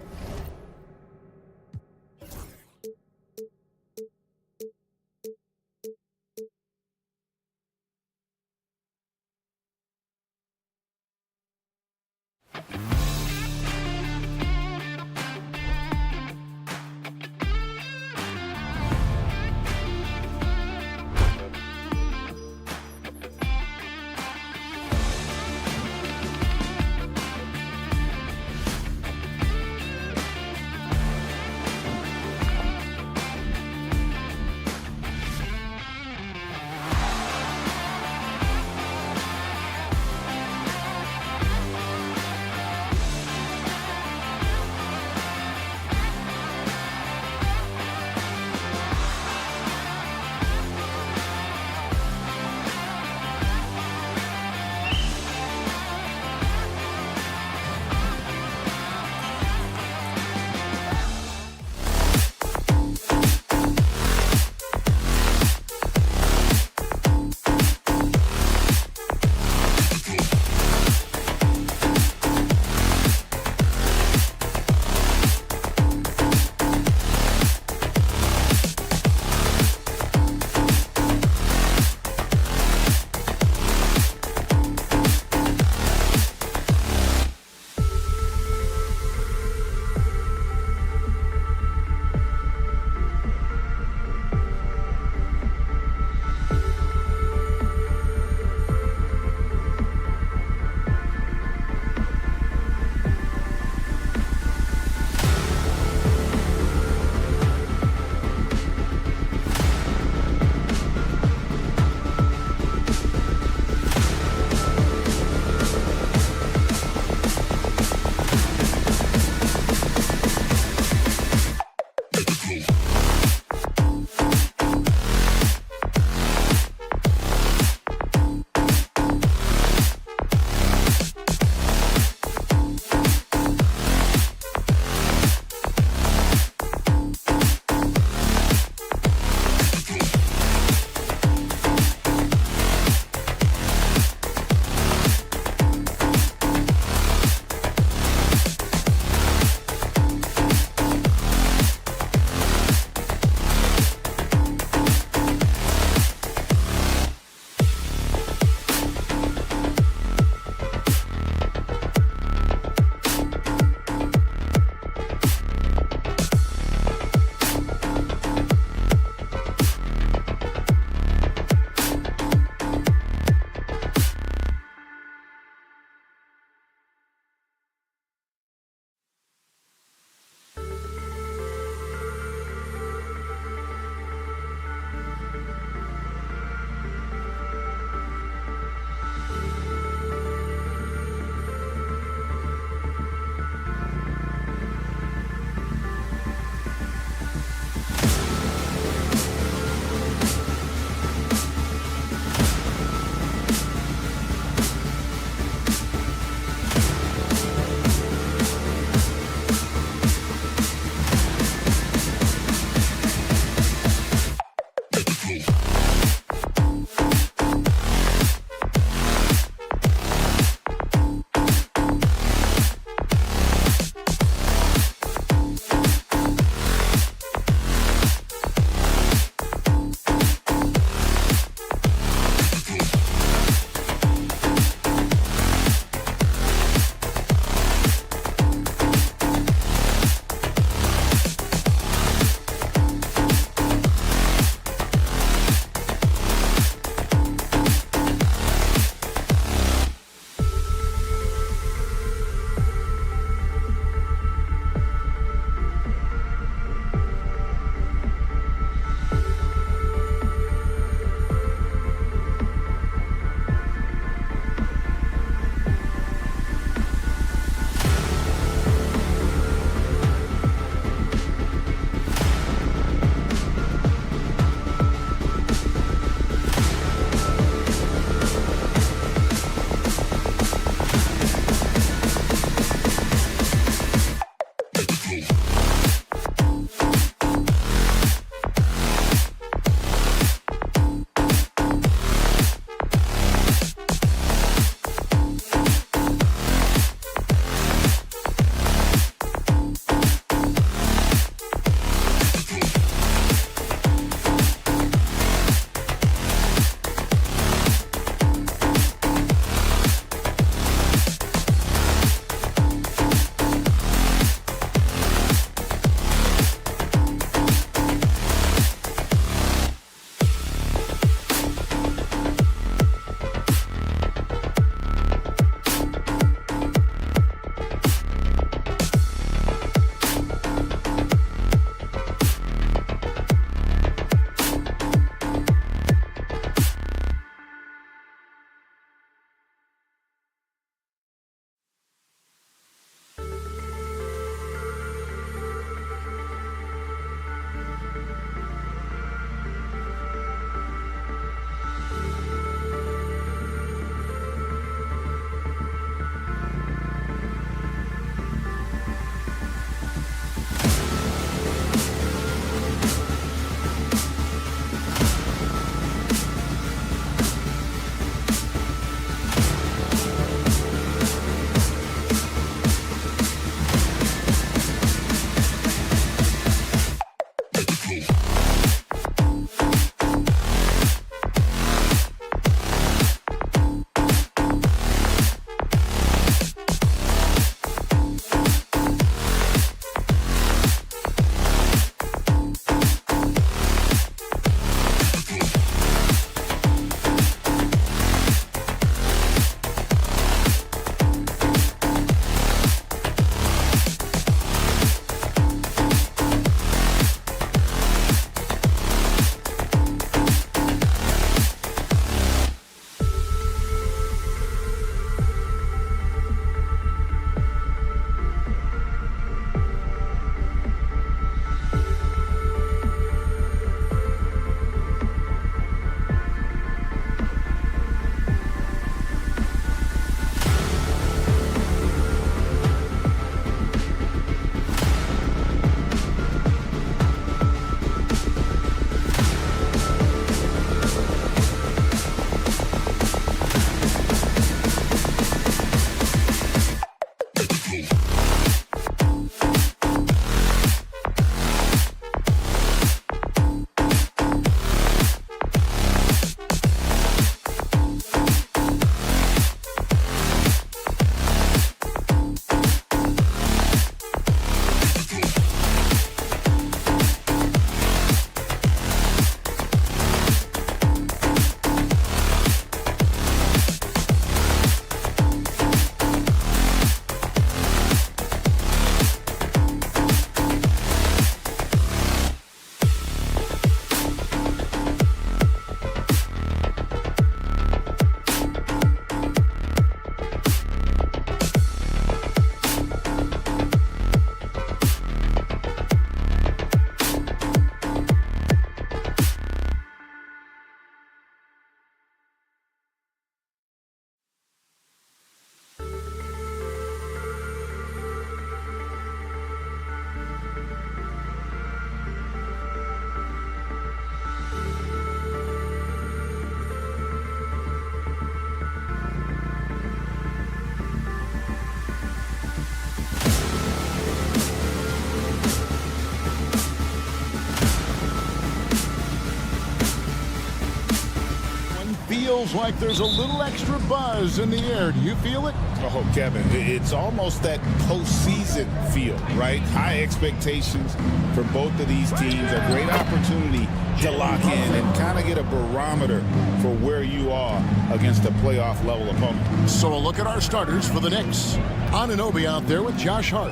feels like there's a little extra buzz in the air. Do you feel it? Oh, Kevin, it's almost that postseason feel, right? High expectations for both of these teams. A great opportunity to lock in and kind of get a barometer for where you are against a playoff level opponent. So a look at our starters for the Knicks. Anunoby out there with Josh Hart.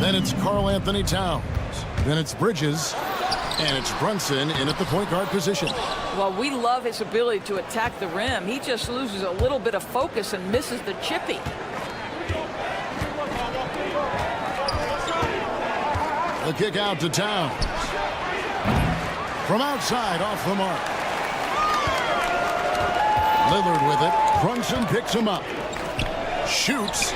Then it's Karl Anthony Towns. Then it's Bridges. And it's Brunson in at the point guard position. Well, we love his ability to attack the rim. He just loses a little bit of focus and misses the chippy. The kick out to Towns. From outside, off the mark. Lillard with it. Brunson picks him up. Shoots.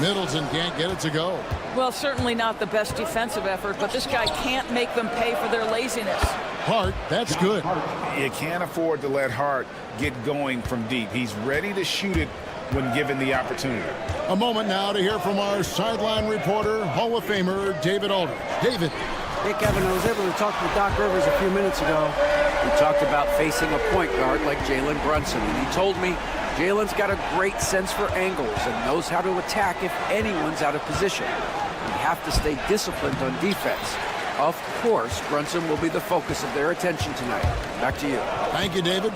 Middleton can't get it to go. Well, certainly not the best defensive effort, but this guy can't make them pay for their laziness. Hart, that's good. You can't afford to let Hart get going from deep. He's ready to shoot it when given the opportunity. A moment now to hear from our sideline reporter, Hall of Famer David Aldridge. David. Hey, Kevin, I was able to talk with Doc Rivers a few minutes ago. We talked about facing a point guard like Jalen Brunson, and he told me Jalen's got a great sense for angles and knows how to attack if anyone's out of position. We have to stay disciplined on defense. Of course, Brunson will be the focus of their attention tonight. Back to you. Thank you, David.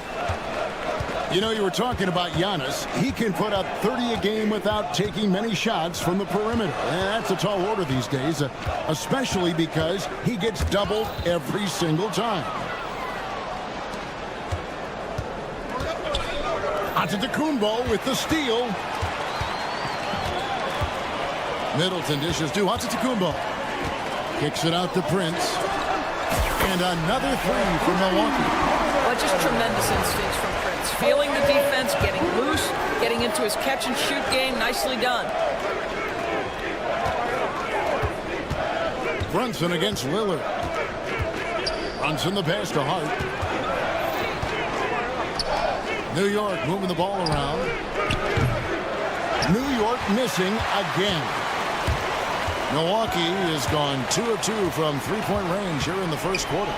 You know, you were talking about Giannis. He can put up 30 a game without taking many shots from the perimeter. And that's a tall order these days, especially because he gets doubled every single time. Antetokounmpo with the steal. Middleton dishes to Antetokounmpo. Kicks it out to Prince. And another three for Milwaukee. Well, just tremendous instincts from Prince. Feeling the defense, getting loose, getting into his catch-and-shoot game. Nicely done. Brunson against Lillard. Brunson the pass to Hart. New York moving the ball around. New York missing again. Milwaukee has gone 2 of 2 from three-point range here in the first quarter.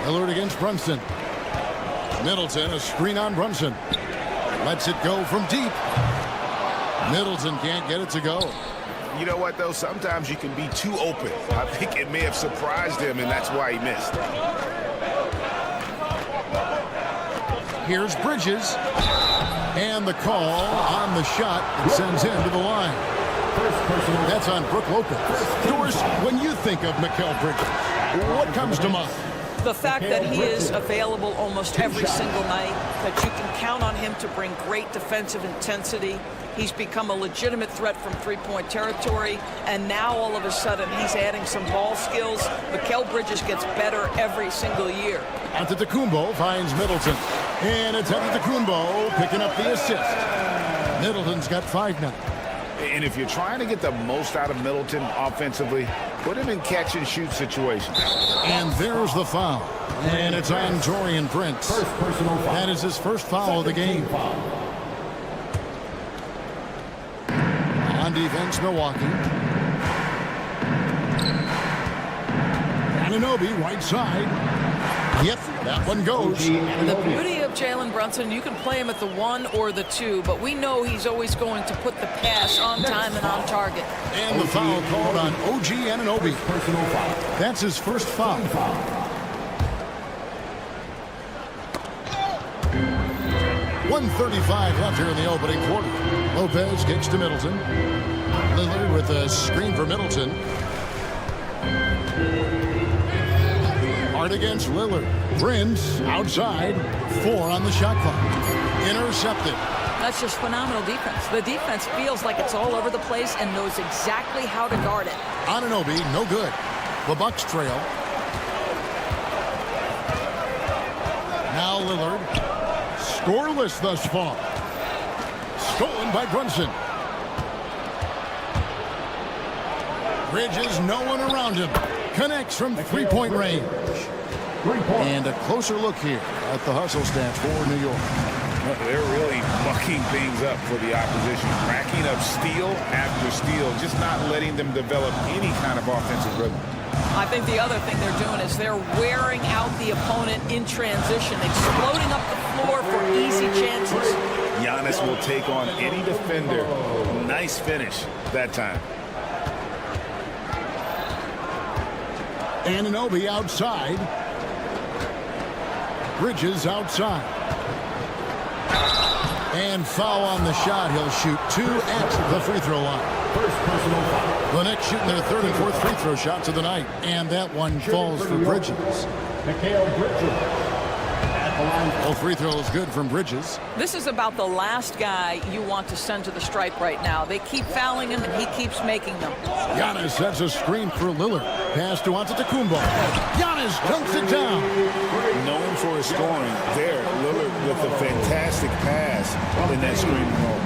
Lillard against Brunson. Middleton, a screen on Brunson. Lets it go from deep. Middleton can't get it to go. You know what, though? Sometimes you can be too open. I think it may have surprised him, and that's why he missed. Here's Bridges. And the call on the shot that sends him to the line. That's on Brook Lopez. Doris, when you think of Mikal Bridges, what comes to mind? The fact that he is available almost every single night, that you can count on him to bring great defensive intensity. He's become a legitimate threat from three-point territory, and now all of a sudden he's adding some ball skills. Mikal Bridges gets better every single year. Antetokounmpo finds Middleton, and it's Antetokounmpo picking up the assist. Middleton's got 5 now. And if you're trying to get the most out of Middleton offensively, put him in catch-and-shoot situations. And there's the foul. And it's on Taurean Prince. That is his first foul of the game. On defense, Milwaukee. Anunoby, right side. Yep, that one goes. The beauty of Jalen Brunson, you can play him at the 1 or the 2, but we know he's always going to put the pass on time and on target. And the foul called on OG Anunoby. That's his first foul. 1:35 left here in the opening quarter. Lopez kicks to Middleton. Lillard with a screen for Middleton. Hart against Lillard. Prince outside. 4 on the shot clock. Intercepted. That's just phenomenal defense. The defense feels like it's all over the place and knows exactly how to guard it. Anunoby, no good. The Bucks trail. Now Lillard. Scoreless thus far. Stolen by Brunson. Bridges, no one around him. Connects from three-point range. And a closer look here at the hustle stats for New York. They're really mucking things up for the opposition. Racking up steal after steal. Just not letting them develop any kind of offensive rhythm. I think the other thing they're doing is they're wearing out the opponent in transition, exploding up the floor for easy chances. Giannis will take on any defender. Nice finish that time. Anunoby outside. Bridges outside. And foul on the shot. He'll shoot 2 at the free throw line. First personal foul. The Knicks shooting their 3rd and 4th free throw shots of the night. And that one falls for Bridges. Mikal Bridges. All free throws good from Bridges. This is about the last guy you want to send to the stripe right now. They keep fouling him, and he keeps making them. Giannis sets a screen for Lillard. Pass to Antetokounmpo. Giannis dunks it down. Known for his scoring, there, Lillard with a fantastic pass in that screen role.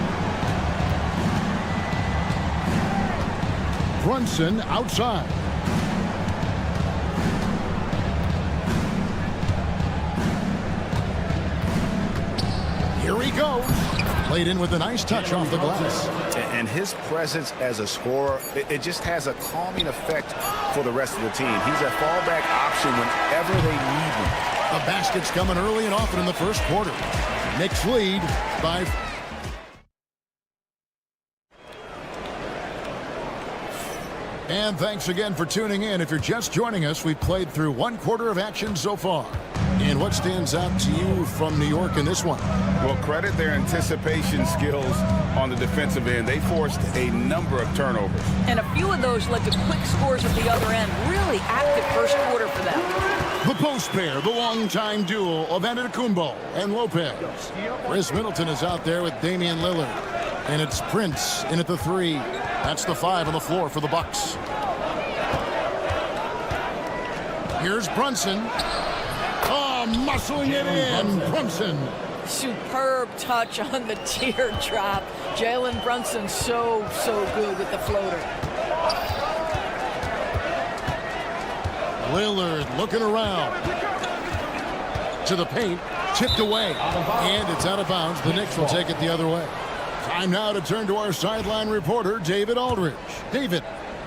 Brunson outside. Here he goes. Played in with a nice touch off the glass. And his presence as a scorer, it just has a calming effect for the rest of the team. He's a fallback option whenever they need him. The basket's coming early and often in the first quarter. Knicks lead by... And thanks again for tuning in. If you're just joining us, we've played through 1 quarter of action so far. And what stands out to you from New York in this one? Well, credit their anticipation skills on the defensive end. They forced a number of turnovers. And a few of those led to quick scores at the other end. Really active first quarter for them. The post pair, the longtime duo of Antetokounmpo and Lopez. Chris Middleton is out there with Damian Lillard. And it's Prince in at the 3. That's the 5 on the floor for the Bucks. Here's Brunson. Oh, muscling it in. Brunson. Superb touch on the teardrop. Jalen Brunson so good with the floater. Lillard looking around. To the paint. Tipped away. And it's out of bounds. The Knicks will take it the other way. Time now to turn to our sideline reporter, David Aldridge. David.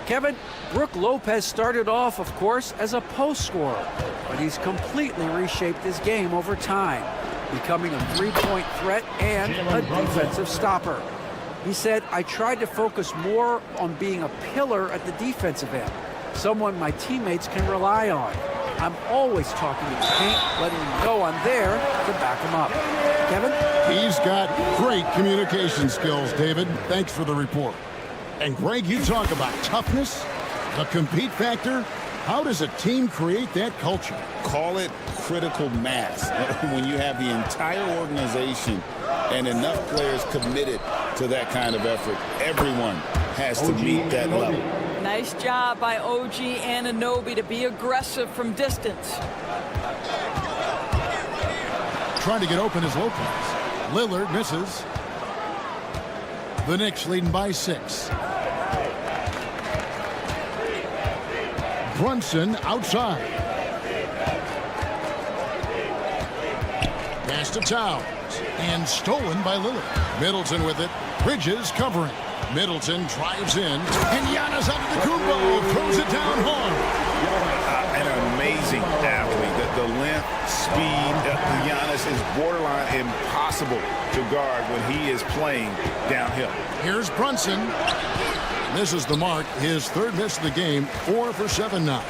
Kevin, Brook Lopez started off, of course, as a post scorer, but he's completely reshaped his game over time, becoming a three-point threat and a defensive stopper. He said, I tried to focus more on being a pillar at the defensive end, someone my teammates can rely on. I'm always talking to the paint, letting him know I'm there to back him up. Kevin? He's got great communication skills, David. Thanks for the report. And Greg, you talk about toughness, the compete factor. How does a team create that culture? Call it critical mass. When you have the entire organization and enough players committed to that kind of effort, everyone has to meet that level. Nice job by OG Anunoby to be aggressive from distance. Trying to get open is Lopez. Lillard misses. The Knicks leading by 6. Brunson outside. Pass to Towns. And stolen by Lillard. Middleton with it. Bridges covering. Middleton drives in. And Giannis Antetokounmpo throws it down hard. An amazing athlete. The length, speed, Giannis is borderline impossible to guard when he is playing downhill. Here's Brunson. Misses the mark. His 3rd miss of the game. 4 for 7 now.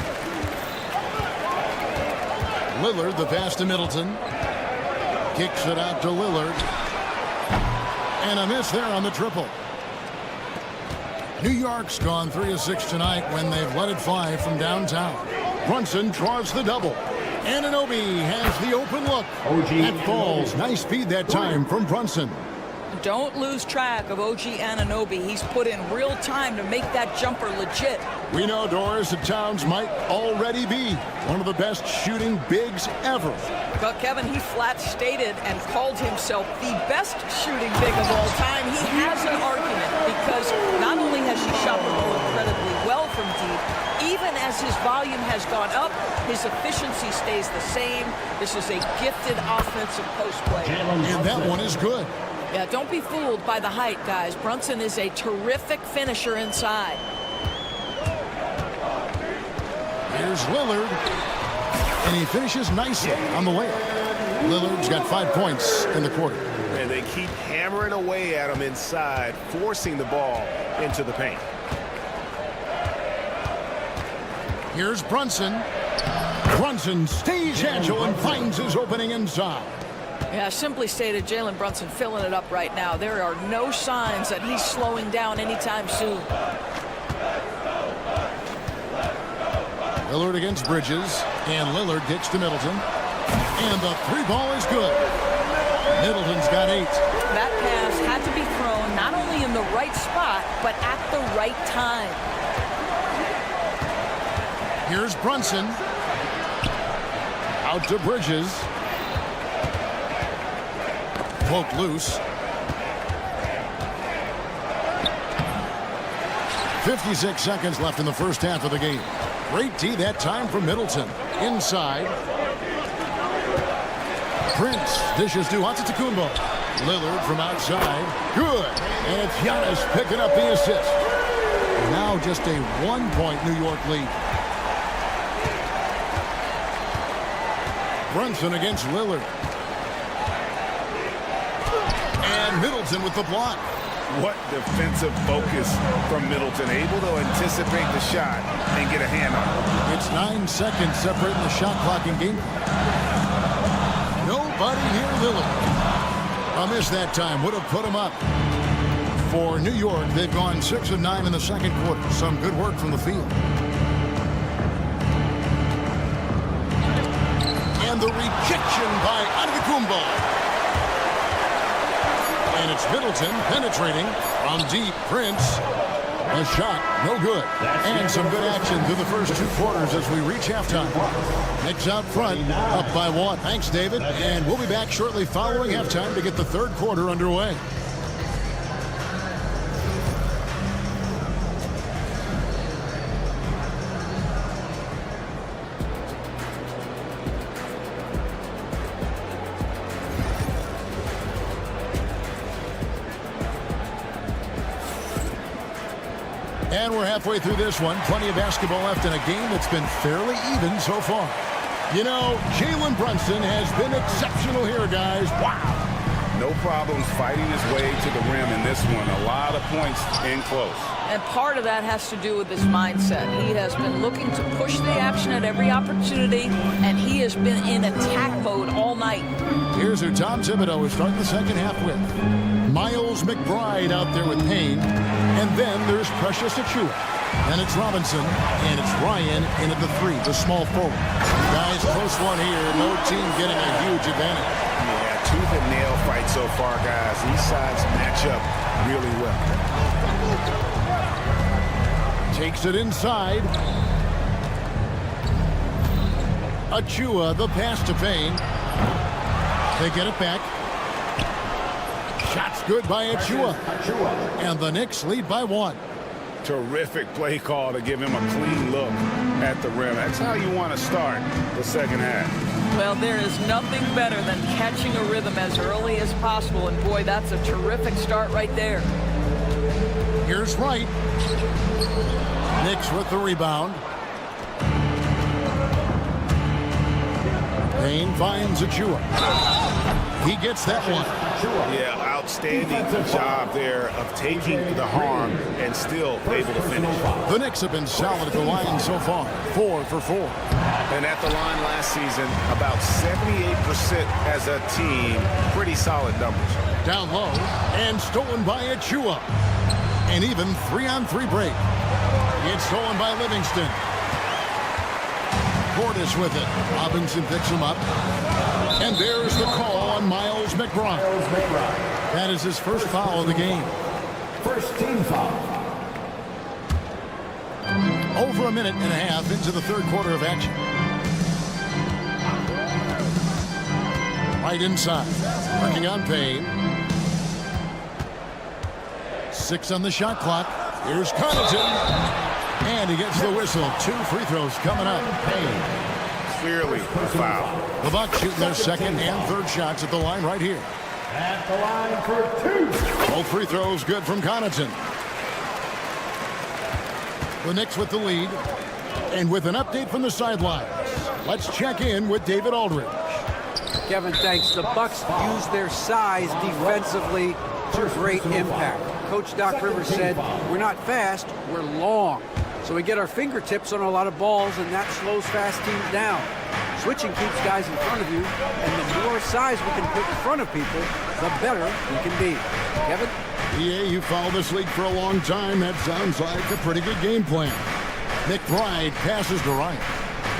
Lillard, the pass to Middleton. Kicks it out to Lillard. And a miss there on the triple. New York's gone 3 of 6 tonight when they've let it fly from downtown. Brunson draws the double. Anunoby has the open look. That falls. Nice speed that time from Brunson. Don't lose track of OG Anunoby. He's put in real time to make that jumper legit. We know, Doris, that Towns might already be one of the best shooting bigs ever. But Kevin, he flat stated and called himself the best shooting big of all time. He has an argument because not only has he shot the ball incredibly well from deep, even as his volume has gone up, his efficiency stays the same. This is a gifted offensive post play. And that one is good. Yeah, don't be fooled by the height, guys. Brunson is a terrific finisher inside. Here's Lillard. And he finishes nicely on the layup. Lillard's got 5 points in the quarter. And they keep hammering away at him inside, forcing the ball into the paint. Here's Brunson. Brunson stays agile and finds his opening inside. Yeah, simply stated, Jalen Brunson filling it up right now. There are no signs that he's slowing down anytime soon. Lillard against Bridges, and Lillard gets to Middleton. And the 3-ball is good. Middleton's got 8. That pass had to be thrown not only in the right spot, but at the right time. Here's Brunson. Out to Bridges. Poke loose. 56 seconds left in the first half of the game. Great D that time from Middleton. Inside. Prince dishes to Antetokounmpo. Lillard from outside. Good. And it's Giannis picking up the assist. Now just a 1-point New York lead. Brunson against Lillard. And Middleton with the block. What defensive focus from Middleton, able to anticipate the shot and get a hand on it. It's 9 seconds separating the shot clock and game. Nobody near Lillard. A miss that time would have put him up. For New York, they've gone 6 of 9 in the second quarter. Some good work from the field. And the rejection by Antetokounmpo. And it's Middleton penetrating from deep. Prince. A shot, no good. And some good action through the first 2 quarters as we reach halftime. Knicks out front, up by 1. Thanks, David. And we'll be back shortly following halftime to get the third quarter underway. And we're halfway through this one. Plenty of basketball left in a game that's been fairly even so far. You know, Jalen Brunson has been exceptional here, guys. Wow. No problems fighting his way to the rim in this one. A lot of points in close. And part of that has to do with his mindset. He has been looking to push the action at every opportunity, and he has been in attack mode all night. Here's who Tom Thibodeau is starting the second half with. Miles McBride out there with Payne. And then there's Precious Achiuwa. Then it's Robinson, and it's Ryan in at the 3, the small forward. Guys, close one here. No team getting a huge advantage. Yeah, tooth and nail fight so far, guys. These sides match up really well. Takes it inside. Achiuwa, the pass to Payne. They get it back. Shot's good by Achiuwa. And the Knicks lead by 1. Terrific play call to give him a clean look at the rim. That's how you want to start the second half. Well, there is nothing better than catching a rhythm as early as possible. And boy, that's a terrific start right there. Here's Wright. Knicks with the rebound. Payne finds Achiuwa. He gets that one. Yeah, outstanding job there of taking the harm and still able to finish. The Knicks have been solid at the line so far. 4 for 4. And at the line last season, about 78% as a team. Pretty solid numbers. Down low and stolen by Achiuwa. And even 3-on-3 break. It's stolen by Livingston. Portis with it. Robinson picks him up. And there's the call on Miles McBride. That is his first foul of the game. First team foul. Over a minute and a half into the third quarter of action. Right inside. Working on Payne. 6 on the shot clock. Here's Connaughton. And he gets the whistle. 2 free throws coming up. Payne. Clearly a foul. The Bucks shooting their second and third shots at the line right here. At the line for 2. Both free throws good from Connaughton. The Knicks with the lead. And with an update from the sidelines, let's check in with David Aldridge. Kevin, thanks. The Bucks use their size defensively to great impact. Coach Doc Rivers said, we're not fast, we're long. So we get our fingertips on a lot of balls, and that slows fast teams down. Switching keeps guys in front of you, and the more size we can put in front of people, the better we can be. Kevin? Yeah, you followed this league for a long time. That sounds like a pretty good game plan. McBride passes to Wright.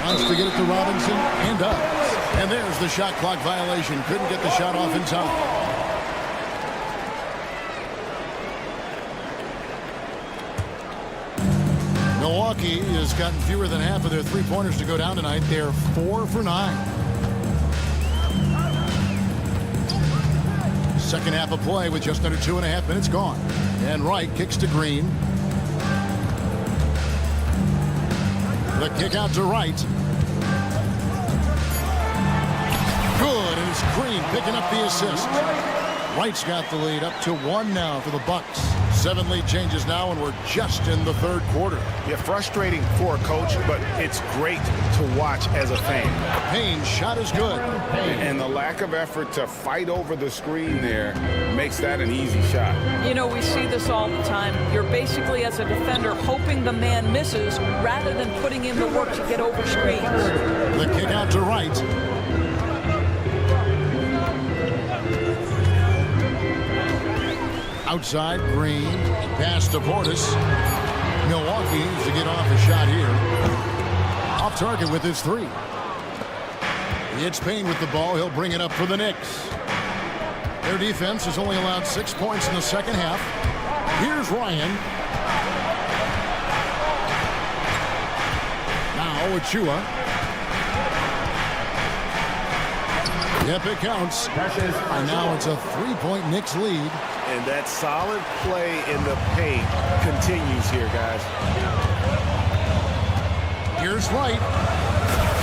Wants to get it to Robinson, and does. And there's the shot clock violation. Couldn't get the shot off in time. Milwaukee has gotten fewer than half of their three-pointers to go down tonight. They're 4 for 9. Second half of play with just under 2.5 minutes gone. And Wright kicks to Green. The kick out to Wright. Good, and it's Green picking up the assist. Wright's got the lead up to 1 now for the Bucks. 7 lead changes now, and we're just in the third quarter. Yeah, frustrating for a coach, but it's great to watch as a fan. Payne's shot is good. And the lack of effort to fight over the screen there makes that an easy shot. You know, we see this all the time. You're basically, as a defender, hoping the man misses rather than putting in the work to get over screens. The kick out to Wright. Outside, Green, pass to Portis. Milwaukee needs to get off a shot here. Off target with his 3. It's Payne with the ball. He'll bring it up for the Knicks. Their defense has only allowed 6 points in the second half. Here's Ryan. Now Achua. Yep, it counts. And now it's a 3-point Knicks lead. And that solid play in the paint continues here, guys. Here's Wright.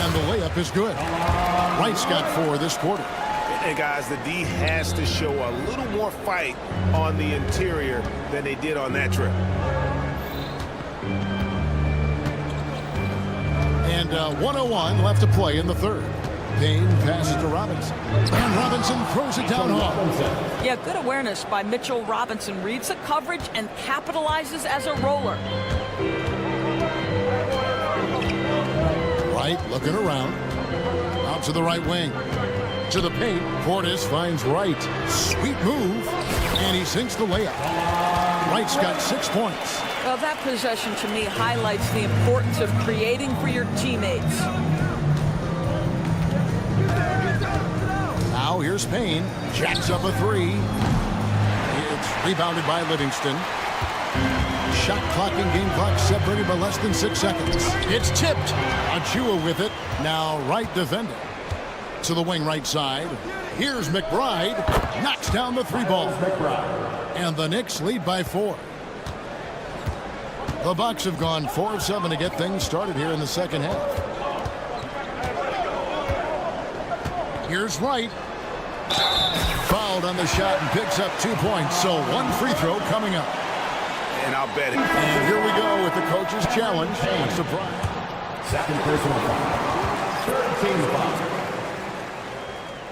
And the layup is good. Wright's got 4 this quarter. And guys, the D has to show a little more fight on the interior than they did on that trip. And 1:01 left to play in the third. Payne passes to Robinson. And Robinson throws it down hard. Yeah, good awareness by Mitchell Robinson. Reads the coverage and capitalizes as a roller. Wright looking around. Out to the right wing. To the paint. Portis finds Wright. Sweet move. And he sinks the layup. Wright's got 6 points. Well, that possession to me highlights the importance of creating for your teammates. Now here's Payne. Jacks up a 3. It's rebounded by Livingston. Shot clock and game clock separated by less than 6 seconds. It's tipped. Achua with it. Now Wright defending. To the wing right side. Here's McBride. Knocks down the 3-ball. And the Knicks lead by 4. The Bucks have gone 4 of 7 to get things started here in the second half. Here's Wright. Fouled on the shot and picks up 2 points. So 1 free throw coming up. And I'll bet it. And here we go with the coach's challenge. Surprise. Second personal foul. Third team foul.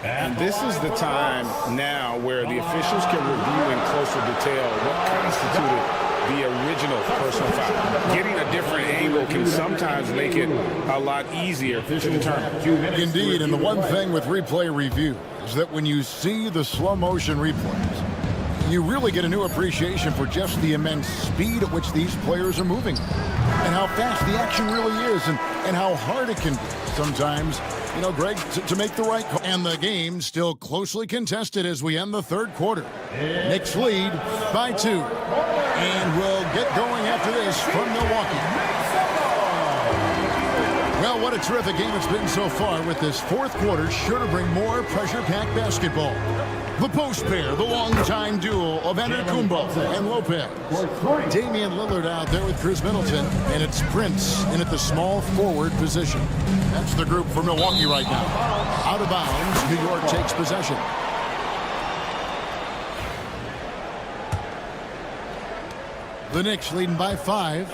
And this is the time now where the officials can review in closer detail what constituted the original personal foul. Getting a different angle can sometimes make it a lot easier to determine. Indeed, and the one thing with replay review is that when you see the slow motion replays, you really get a new appreciation for just the immense speed at which these players are moving and how fast the action really is and how hard it can be sometimes, you know, Greg, to make the right call. And the game still closely contested as we end the third quarter. Knicks lead by 2. And we'll get going after this from Milwaukee. Well, what a terrific game it's been so far, with this fourth quarter sure to bring more pressure-packed basketball. The post pair, the long-time duo of Antetokounmpo and Lopez. Damian Lillard out there with Chris Middleton, and it's Prince in at the small forward position. That's the group for Milwaukee right now. Out of bounds, New York takes possession. The Knicks leading by 5.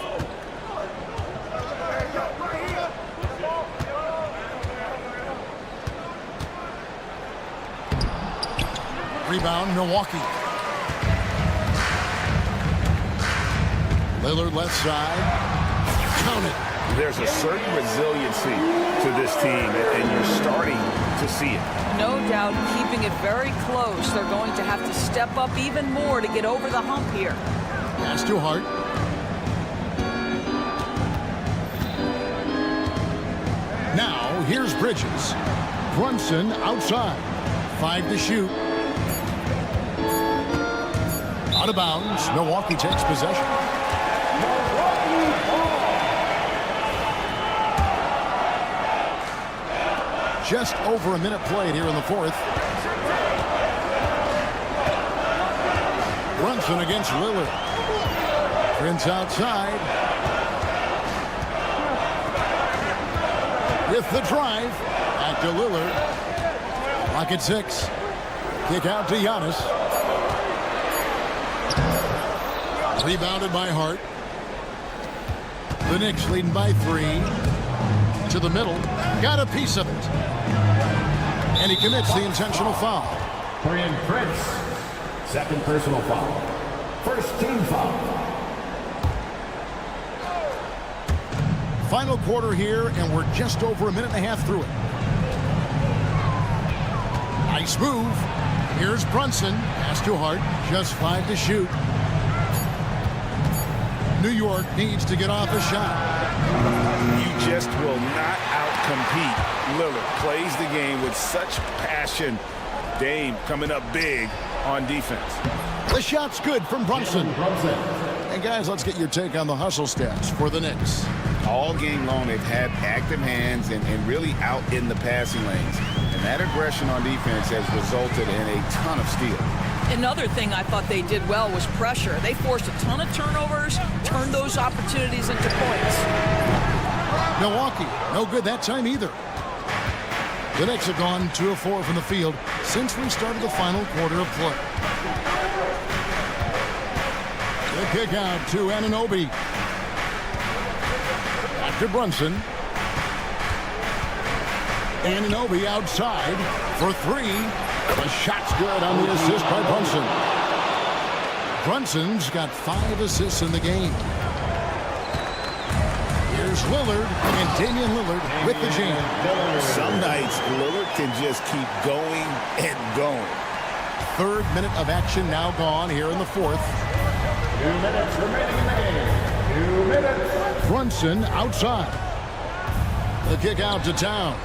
Rebound, Milwaukee. Lillard left side. Count it. There's a certain resiliency to this team, and you're starting to see it. No doubt keeping it very close. They're going to have to step up even more to get over the hump here. Pass to Hart. Now, here's Bridges. Brunson outside. 5 to shoot. Out of bounds. Milwaukee takes possession. Just over a minute played here in the fourth. Brunson against Lillard. Prince outside. With the drive. Back to Lillard. Clock at 6. Kick out to Giannis. Rebounded by Hart. The Knicks leading by 3. To the middle. Got a piece of it. And he commits the intentional foul. Taurean Prince, second personal foul. First team foul. Final quarter here, and we're just over a minute and a half through it. Nice move. Here's Brunson. Pass to Hart. Just 5 to shoot. New York needs to get off a shot. You just will not outcompete Lillard. Plays the game with such passion. Dame coming up big on defense. The shot's good from Brunson. And guys, let's get your take on the hustle stats for the Knicks. All game long, they've had active hands and really out in the passing lanes. And that aggression on defense has resulted in a ton of steals. Another thing I thought they did well was pressure. They forced a ton of turnovers, turned those opportunities into points. Milwaukee, no good that time either. The Knicks have gone 2 of 4 from the field since we started the final quarter of play. The kick out to Anunoby. Back to Brunson. Anunoby outside for 3. The shot's good on the assist by Brunson. Brunson's got 5 assists in the game. Here's Lillard, and Damian Lillard with the jam. Some nights, Lillard can just keep going and going. 3rd minute of action now gone here in the 4th. 2 minutes remaining in the game. 2 minutes. Brunson outside. The kick out to Towns.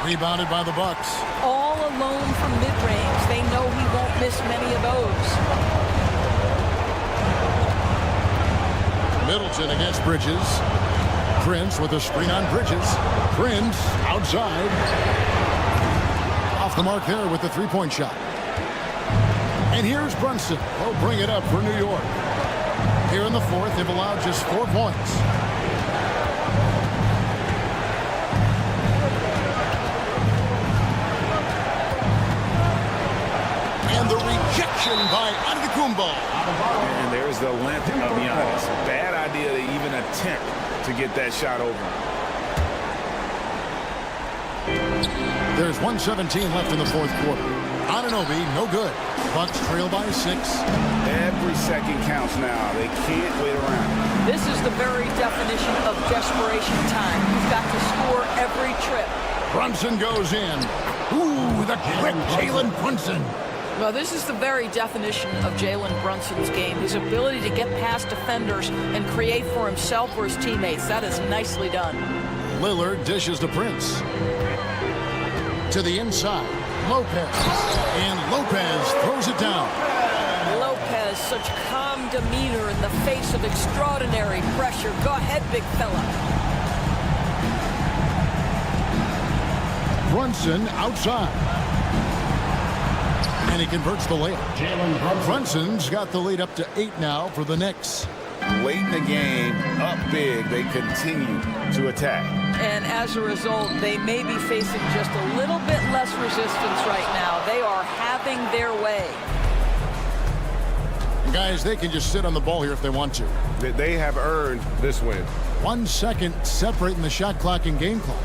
Rebounded by the Bucks. All alone from mid-range. They know he won't miss many of those. Middleton against Bridges. Prince with a screen on Bridges. Prince outside. Off the mark there with the 3-point shot. And here's Brunson. He'll bring it up for New York. Here in the 4th, they've allowed just 4 points. And the rejection by Antetokounmpo. And there's the length of Giannis. Bad idea to even attempt to get that shot over. There's 1:17 left in the 4th quarter. Anunoby, no good. Bucks trail by 6. Every second counts now. They can't wait around. This is the very definition of desperation time. You've got to score every trip. Brunson goes in. Ooh, the quick Jalen Brunson. Well, this is the very definition of Jalen Brunson's game. His ability to get past defenders and create for himself or his teammates. That is nicely done. Lillard dishes to Prince. To the inside. Lopez. And Lopez throws it down. Lopez, such calm demeanor in the face of extraordinary pressure. Go ahead, big fella. Brunson outside. And he converts the layup. Brunson's got the lead up to 8 now for the Knicks. Late in the game, up big, they continue to attack. And as a result, they may be facing just a little bit less resistance right now. They are having their way. Guys, they can just sit on the ball here if they want to. They have earned this win. 1 second separating the shot clock and game clock.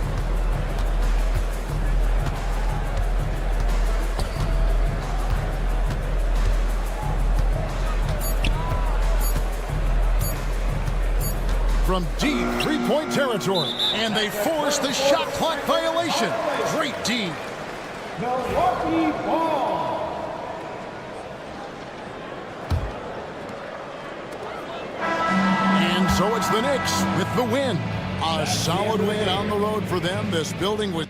from deep three-point territory. And they force the shot clock violation. Great D. Milwaukee ball. And so it's the Knicks with the win. A solid win on the road for them. This building was...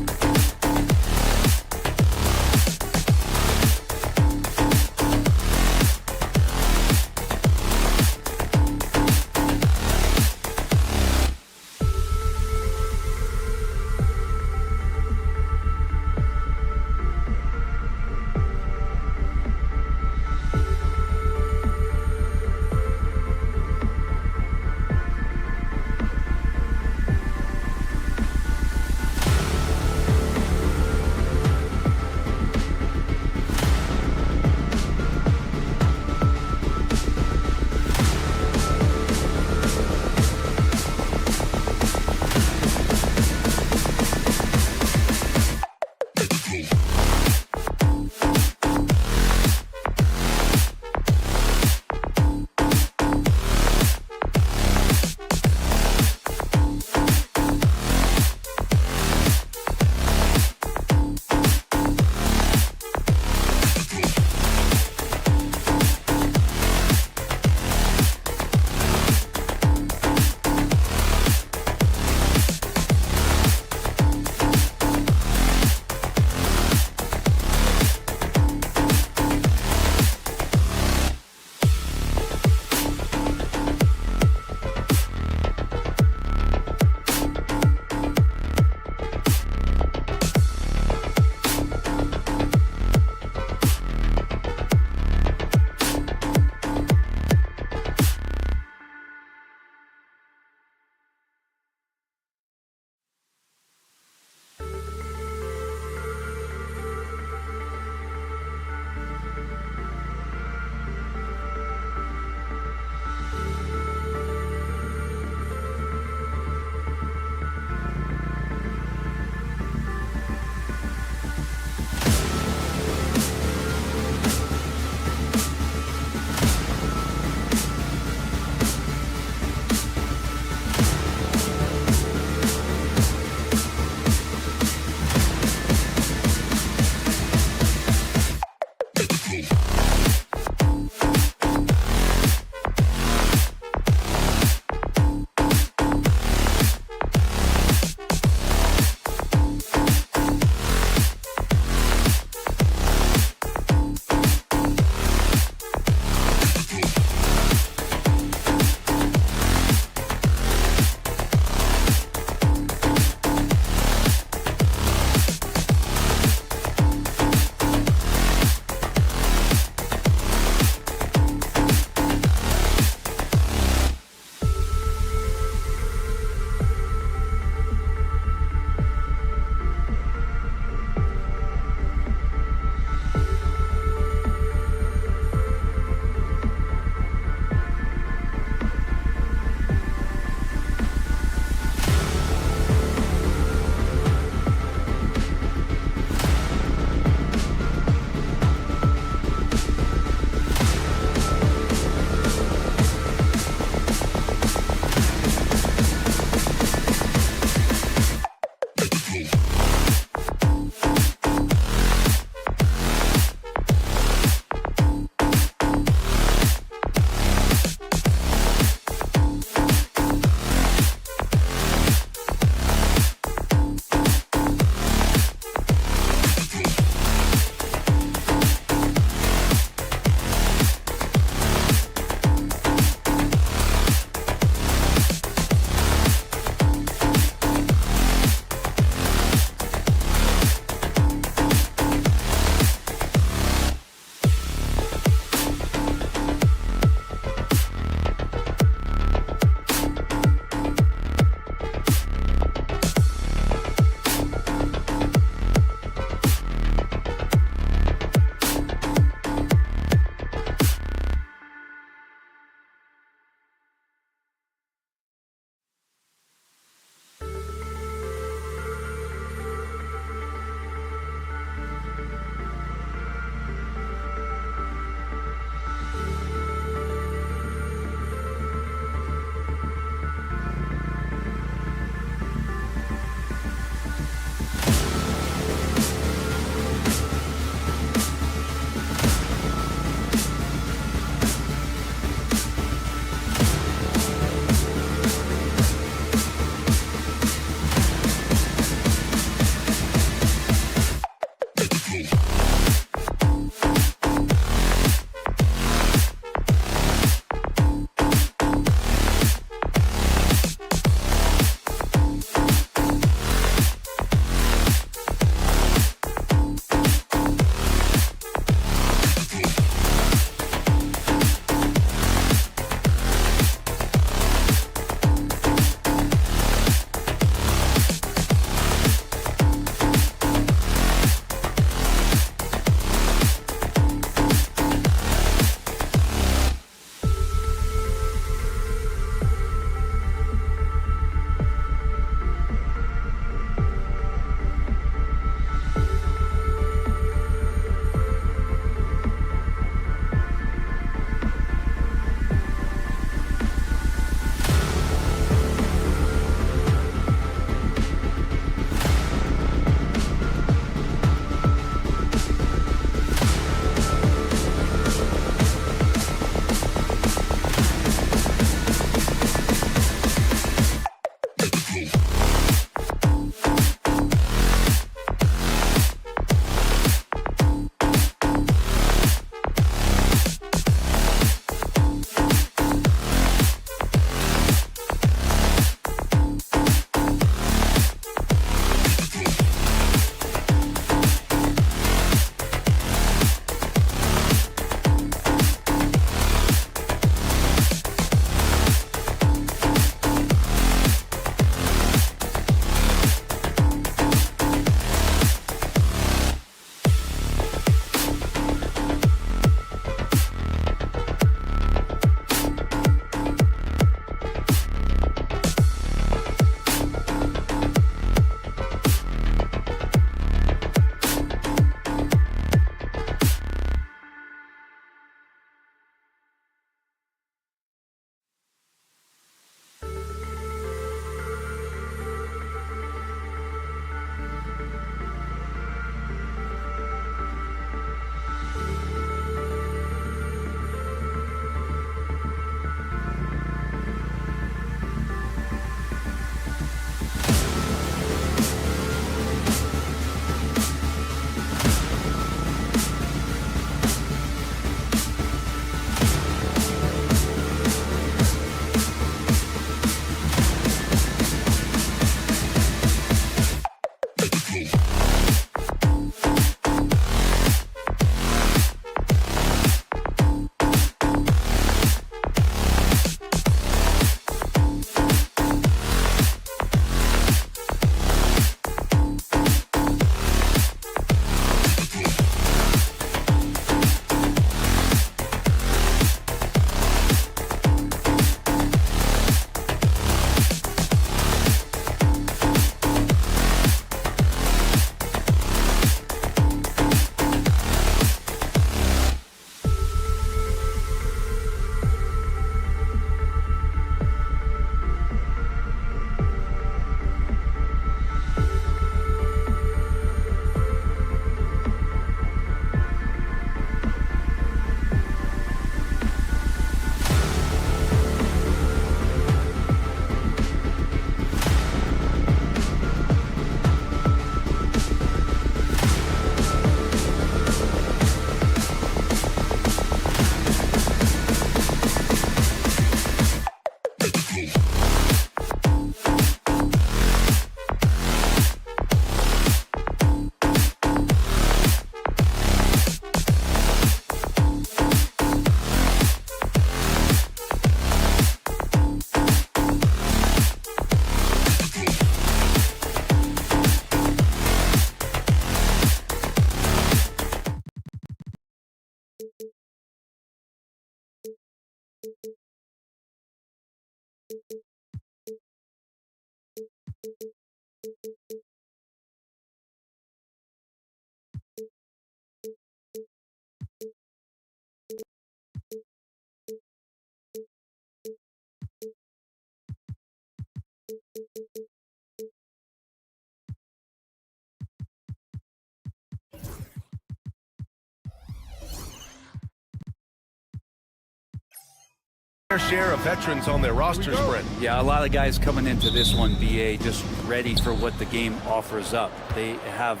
Fair share of veterans on their roster spread. Yeah, a lot of guys coming into this one, BA, just ready for what the game offers up. They have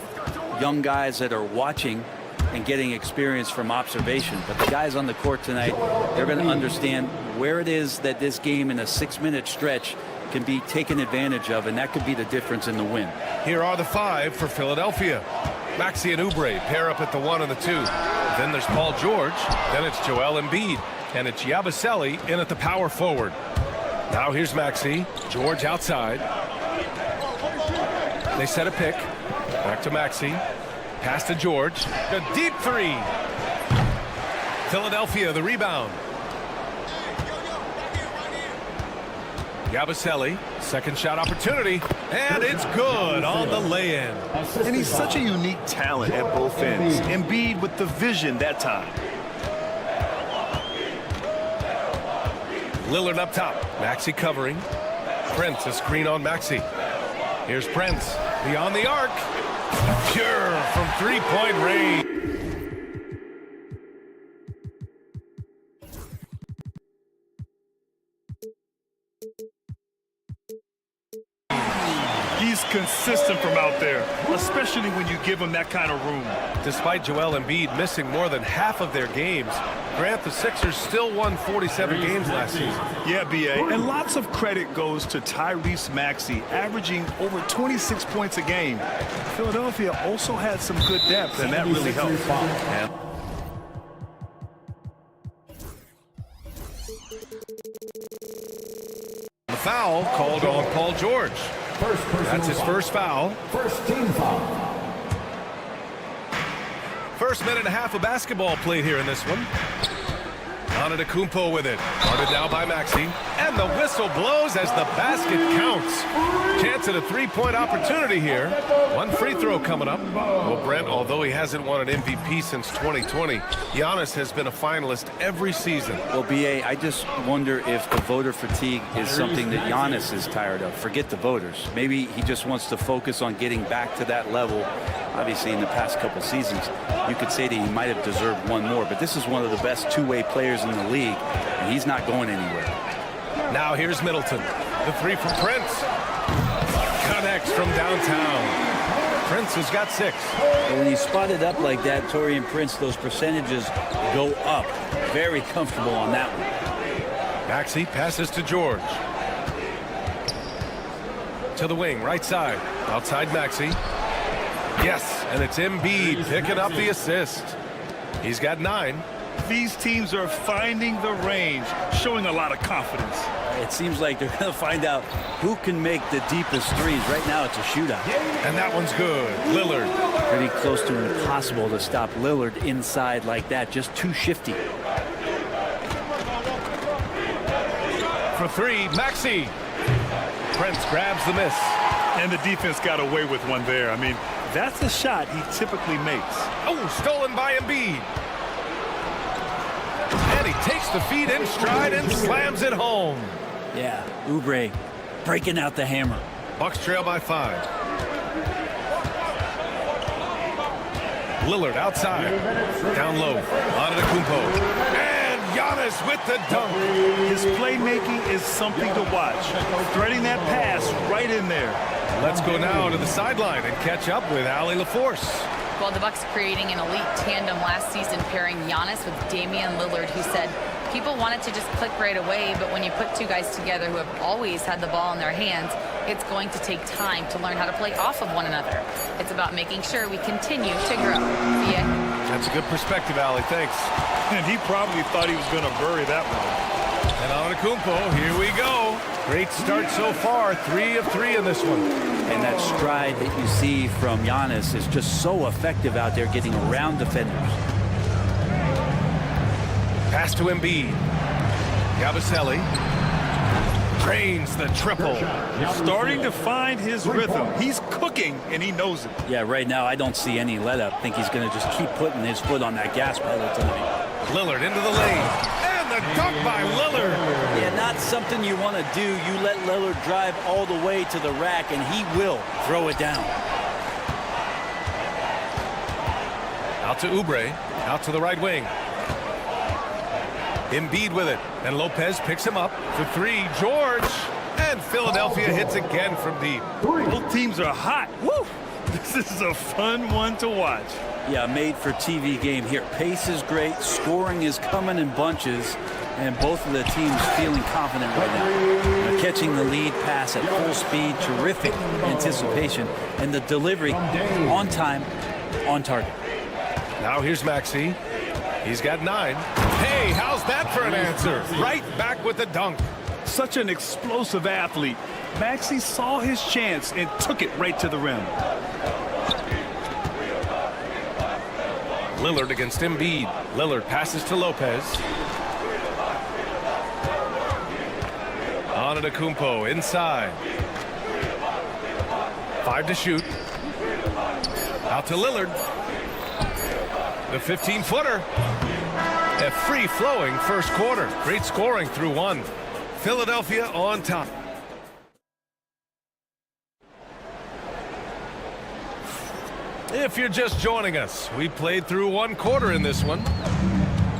young guys that are watching and getting experience from observation. But the guys on the court tonight, they're going to understand where it is that this game in a 6-minute stretch can be taken advantage of, and that could be the difference in the win. Here are the 5 for Philadelphia. Maxey and Oubre pair up at the 1 and the 2. Then there's Paul George. Then it's Joel Embiid. And it's Yabusele in at the power forward. Now here's Maxey. George outside. They set a pick. Back to Maxey. Pass to George. A deep 3. Philadelphia the rebound. Yabusele, second shot opportunity, and it's good on the lay-in. And he's such a unique talent at both ends. Embiid with the vision that time. Lillard up top. Maxey covering. Prince, a screen on Maxey. Here's Prince. Beyond the arc. Pure from three-point range. He's consistent from out there, especially when you give him that kind of room. Despite Joel Embiid missing more than half of their games, Grant, the Sixers still won 47 games last season. Yeah, B.A., and lots of credit goes to Tyrese Maxey, averaging over 26 points a game. Philadelphia also had some good depth, and that really helped. The foul called on Paul George. That's his first foul. First team foul. First minute and a half of basketball played here in this one. Antetokounmpo with it. Guarded now by Maxey. And the whistle blows as the basket counts. Chance at a three-point opportunity here. One free throw coming up. Well, Brent, although he hasn't won an MVP since 2020, Giannis has been a finalist every season. Well, B.A., I just wonder if the voter fatigue is something that Giannis is tired of. Forget the voters. Maybe he just wants to focus on getting back to that level. Obviously, in the past couple seasons, you could say that he might have deserved one more, but this is one of the best two-way players in the league, and he's not going anywhere. Now here's Middleton. The three from Prince. Connects from downtown. Prince has got 6. And when he's spotted up like that, Taurean Prince, those percentages go up. Very comfortable on that one. Maxey passes to George. To the wing, right side. Outside Maxey. Yes, and it's Embiid picking up the assist. He's got 9. These teams are finding the range, showing a lot of confidence. It seems like they're going to find out who can make the deepest threes. Right now, it's a shootout. And that one's good. Lillard. Pretty close to impossible to stop Lillard inside like that. Just too shifty. For 3, Maxey. Prince grabs the miss. And the defense got away with one there. I mean, that's a shot he typically makes. Oh, stolen by Embiid. And he takes the feed in stride and slams it home. Yeah, Oubre breaking out the hammer. Bucks trail by 5. Lillard outside. Down low. Antetokounmpo. And Giannis with the dunk. His playmaking is something to watch. Threading that pass right in there. Let's go now to the sideline and catch up with Allie LaForce. Well, the Bucks creating an elite tandem last season, pairing Giannis with Damian Lillard, who said people wanted to just click right away, but when you put two guys together who have always had the ball in their hands, it's going to take time to learn how to play off of one another. It's about making sure we continue to grow. Yeah. That's a good perspective, Allie. Thanks. And he probably thought he was going to bury that one. And Antetokounmpo, here we go. Great start so far. 3 of 3 in this one. And that stride that you see from Giannis is just so effective out there getting around defenders. Pass to Embiid. Yabusele drains the triple. Starting to find his rhythm. He's cooking, and he knows it. Yeah, right now I don't see any let up. I think he's going to just keep putting his foot on that gas pedal tonight. Lillard into the lane. And the dunk by Lillard. Yeah, not something you want to do. You let Lillard drive all the way to the rack, and he will throw it down. Out to Oubre. Out to the right wing. Embiid with it. And Lopez picks him up for 3. George. And Philadelphia hits again from deep. Both teams are hot. Woo! This is a fun one to watch. Yeah, made for TV game here. Pace is great. Scoring is coming in bunches. And both of the teams feeling confident right now. Catching the lead pass at full speed. Terrific anticipation. And the delivery on time, on target. Now here's Maxey. He's got 9. Hey, how's that for an answer? Right back with the dunk. Such an explosive athlete. Maxey saw his chance and took it right to the rim. Lillard against Embiid. Lillard passes to Lopez. Antetokounmpo inside. 5 to shoot. Out to Lillard. The 15-footer. A free-flowing first quarter. Great scoring through 1. Philadelphia on top. If you're just joining us, we played through 1 quarter in this one.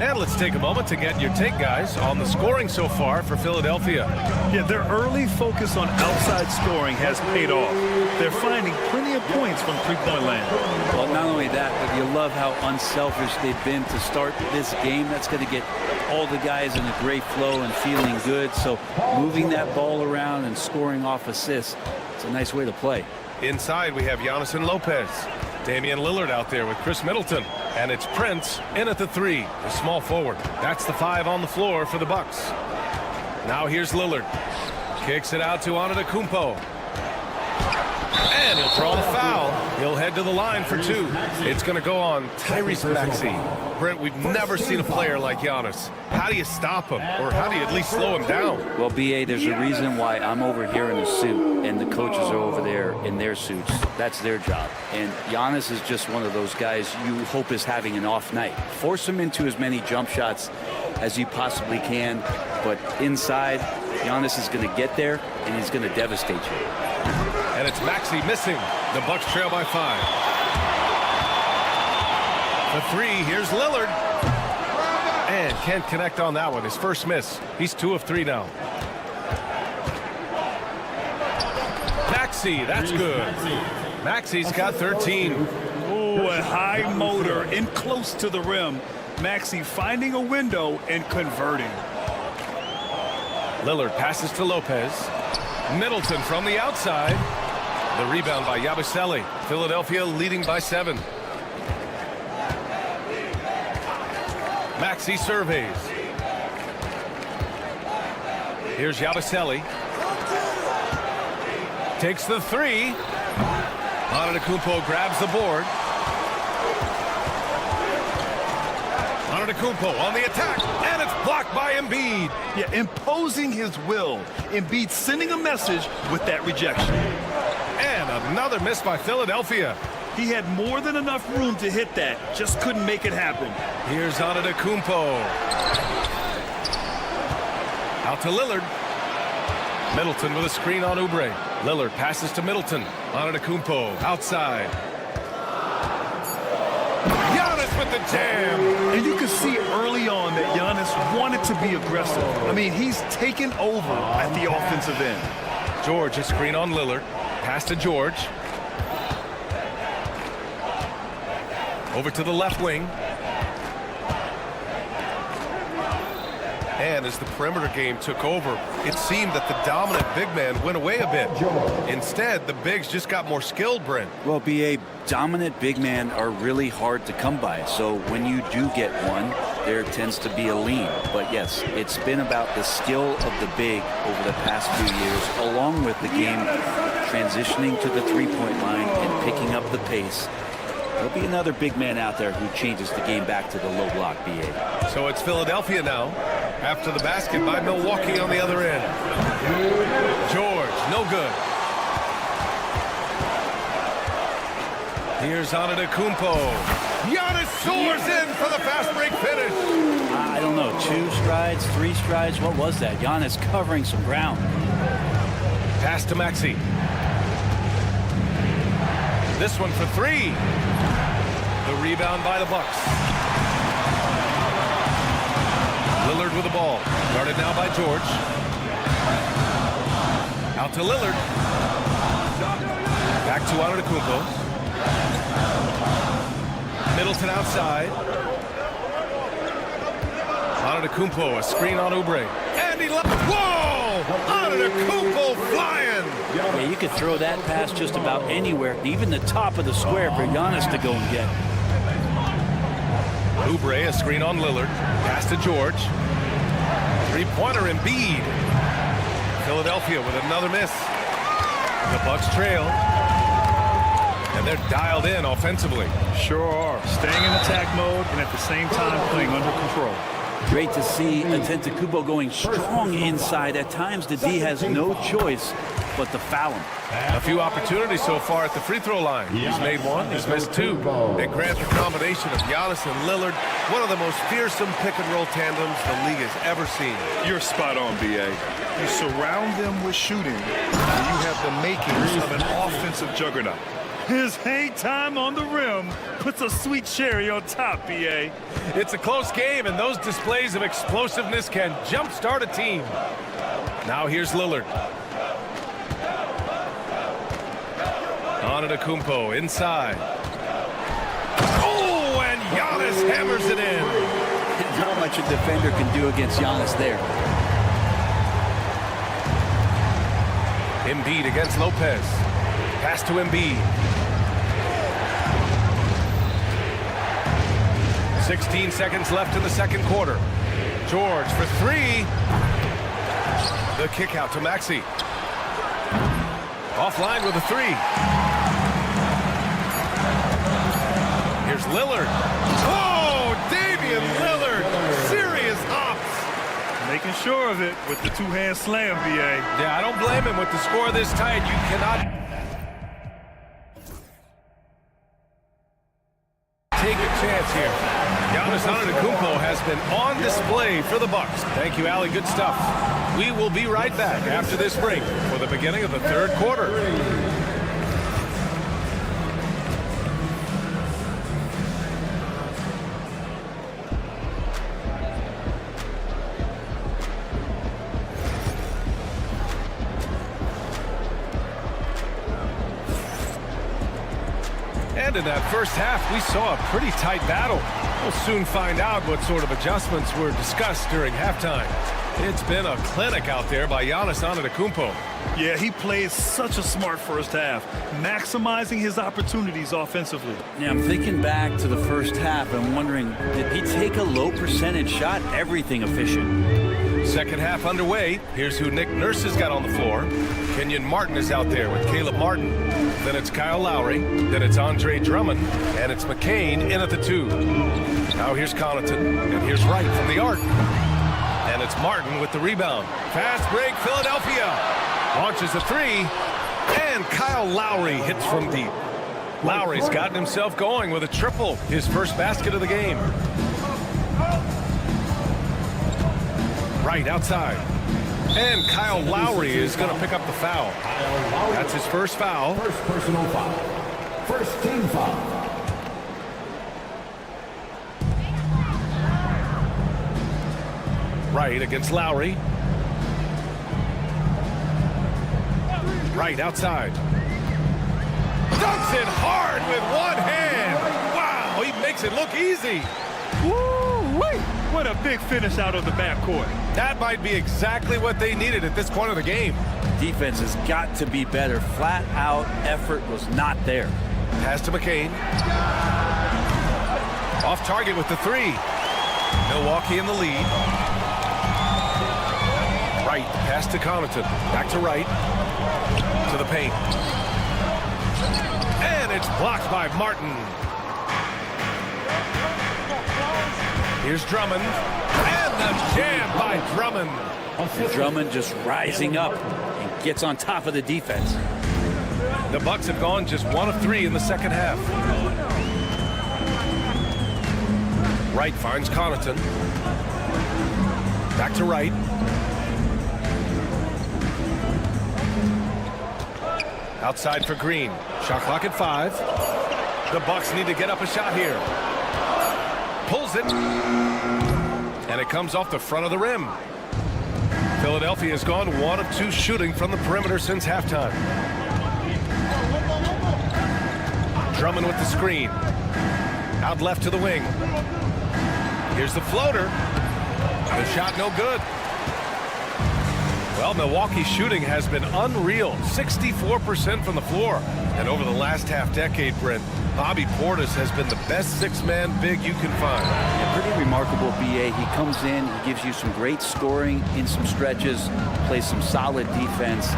And let's take a moment to get your take, guys, on the scoring so far for Philadelphia. Yeah, their early focus on outside scoring has paid off. They're finding plenty of points from three-point land. Well, not only that, but you love how unselfish they've been to start this game. That's going to get all the guys in a great flow and feeling good. So moving that ball around and scoring off assists, it's a nice way to play. Inside, we have Giannis and Lopez. Damian Lillard out there with Chris Middleton. And it's Prince in at the 3, the small forward. That's the 5 on the floor for the Bucks. Now here's Lillard. Kicks it out to Antetokounmpo. And he'll draw the foul. He'll head to the line for 2. It's going to go on Tyrese Maxey. Brent, we've never seen a player like Giannis. How do you stop him? Or how do you at least slow him down? Well, B.A., there's a reason why I'm over here in a suit and the coaches are over there in their suits. That's their job. And Giannis is just one of those guys you hope is having an off night. Force him into as many jump shots as you possibly can. But inside, Giannis is going to get there and he's going to devastate you. And it's Maxey missing. The Bucks trail by 5. The 3, here's Lillard. And can't connect on that one. His first miss. He's 2 of 3 now. Maxey, that's good. Maxey's got 13. Oh, a high motor in close to the rim. Maxey finding a window and converting. Lillard passes to Lopez. Middleton from the outside. The rebound by Yabusele. Philadelphia leading by 7. Maxey surveys. Here's Yabusele. Takes the 3. Antetokounmpo grabs the board. Antetokounmpo on the attack, and it's blocked by Embiid. Yeah, imposing his will. Embiid sending a message with that rejection. And another miss by Philadelphia. He had more than enough room to hit that, just couldn't make it happen. Here's Antetokounmpo. Out to Lillard. Middleton with a screen on Oubre. Lillard passes to Middleton. Antetokounmpo outside. Giannis with the jam. And you can see early on that Giannis wanted to be aggressive. I mean, he's taken over at the offensive end. George, a screen on Lillard. Pass to George. Over to the left wing. And as the perimeter game took over, it seemed that the dominant big man went away a bit. Instead, the bigs just got more skilled, Brent. Well, B.A., dominant big men are really hard to come by. So when you do get one, there tends to be a lean. But yes, it's been about the skill of the big over the past few years, along with the game transitioning to the three-point line and picking up the pace. There'll be another big man out there who changes the game back to the low block, B.A. So it's Philadelphia now, after the basket by Milwaukee on the other end. George, no good. Here's Antetokounmpo. Giannis soars in for the fast break finish. I don't know, 2 strides, 3 strides, what was that? Giannis covering some ground. Pass to Maxey. This one for 3. The rebound by the Bucks. Lillard with the ball. Guarded now by George. Out to Lillard. Back to Antetokounmpo. Middleton outside. Antetokounmpo, a screen on Oubre. And he left. Whoa! Antetokounmpo flying! Yeah, you could throw that pass just about anywhere, even the top of the square for Giannis to go and get. Oubre, a screen on Lillard. Pass to George. Three-pointer Embiid. Philadelphia with another miss. The Bucks trail. And they're dialed in offensively. Sure are. Staying in attack mode and at the same time playing under control. Great to see Antetokounmpo going strong inside. At times, the D has no choice but to foul him. A few opportunities so far at the free throw line. He's made 1, he's missed 2. They grant the combination of Giannis and Lillard, one of the most fearsome pick-and-roll tandems the league has ever seen. You're spot on, B.A. You surround them with shooting, and you have the makings of an offensive juggernaut. His hang time on the rim puts a sweet cherry on top, B.A. It's a close game, and those displays of explosiveness can jumpstart a team. Now here's Lillard. Antetokounmpo inside. Oh, and Giannis hammers it in. Not much a defender can do against Giannis there. Embiid against Lopez. Pass to Embiid. 16 seconds left in the second quarter. George for three. The kick out to Maxey. Offline with a three. Here's Lillard. Oh, Damian Lillard. Serious hops. Making sure of it with the two-hand slam, B.A. Yeah, I don't blame him with the score this tight. You cannot take a chance here. Giannis Antetokounmpo has been on display for the Bucks. Thank you, Allie. Good stuff. We will be right back after this break for the beginning of the third quarter. And in that first half, we saw a pretty tight battle. We'll soon find out what sort of adjustments were discussed during halftime. It's been a clinic out there by Giannis Antetokounmpo. Yeah, he played such a smart first half, maximizing his opportunities offensively. Yeah, I'm thinking back to the first half. I'm wondering, did he take a low percentage shot? Everything efficient. Second half underway. Here's who Nick Nurse has got on the floor. Kenyon Martin is out there with Caleb Martin. Then it's Kyle Lowry. Then it's Andre Drummond. And it's McCain in at the two. Now here's Connaughton. And here's Wright from the arc. And it's Martin with the rebound. Fast break, Philadelphia. Launches a three. And Kyle Lowry hits from deep. Lowry's gotten himself going with a triple. His first basket of the game. Right outside. And Kyle Lowry is going to pick up the foul. That's his first foul. First personal foul. First team foul. Right against Lowry. Right outside. Dunks it hard with one hand. Wow, he makes it look easy. Woo-wee! What a big finish out of the backcourt. That might be exactly what they needed at this point of the game. Defense has got to be better. Flat out effort was not there. Pass to McCain. Off target with the three. Milwaukee in the lead. Right, pass to Connaughton. Back to Wright. To the paint. And it's blocked by Martin. Here's Drummond. And the jam by Drummond. And Drummond just rising up and gets on top of the defense. The Bucks have gone just 1 of 3 in the second half. Wright finds Connaughton. Back to Wright. Outside for Green. Shot clock at 5. The Bucks need to get up a shot here. Pulls it. And it comes off the front of the rim. Philadelphia has gone 1 of 2 shooting from the perimeter since halftime. Drummond with the screen. Out left to the wing. Here's the floater. The shot no good. Well, Milwaukee's shooting has been unreal. 64% from the floor. And over the last half-decade, Brent, Bobby Portis has been the best six-man big you can find. Yeah, pretty remarkable, B.A. He comes in, he gives you some great scoring in some stretches, plays some solid defense.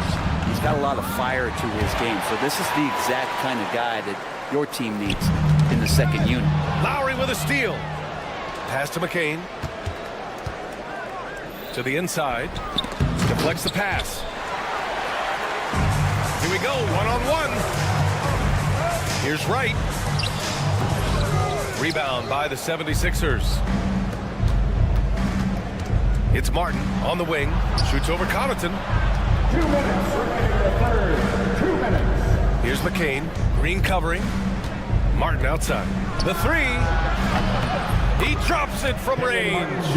He's got a lot of fire to his game. So this is the exact kind of guy that your team needs in the second unit. Lowry with a steal. Pass to McCain. To the inside. Deflects the pass. Here we go, one-on-one. Here's Wright. Rebound by the 76ers. It's Martin on the wing. Shoots over Connaughton. 2 minutes remaining in the third. 2 minutes. Here's McCain. Green covering. Martin outside. The three. He drops it from range.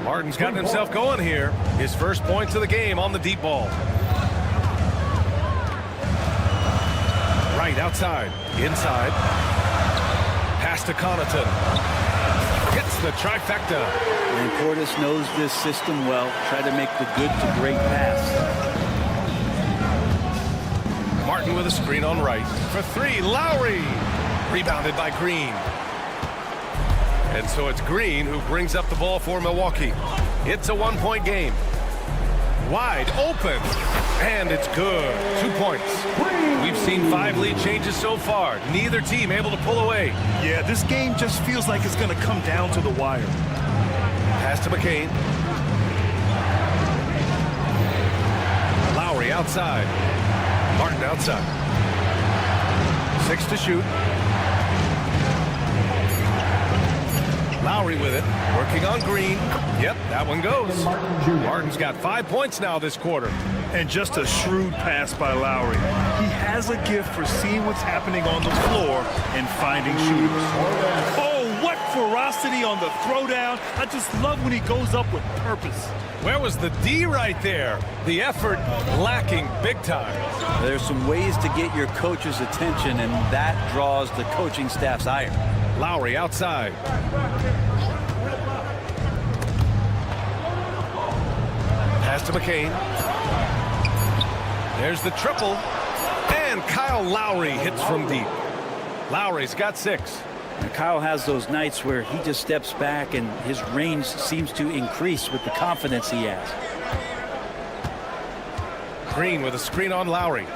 Martin's gotten himself going here. His first points of the game on the deep ball. Right outside. Inside. Pass to Connaughton. Hits the trifecta. And Portis knows this system well. Try to make the good to great pass. Martin with a screen on right. For three, Lowry. Rebounded by Green. And so it's Green who brings up the ball for Milwaukee. It's a one-point game. Wide open. And it's good. 2 points. We've seen 5 lead changes so far. Neither team able to pull away. Yeah, this game just feels like it's going to come down to the wire. Pass to McCain. Lowry outside. Martin outside. 6 to shoot. Lowry with it. Working on Green. Yep, that one goes. Martin's got 5 points now this quarter. And just a shrewd pass by Lowry. He has a gift for seeing what's happening on the floor and finding shooters. Oh, what ferocity on the throwdown. I just love when he goes up with purpose. Where was the D right there? The effort lacking big time. There's some ways to get your coach's attention, and that draws the coaching staff's ire. Lowry outside. Pass to McCain. There's the triple. And Kyle Lowry hits from deep. Lowry's got 6. And Kyle has those nights where he just steps back and his range seems to increase with the confidence he has. Green with a screen on Lowry.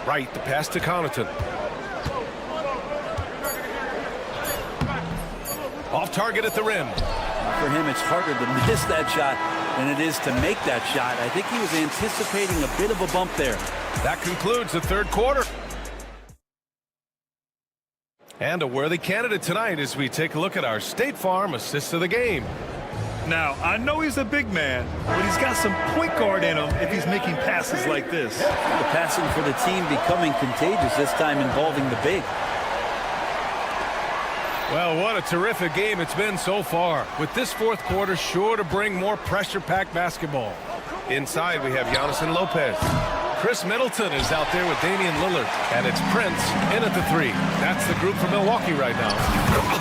Right, the pass to Connaughton. Off target at the rim. For him, it's harder to miss that shot than it is to make that shot. I think he was anticipating a bit of a bump there. That concludes the third quarter. And a worthy candidate tonight as we take a look at our State Farm assists of the game. Now, I know he's a big man, but he's got some point guard in him if he's making passes like this. The passing for the team becoming contagious, this time involving the big. Well, what a terrific game it's been so far, with this fourth quarter sure to bring more pressure-packed basketball. Inside, we have Giannis and Lopez. Chris Middleton is out there with Damian Lillard, and it's Prince in at the 3. That's the group for Milwaukee right now.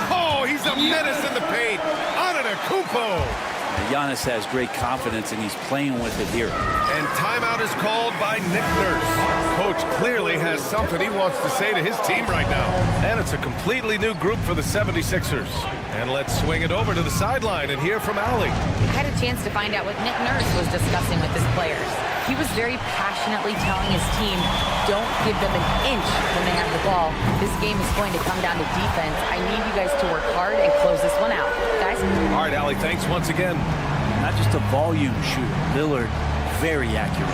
Oh, he's a menace in the paint. Antetokounmpo. Giannis has great confidence, and he's playing with it here. And timeout is called by Nick Nurse. Coach clearly has something he wants to say to his team right now. And it's a completely new group for the 76ers. And let's swing it over to the sideline and hear from Allie. We had a chance to find out what Nick Nurse was discussing with his players. He was very passionately telling his team, don't give them an inch when they have the ball. This game is going to come down to defense. I need you guys to work hard and close this one out. Guys? All right, Allie, thanks once again. Not just a volume shooter. Lillard, very accurate.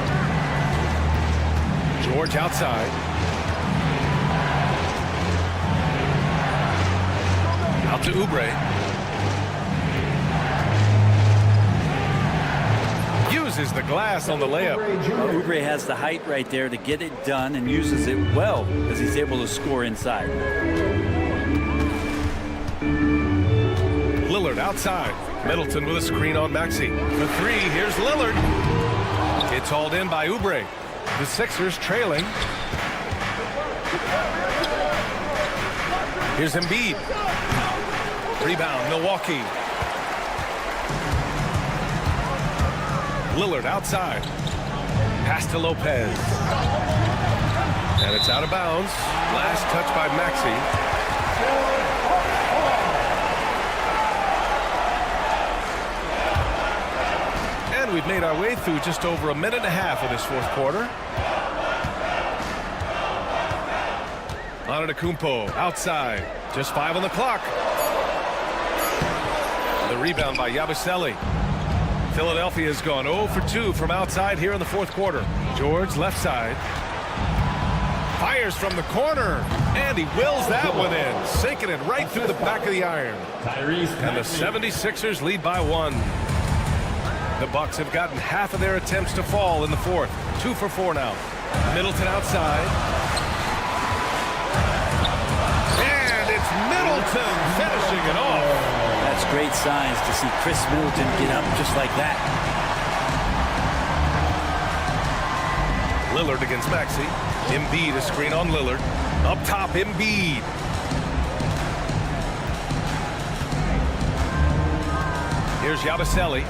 George outside. Out to Oubre. Uses the glass on the layup. Oubre has the height right there to get it done and uses it well as he's able to score inside. Lillard outside. Middleton with a screen on Maxey. For 3, here's Lillard. It's hauled in by Oubre. The Sixers trailing. Here's Embiid. Rebound, Milwaukee. Lillard outside. Pass to Lopez. And it's out of bounds. Last touch by Maxey. And we've made our way through just over a minute and a half of this fourth quarter. Antetokounmpo outside. Just 5 on the clock. The rebound by Yabusele. Philadelphia has gone 0 for 2 from outside here in the fourth quarter. George left side. Fires from the corner. And he wills that one in. Sinking it right through the back of the iron. And the 76ers lead by 1. The Bucks have gotten half of their attempts to fall in the fourth. 2 for 4 now. Middleton outside. And it's Middleton finishing it off. That's great signs to see Chris Middleton get up just like that. Lillard against Maxey. Embiid, a screen on Lillard. Up top, Embiid. Here's Yabusele.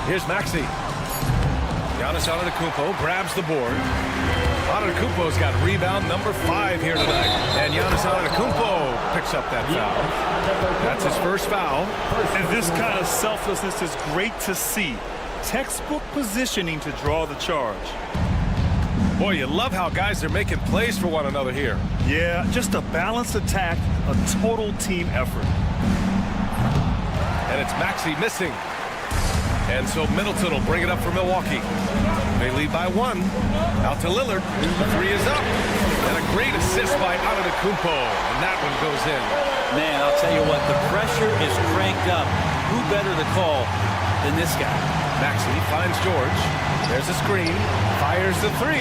Here's Maxey. Giannis Antetokounmpo grabs the board. Antetokounmpo's got rebound number 5 here tonight. And Giannis Antetokounmpo picks up that foul. That's his first foul. And this kind of selflessness is great to see. Textbook positioning to draw the charge. Boy, you love how guys are making plays for one another here. Yeah, just a balanced attack, a total team effort. And it's Maxey missing. And so Middleton will bring it up for Milwaukee. They lead by 1. Out to Lillard. The 3 is up. And a great assist by Antetokounmpo. And that one goes in. Man, I'll tell you what, the pressure is cranked up. Who better to call than this guy? Maxey finds George. There's a screen. Fires the 3.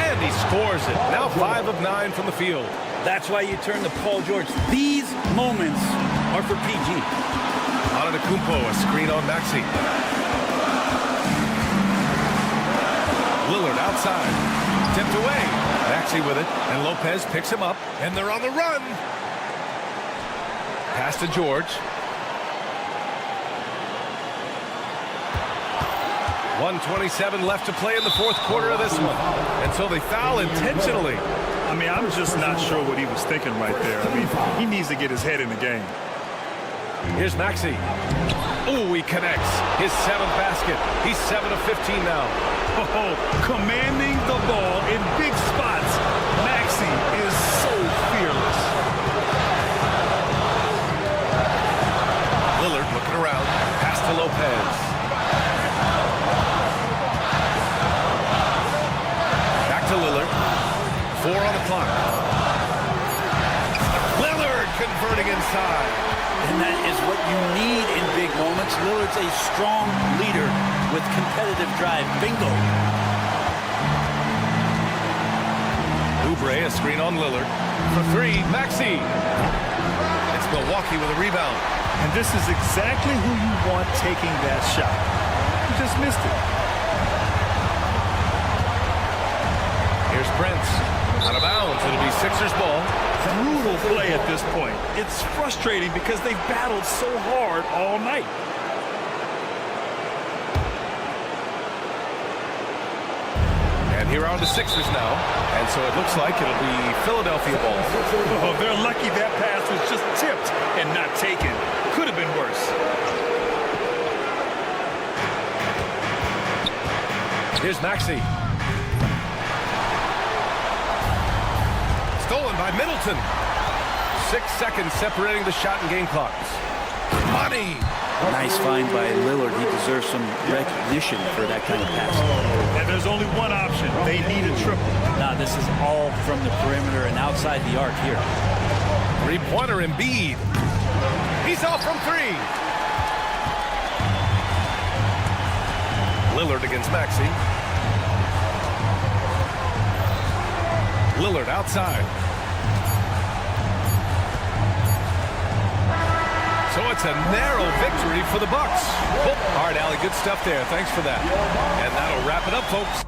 And he scores it. Now 5 of 9 from the field. That's why you turn to Paul George. These moments are for PG. Antetokounmpo, a screen on Maxey. Lillard outside. Tipped away. Maxey with it. And Lopez picks him up. And they're on the run. Pass to George. 1:27 left to play in the 4th quarter of this one. And so they foul intentionally. I mean, I'm just not sure what he was thinking right there. I mean, he needs to get his head in the game. Here's Maxey. Oh, he connects. His 7th basket. He's 7 of 15 now. Oh, commanding the ball in big spots. Maxey is so fearless. Lillard looking around. Pass to Lopez. Back to Lillard. 4 on the clock. Lillard converting inside. And that is what you need in big moments. Lillard's a strong leader with competitive drive. Bingo. Oubre, a screen on Lillard. For 3, Maxey. It's Milwaukee with a rebound. And this is exactly who you want taking that shot. You just missed it. Here's Prince. Out of bounds. It'll be Sixers ball. Brutal play at this point. It's frustrating because they've battled so hard all night. And here are the Sixers now. And so it looks like it'll be Philadelphia ball. Oh, they're lucky that pass was just tipped and not taken. Could have been worse. Here's Maxey. Stolen by Middleton. 6 seconds separating the shot and game clocks. Money. Nice find by Lillard. He deserves some recognition for that kind of pass. And there's only one option. They need a triple. Nah, this is all from the perimeter and outside the arc here. 3-pointer Embiid. He's off from 3. Lillard against Maxey. Lillard outside. So it's a narrow victory for the Bucks. All right, Allie, good stuff there. Thanks for that. And that'll wrap it up, folks.